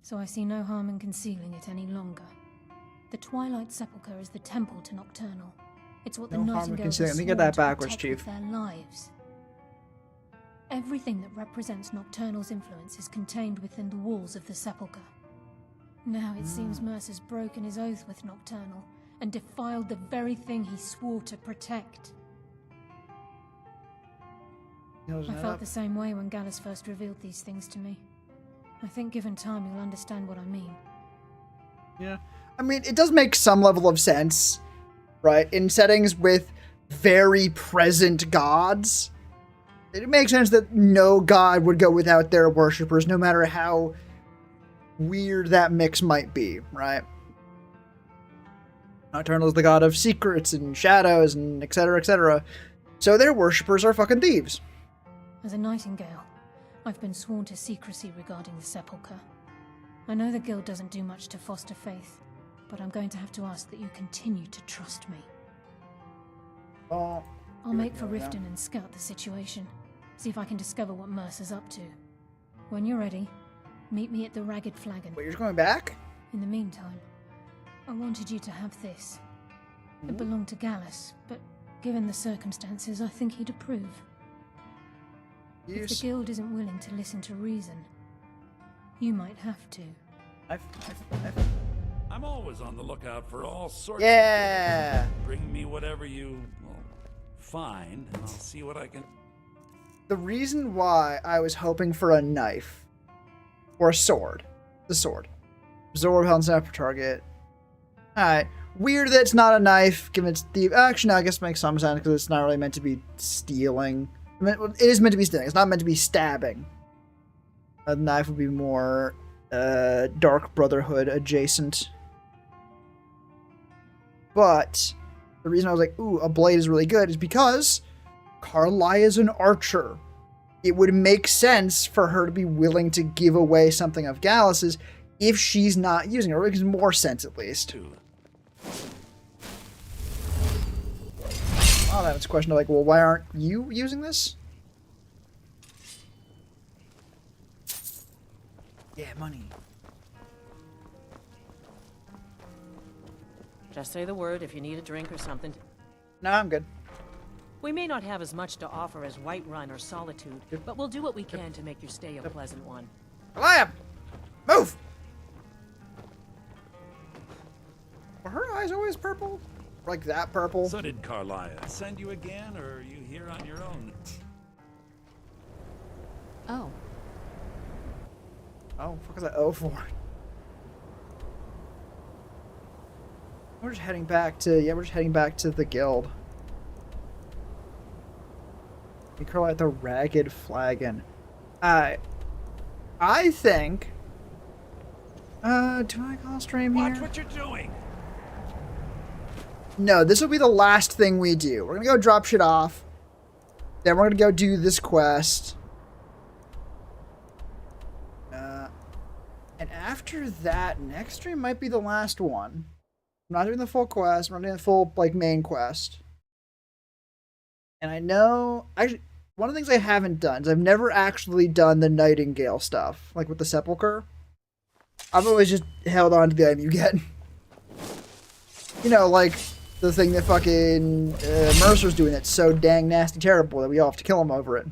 so I see no harm in concealing it any longer. The Twilight Sepulchre is the temple to Nocturnal. It's what the No harm in Nightingales concealing. were Let me get sworn that to backwards, protect Chief. with their lives. Everything that represents Nocturnal's influence is contained within the walls of the Sepulchre. Now it seems Mercer's broken his oath with Nocturnal and defiled the very thing he swore to protect. I felt the same way when Gallus first revealed these things to me. I think given time you'll understand what I mean. Yeah. I mean, it does make some level of sense, right? In settings with very present gods, it makes sense that no god would go without their worshippers, no matter how weird that mix might be, right? Nocturnal is the god of secrets and shadows and etc., so their worshippers are fucking thieves. As a Nightingale, I've been sworn to secrecy regarding the Sepulchre. I know the guild doesn't do much to foster faith, but I'm going to have to ask that you continue to trust me. Oh, I'll make for Riften and scout the situation, see if I can discover what Mercer's up to. When you're ready, meet me at the Ragged Flagon. Wait, you're going back? In the meantime, I wanted you to have this. It belonged to Gallus, but given the circumstances, I think he'd approve. If the guild isn't willing to listen to reason, you might have to. I'm always on the lookout for all sorts of things. Bring me whatever you find, and I'll see what I can... The reason why I was hoping for a knife or a sword, the sword. Absorb health and snap target. Alright. Weird that it's not a knife, given it's thief. Actually, no, I guess it makes some sense because it's not really meant to be stealing. I mean, it is meant to be stealing. It's not meant to be stabbing. A knife would be more Dark Brotherhood adjacent. But the reason I was like, ooh, a blade is really good is because Carlia is an archer. It would make sense for her to be willing to give away something of Gallus's if she's not using it. Or it makes more sense, at least. Oh, that's a question of like, well, why aren't you using this? Yeah, money. Just say the word if you need a drink or something. No, I'm good. We may not have as much to offer as Whiterun or Solitude, but we'll do what we can to make your stay a pleasant one. Carlia! Move! Were her eyes always purple? Like that purple? So did Carlia send you again, or are you here on your own? Oh. Oh, what was that O for? We're just heading back to, we're just heading back to the guild. We call it the Ragged Flagon. I think, do I call stream here? Watch what you're doing! No, this will be the last thing we do. We're gonna go drop shit off. Then we're gonna go do this quest. And after that, next stream might be the last one. I'm not doing the full quest. I'm not doing the full, like, main quest. And I know... Actually, one of the things I haven't done is I've never actually done the Nightingale stuff. Like, with the Sepulchre. I've always just held on to the item you get. You know, like... The thing that fucking Mercer's doing that's so dang nasty terrible that we all have to kill him over it.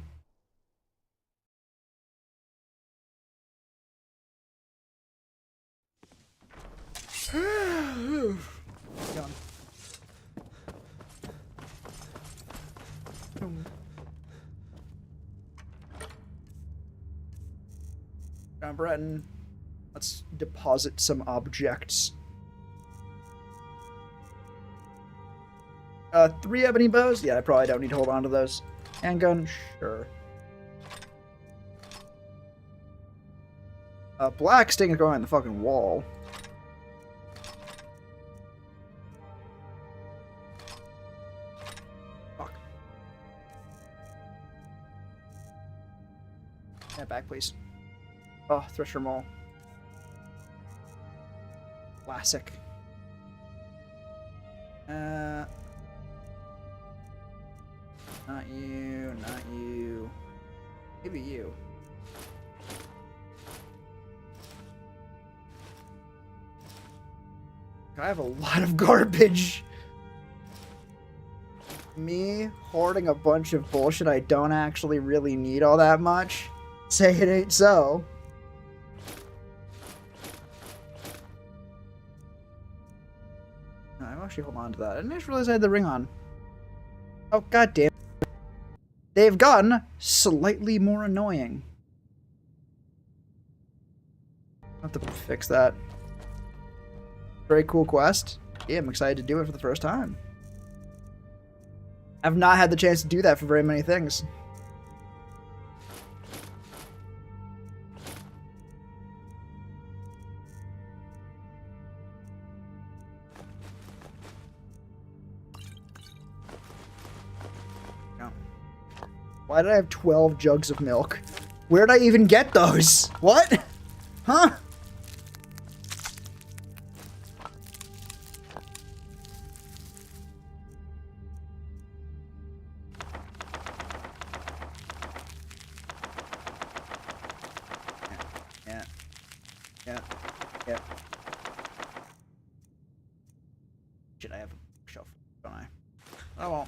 Gone. John Breton. Let's deposit some objects. 3 ebony bows? Yeah, I probably don't need to hold on to those. Handgun? Sure. Black sting is going on the fucking wall. Fuck. Yeah, back, please. Oh, Thresher Mole. Classic. Not you, not you. Maybe you. I have a lot of garbage. Me hoarding a bunch of bullshit I don't actually really need all that much. Say it ain't so. I'll actually hold on to that. I didn't just realize I had the ring on. Oh, goddamn. They've gotten slightly more annoying. I'll have to fix that. Very cool quest. Yeah, I'm excited to do it for the first time. I've not had the chance to do that for very many things. No. Why did I have 12 jugs of milk? Where did I even get those? What? Huh? Yeah. Should I have a shelf? Don't I? I won't.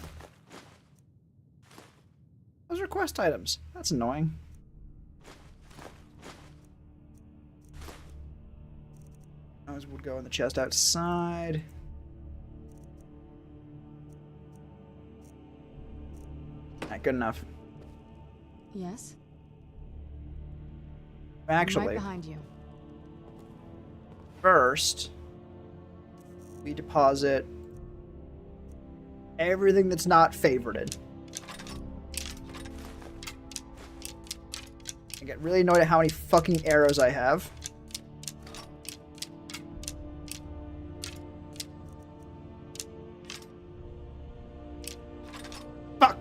Those are quest items. That's annoying. Those would go in the chest outside. Not good enough. Yes? Actually. I'm right behind you. First, we deposit everything that's not favorited. I get really annoyed at how many fucking arrows I have. Fuck!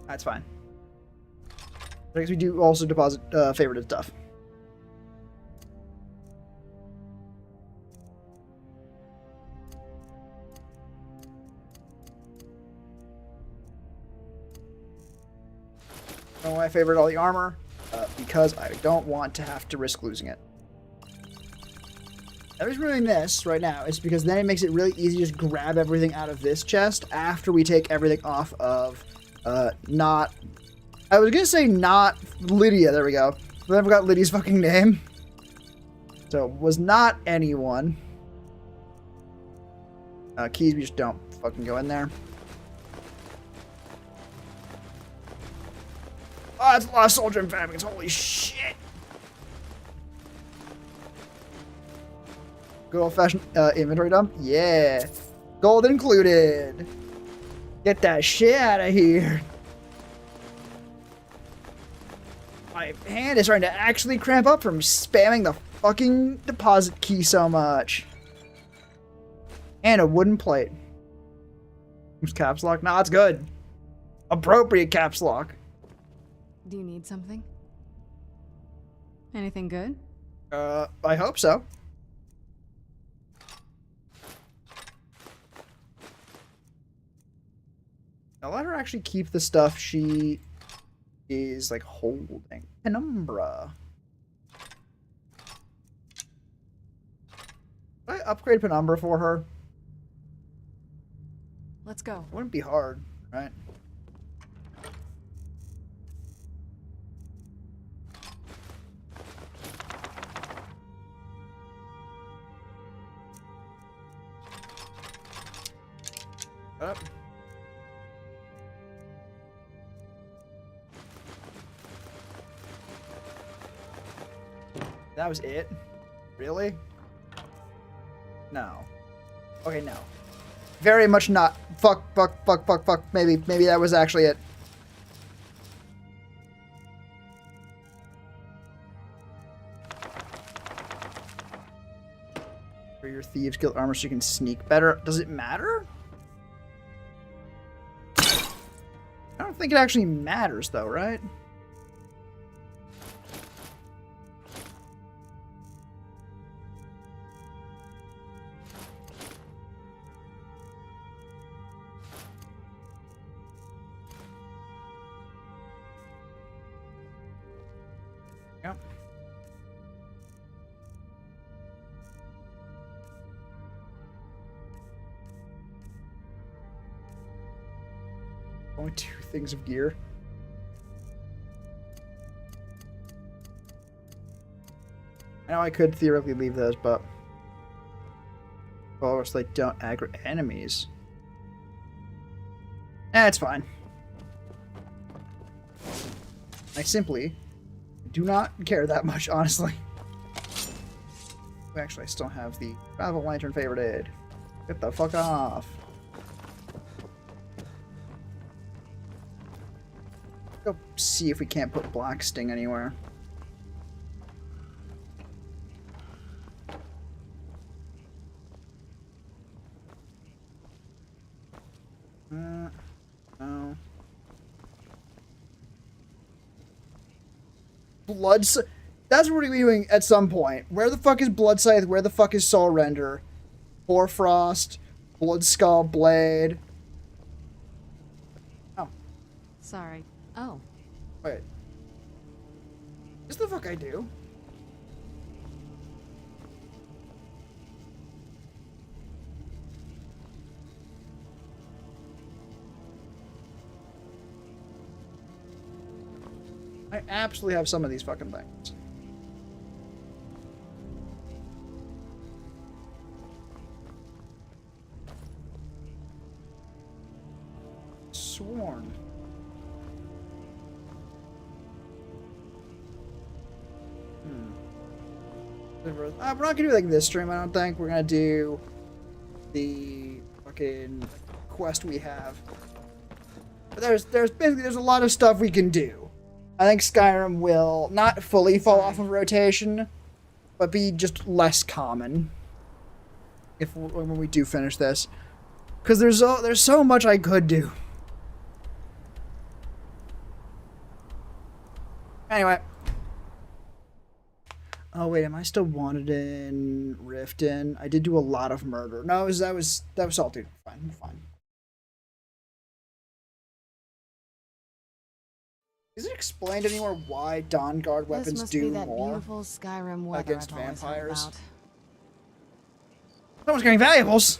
That's fine. Because we do also deposit favorited stuff. I don't know why I favored all the armor. Because I don't want to have to risk losing it. The reason we're doing this right now is because then it makes it really easy to just grab everything out of this chest after we take everything off of not... I was gonna say not Lydia, there we go. But I forgot Lydia's fucking name. So, was not anyone. Keys, we just don't fucking go in there. Oh, that's a lot of soldier and fabrics, holy shit! Good old-fashioned inventory dump? Yeah. Gold included. Get that shit out of here. My hand is starting to actually cramp up from spamming the fucking deposit key so much. And a wooden plate. Who's caps lock? Nah, it's good. Appropriate caps lock. Do you need something? Anything good? I hope so. I'll let her actually keep the stuff she is like holding. Penumbra. Did I upgrade Penumbra for her? Let's go. It wouldn't be hard, right? Up. That was it? Really? No. Okay, no. Very much not. Fuck. Maybe that was actually it. For your thieves guild armor so you can sneak better. Does it matter? I don't think it actually matters though, right? Yep. Only 2 things of gear. I know I could theoretically leave those, but of course they don't aggro enemies. It's fine. I simply do not care that much, honestly. Actually, I still have the travel lantern favorited. Get the fuck off. Go see if we can't put Black Sting anywhere. No. That's what we're doing at some point. Where the fuck is Blood Scythe? Where the fuck is Soul Render? Hoarfrost, Blood Skull Blade. Oh. Sorry. Oh. Wait. What the fuck I do? I absolutely have some of these fucking things. Sworn. We're not gonna do like this stream, I don't think. We're gonna do the fucking quest we have. But there's a lot of stuff we can do. I think Skyrim will not fully fall off of rotation, but be just less common when we do finish this. Because there's so much I could do. Anyway. Oh wait, am I still wanted in Riften? I did do a lot of murder. No, that was salty. Fine. Is it explained anywhere why Dawn Guard weapons must do be that more beautiful Skyrim weather against I've always heard vampires? about. Someone's getting valuables.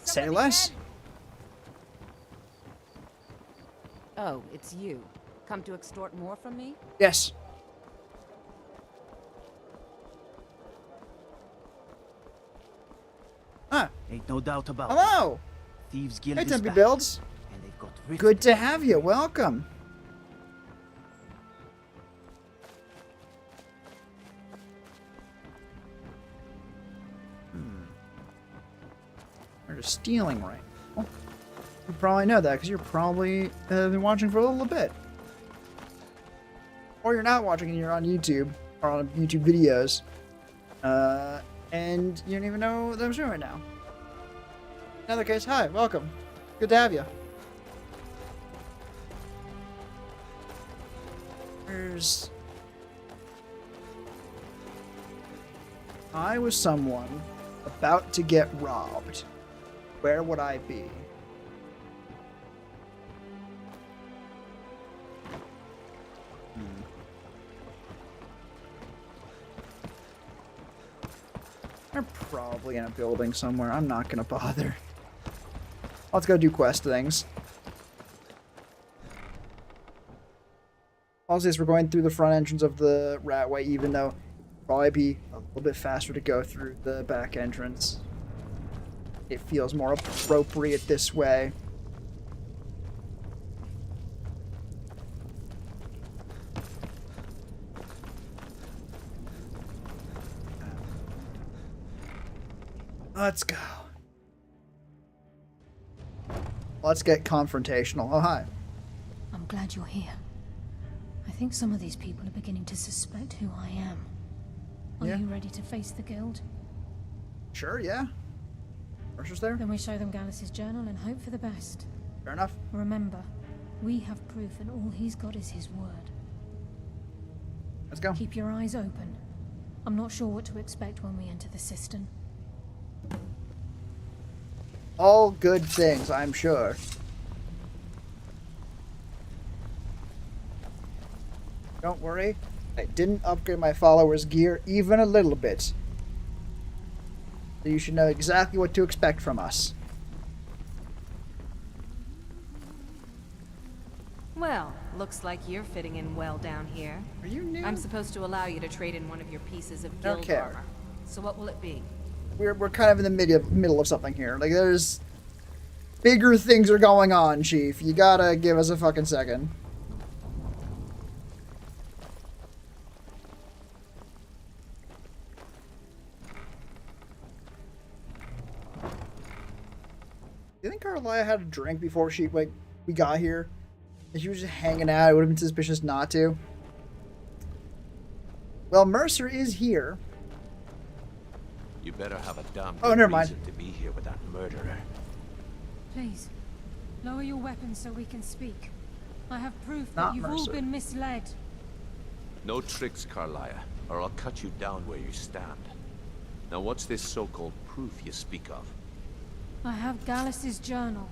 Say less. Oh, it's you. Come to extort more from me? Yes. Ain't no doubt about Hello. it. Thieves Guild Hey, is Tempe back, Builds. and they've got Rift. Good to have you. Welcome. They're just stealing right now. You probably know that because you're probably been watching for a little bit. Or you're not watching and you're on YouTube or on YouTube videos. And you don't even know that I'm doing right now. In other case, hi, welcome. Good to have you. I was someone about to get robbed. Where would I be? They're probably in a building somewhere. I'm not gonna bother. Let's go do quest things. Also, we're going through the front entrance of the Ratway, even though it'd probably be a little bit faster to go through the back entrance. it feels more appropriate this way. Let's go. Let's get confrontational. Oh, hi. I'm glad you're here. I think some of these people are beginning to suspect who I am. Are you ready to face the guild? Sure, yeah. Mercer's there? Then we show them Gallus's journal and hope for the best. Fair enough. Remember, we have proof and all he's got is his word. Let's go. Keep your eyes open. I'm not sure what to expect when we enter the cistern. All good things, I'm sure. Don't worry, I didn't upgrade my followers' gear even a little bit. So you should know exactly what to expect from us. Well, looks like you're fitting in well down here. Are you new? I'm supposed to allow you to trade in one of your pieces of guild Okay. armor. So what will it be? We're kind of in the middle of something here. Like, there's bigger things are going on, Chief. You gotta give us a fucking second. Do you think Carlia had a drink before we got here? If she was just hanging out, it would have been suspicious not to. Well, Mercer is here. You better have a damn Oh, good never mind. reason to be here with that murderer. Please, lower your weapons so we can speak. I have proof Not that you've all Mercer. been misled. No tricks, Carlia, or I'll cut you down where you stand. Now what's this so-called proof you speak of? I have Gallus's journal.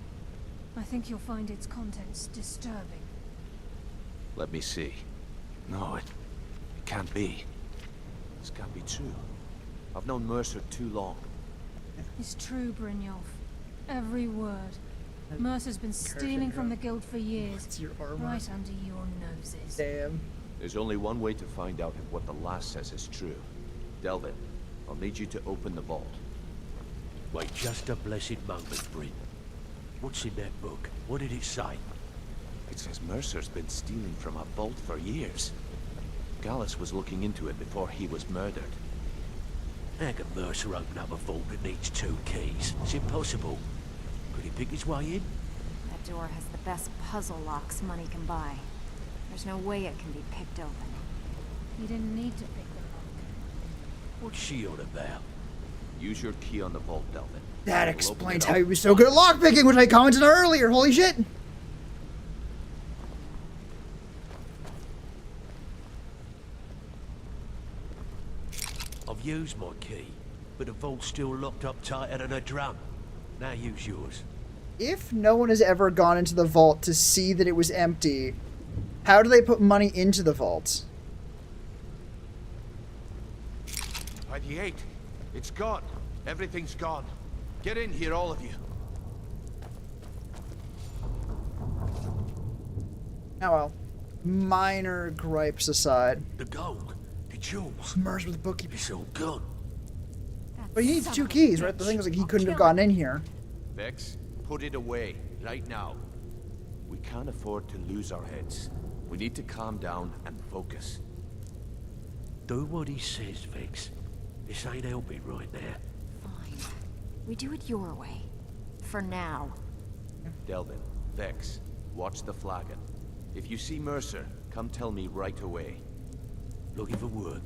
I think you'll find its contents disturbing. Let me see. No, it can't be. This can't be true. I've known Mercer too long. It's true, Brynjolf. Every word. Mercer's been stealing from the guild for years. It's your armor. Right under your noses. Damn. There's only one way to find out if what the last says is true. Delvin, I'll need you to open the vault. Wait just a blessed moment, Bryn. What's in that book? What did it say? It says Mercer's been stealing from a vault for years. Gallus was looking into it before he was murdered. How can Mercer open up a vault that needs 2 keys? It's impossible. Could he pick his way in? That door has the best puzzle locks money can buy. There's no way it can be picked open. He didn't need to pick the lock. What's she on about? Use your key on the vault, Delvin. That We'll explains open how it he up. was so good at lockpicking, which I commented on earlier. Holy shit! I've used my key, but the vault's still locked up tighter than a drum. Now use yours. If no one has ever gone into the vault to see that it was empty, how do they put money into the vault? By the 8. It's gone. Everything's gone. Get in here, all of you. Oh well. Minor gripes aside. The gold, the jewels. Merged with bookkeeping. It's all gone. But he needs 2 keys, right? The thing is, like, he couldn't have gotten in here. Vex, put it away, right now. We can't afford to lose our heads. We need to calm down and focus. Do what he says, Vex. This ain't helping right now. Fine. We do it your way. For now. Delvin, Vex, watch the flagon. If you see Mercer, come tell me right away. Looking for work.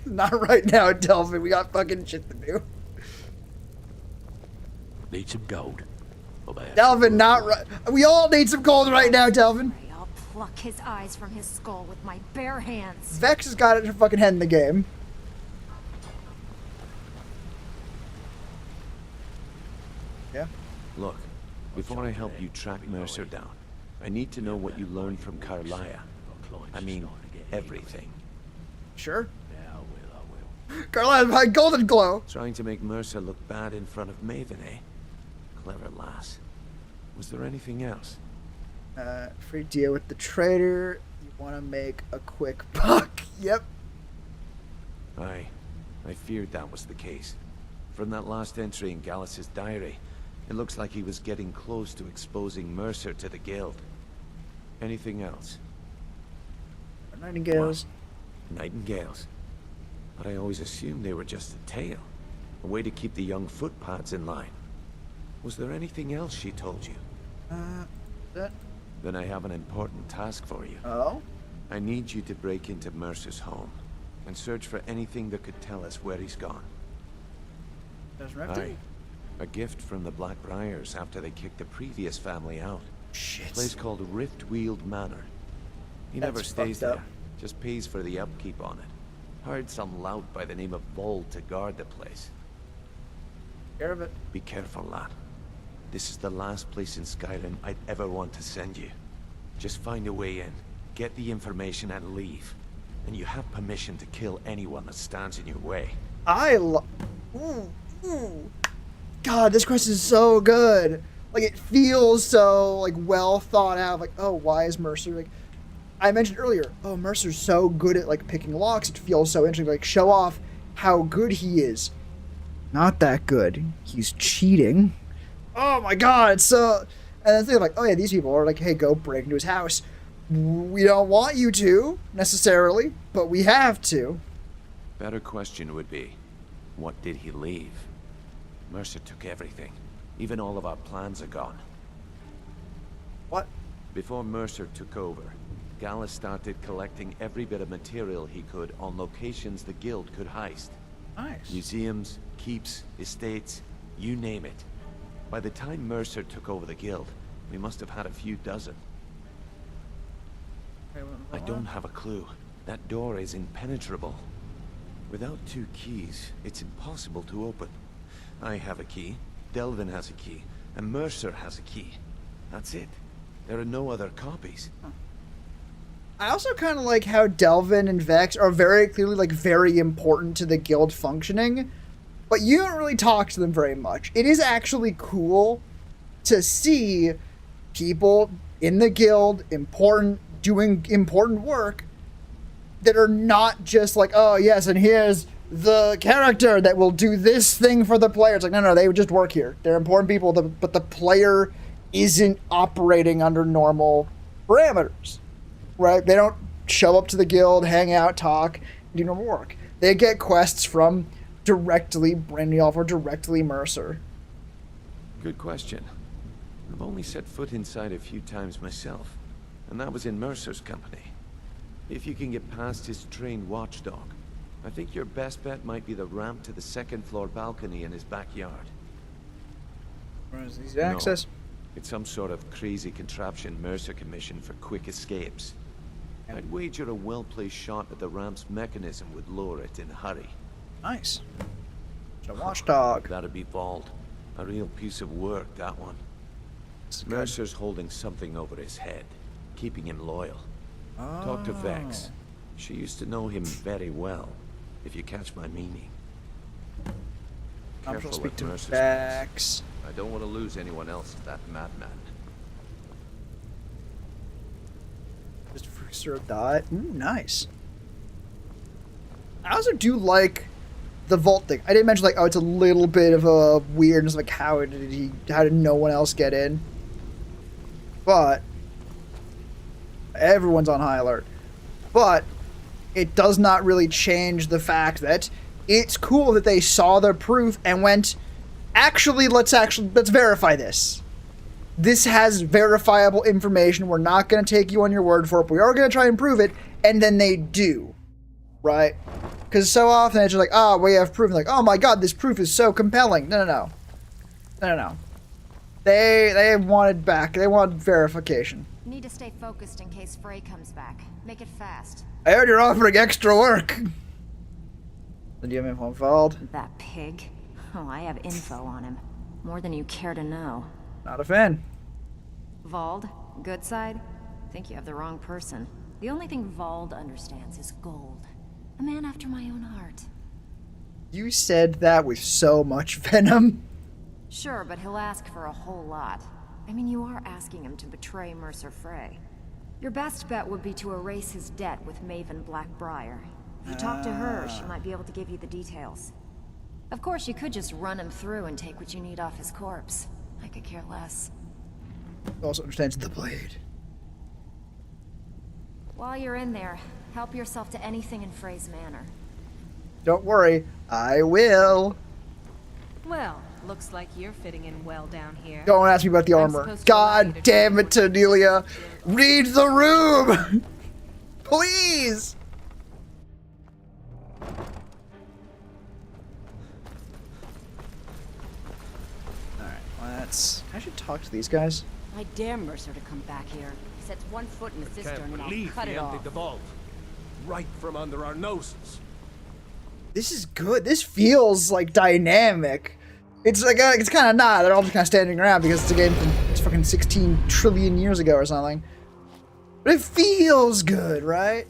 Not right now, Delvin. We got fucking shit to do. Need some gold. Delvin, not right. We all need some gold right now, Delvin. I'll pluck his eyes from his skull with my bare hands. Vex has got her fucking head in the game. Yeah? Look, before I help you track Mercer down, I need to know what you learned from Carlia. I mean, everything. Sure. Carlisle behind Golden Glow. Trying to make Mercer look bad in front of Maven, eh? Clever lass. Was there anything else? Free deal with the trader. You want to make a quick buck. Yep. I feared that was the case. From that last entry in Gallus's diary, it looks like he was getting close to exposing Mercer to the Guild. Anything else? Nightingales. What? Nightingales? But I always assumed they were just a tale. A way to keep the young footpads in line. Was there anything else she told you? That... Then I have an important task for you. Oh? I need you to break into Mercer's home and search for anything that could tell us where he's gone. Aye. A gift from the Blackbriars after they kicked the previous family out. Shit. A place called Riftweald Manor. He That's never stays fucked up. there, just pays for the upkeep on it. Hired some lout by the name of Vold to guard the place. Care of it. Be careful, lad. This is the last place in Skyrim I'd ever want to send you. Just find a way in, get the information and leave. And you have permission to kill anyone that stands in your way. God, this quest is so good. Like, it feels so, like, well thought out. Like, oh, why is Mercer, like... I mentioned earlier, oh, Mercer's so good at, like, picking locks. It feels so interesting to, like, show off how good he is. Not that good. He's cheating. Oh, my God, it's so... And then they're like, oh, yeah, these people are like, hey, go break into his house. We don't want you to, necessarily, but we have to. Better question would be, what did he leave? Mercer took everything. Even all of our plans are gone. What? Before Mercer took over, Gallus started collecting every bit of material he could on locations the Guild could heist. Nice. Museums, keeps, estates, you name it. By the time Mercer took over the Guild, we must have had a few dozen. I don't have a clue. That door is impenetrable. Without 2 keys, it's impossible to open. I have a key, Delvin has a key, and Mercer has a key. That's it. There are no other copies. I also kind of like how Delvin and Vex are very clearly, like, very important to the Guild functioning, but you don't really talk to them very much. It is actually cool to see people in the Guild, doing important work, that are not just like, oh, yes, and here's the character that will do this thing for the player. It's like, no, they just work here. They're important people, but the player isn't operating under normal parameters, right? They don't show up to the Guild, hang out, talk, do normal work. They get quests from directly Brynjolf or directly Mercer. Good question. I've only set foot inside a few times myself, and that was in Mercer's company. If you can get past his trained watchdog, I think your best bet might be the ramp to the 2nd floor balcony in his backyard. Where is easy access? No, it's some sort of crazy contraption Mercer commissioned for quick escapes. I'd wager a well-placed shot at the ramp's mechanism would lower it in a hurry. Nice. It's a watchdog. That'd be Vold. A real piece of work, that one. Mercer's holding something over his head, keeping him loyal. Oh. Talk to Vex. She used to know him very well, if you catch my meaning. I'm supposed to speak to Mercer's Vex. I don't want to lose anyone else to that madman. Just for that. Ooh, nice. I also do like the vault thing. I didn't mention, like, oh, it's a little bit of a weirdness, like, how did no one else get in? But everyone's on high alert. But it does not really change the fact that it's cool that they saw the proof and went, let's verify this. This has verifiable information. We're not going to take you on your word for it, but we are going to try and prove it. And then they do, right? Because so often it's just like, oh, we have proof. And like, oh my God, this proof is so compelling. No. They wanted back. They wanted verification. Need to stay focused in case Frey comes back. Make it fast. I heard you're offering extra work. Do you have info on Vold? That pig. Oh, I have info on him. More than you care to know. Not a fan. Vold, good side? Think you have the wrong person. The only thing Vold understands is gold. A man after my own heart. You said that with so much venom. Sure, but he'll ask for a whole lot. I mean, you are asking him to betray Mercer Frey. Your best bet would be to erase his debt with Maven Blackbriar. If you talk to her, she might be able to give you the details. Of course, you could just run him through and take what you need off his corpse. I could care less. He also understands the blade. While you're in there, help yourself to anything in Frey's Manor. Don't worry, I will. Well, looks like you're fitting in well down here. Don't ask me about the armor. God damn it, Tanelia. Read the room! Please! Alright, let's... I should talk to these guys. I dare Mercer to come back here. He sets one foot in the cistern Can't and I'll believe cut he it emptied off. the vault. Right from under our noses. This is good. This feels like dynamic. It's like it's kind of not. They're all just kind of standing around because it's a game from it's fucking 16 trillion years ago or something. But it feels good, right?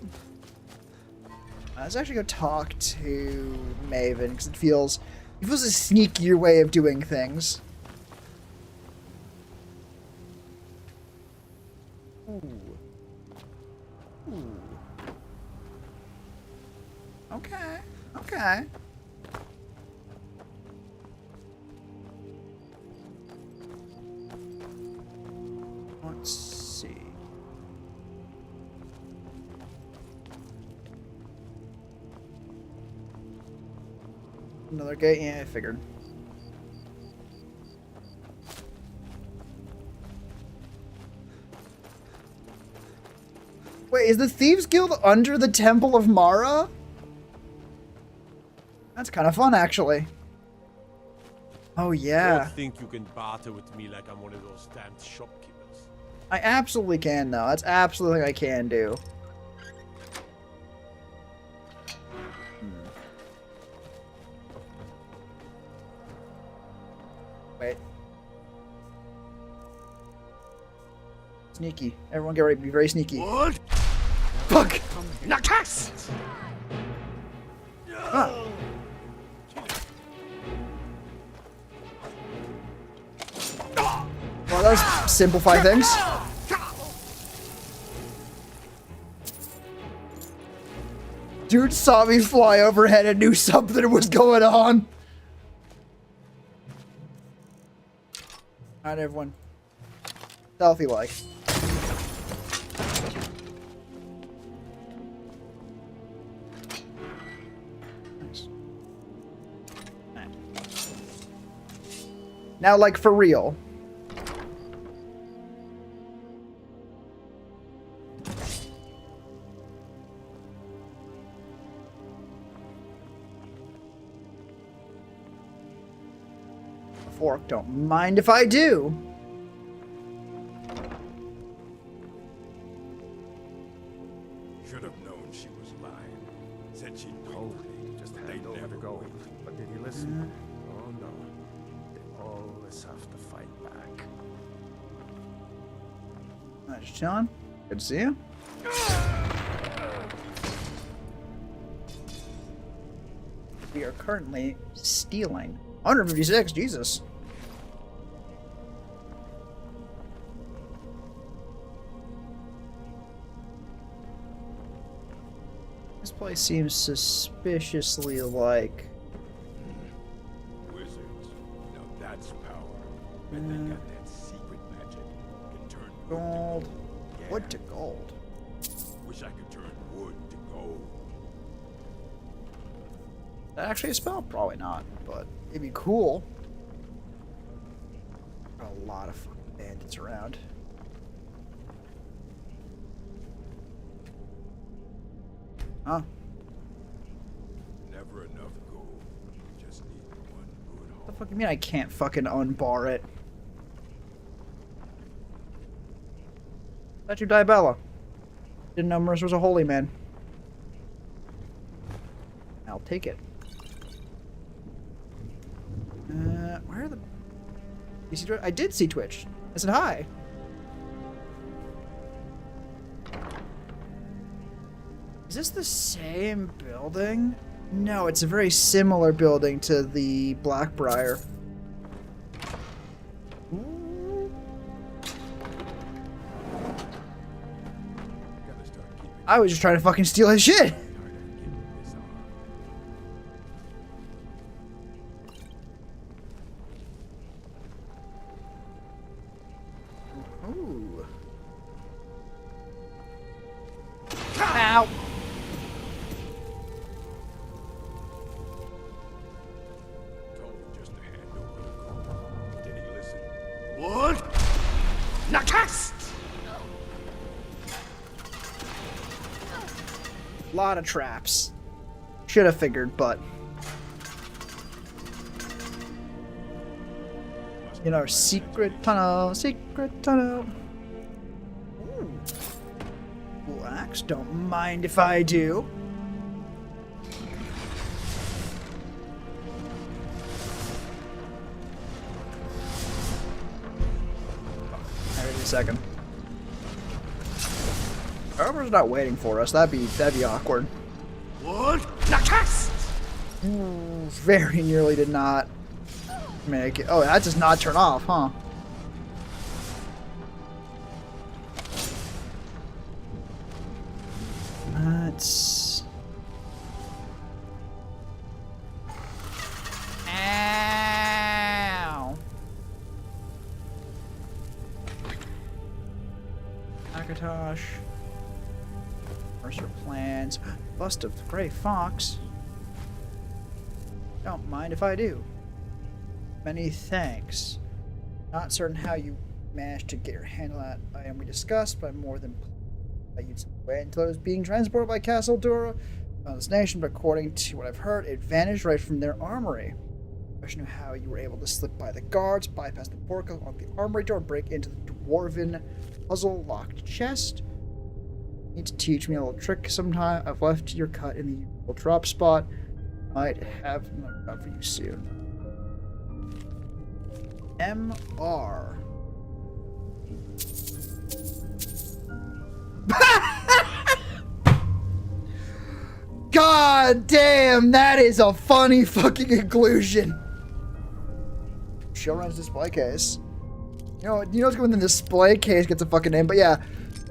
Let's actually go talk to Maven because it feels a sneakier way of doing things. Ooh. Ooh. Okay. Okay. Let's see. Another gate? Yeah, I figured. Wait, is the Thieves Guild under the Temple of Mara? That's kind of fun, actually. Oh, yeah. Don't think you can barter with me like I'm one of those damned shopkeepers. I absolutely can, though. That's absolutely what I can do. Wait. Sneaky. Everyone get ready to be very sneaky. What? Fuck! Nakas! Ah. Well, that was simplify things. Dude saw me fly overhead and knew something was going on. Alright, everyone. Stealthy-like. Nice. Alright. Now, like, for real. Fork, don't mind if I do. Should have known she was lying. Said she'd Told me just hand over to go. But did he listen? Oh no. They always have to fight back. Just chilling. Good to see you. We are currently stealing. 156, Jesus. This place seems suspiciously like... Wizards. Now that's power. And they got that secret magic. Can turn Gold. Yeah. Wood to gold. Wish I could turn wood to gold. That actually a spell? Probably not, but it'd be cool. Got a lot of fucking bandits around. Huh? Never enough gold. Just need one good What the fuck you mean I can't fucking unbar it? Statue Diabella. Didn't know Mercer was a holy man. I'll take it. Where are the... You see Twitch? I did see Twitch. I said hi. Is this the same building? No, it's a very similar building to the Blackbriar. I was just trying to fucking steal his shit. A lot of traps. Should have figured, but... You know, secret tunnel, secret tunnel. Ooh. Cool axe, don't mind if I do. Wait a second. Armor's not waiting for us. That'd be awkward. What? Ooh, very nearly did not make it. Oh, that does not turn off, huh? Let's... Ow! Akatosh. Mercer plans. Bust of the Grey Fox. Don't mind if I do. Many thanks. Not certain how you managed to get your handle on that item we discussed, but I'm more than I used way until it was being transported by Castle Dura on this nation, but according to what I've heard, it vanished right from their armory. Question of how you were able to slip by the guards, bypass the portal on the armory door, break into the dwarven puzzle-locked chest. You need to teach me a little trick sometime. I've left your cut in the usual drop spot. Might have another cut for you soon. MR. God damn, that is a funny fucking conclusion. Showrun's display case. You know what's going in the display case gets a fucking name, but yeah,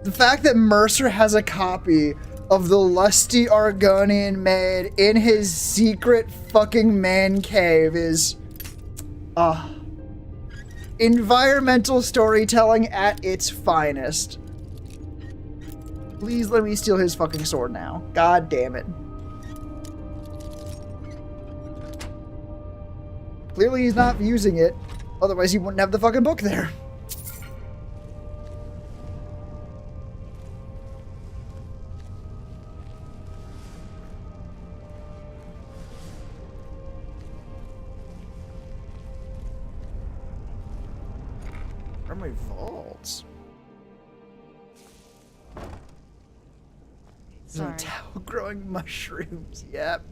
the fact that Mercer has a copy of the lusty Argonian maid in his secret fucking man cave is environmental storytelling at its finest. Please let me steal his fucking sword now. God damn it. Clearly he's not using it, otherwise he wouldn't have the fucking book there. Where are my vaults? Sorry. Towel growing mushrooms, yep.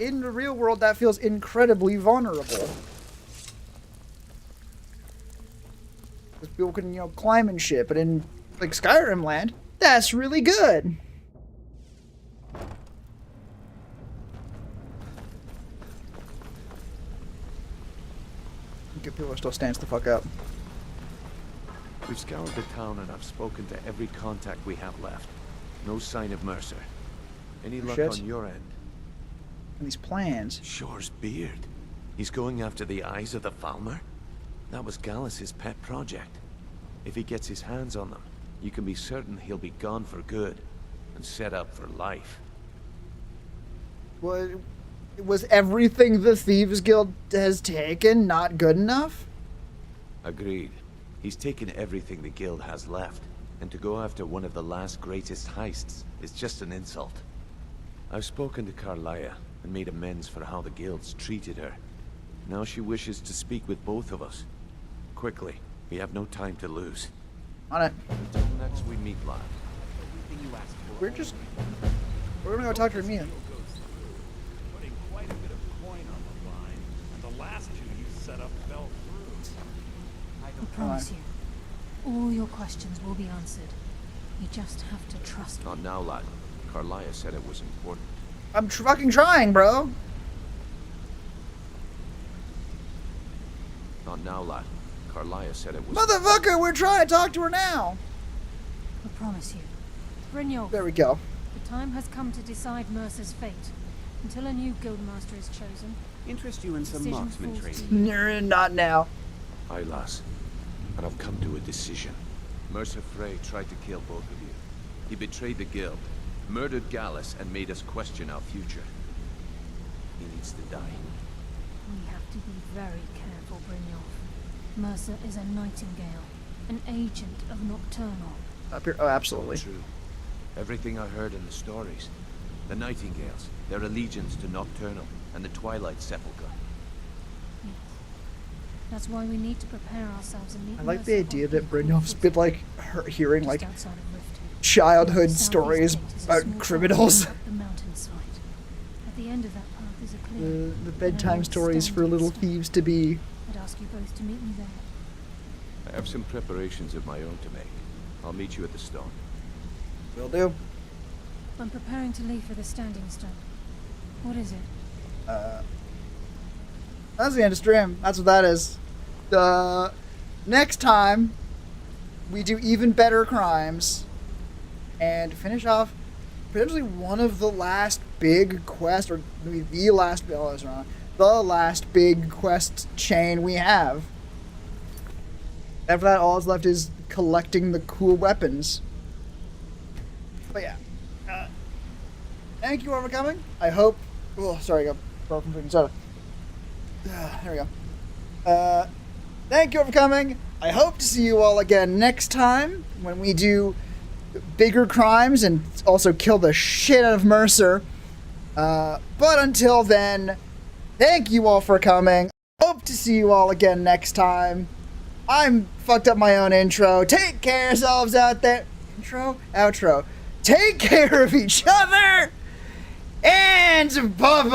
In the real world, that feels incredibly vulnerable. Because people can, climb and shit, but in, like, Skyrim land, that's really good. Good people are still standing the fuck up. We've scoured the town and I've spoken to every contact we have left. No sign of Mercer. Any luck on your end? And these plans. Shore's beard. He's going after the eyes of the Falmer? That was Gallus's pet project. If he gets his hands on them, you can be certain he'll be gone for good and set up for life. Was everything the Thieves Guild has taken not good enough? Agreed. He's taken everything the guild has left, and to go after one of the last greatest heists is just an insult. I've spoken to Carlia and made amends for how the guild's treated her. Now she wishes to speak with both of us. Quickly, we have no time to lose. On it. Until next we meet, lad. We're gonna go talk to Mia. Putting quite a bit of coin on the line, and the last two you set up fell through. I promise you, all your questions will be answered. You just have to trust me. Not now, lad. Carlia said it was important. I'm fucking trying, bro. Not now, lad. Carlia said it was... Motherfucker, we're trying to talk to her now. I promise you. Brynjolf. There we go. The time has come to decide Mercer's fate. Until a new guildmaster is chosen. Interest you in some marksman training? Not now. Aye, lass. And I've come to a decision. Mercer Frey tried to kill both of you. He betrayed the guild, murdered Gallus, and made us question our future. he needs to die. We have to be very careful, Brynjolf. Mercer is a nightingale, an agent of Nocturnal. Up here? Oh, absolutely. True. Everything I heard in the stories. The Nightingales, their allegiance to Nocturnal and the Twilight Sepulchre. Yes. That's why we need to prepare ourselves and meet I like Mercer the idea on that Brynjolf's been like hearing just like outside of Riften. childhood Southeast stories gate is a about small criminals. path up the mountainside. At the end of that path is a clearing. The and bedtime an stories for outstanding little stone. thieves to be. I'd ask you both to meet me there. I have some preparations of my own to make. I'll meet you at the stone. Will do. I'm preparing to leave for the Standing Stone. What is it? That's the end of stream. That's what that is. Next time, we do even better crimes and finish off potentially one of the last big quests, or maybe the last, the last big quest chain we have. After that, all that's left is collecting the cool weapons. But yeah. Thank you all for coming. I hope... Oh, sorry, I got broken drinking soda. There we go. Thank you all for coming. I hope to see you all again next time when we do bigger crimes and also kill the shit out of Mercer. But until then, thank you all for coming. Hope to see you all again next time. I'm fucked up my own intro. Take care of yourselves out there. Intro? Outro. Take care of each other. And bye-bye.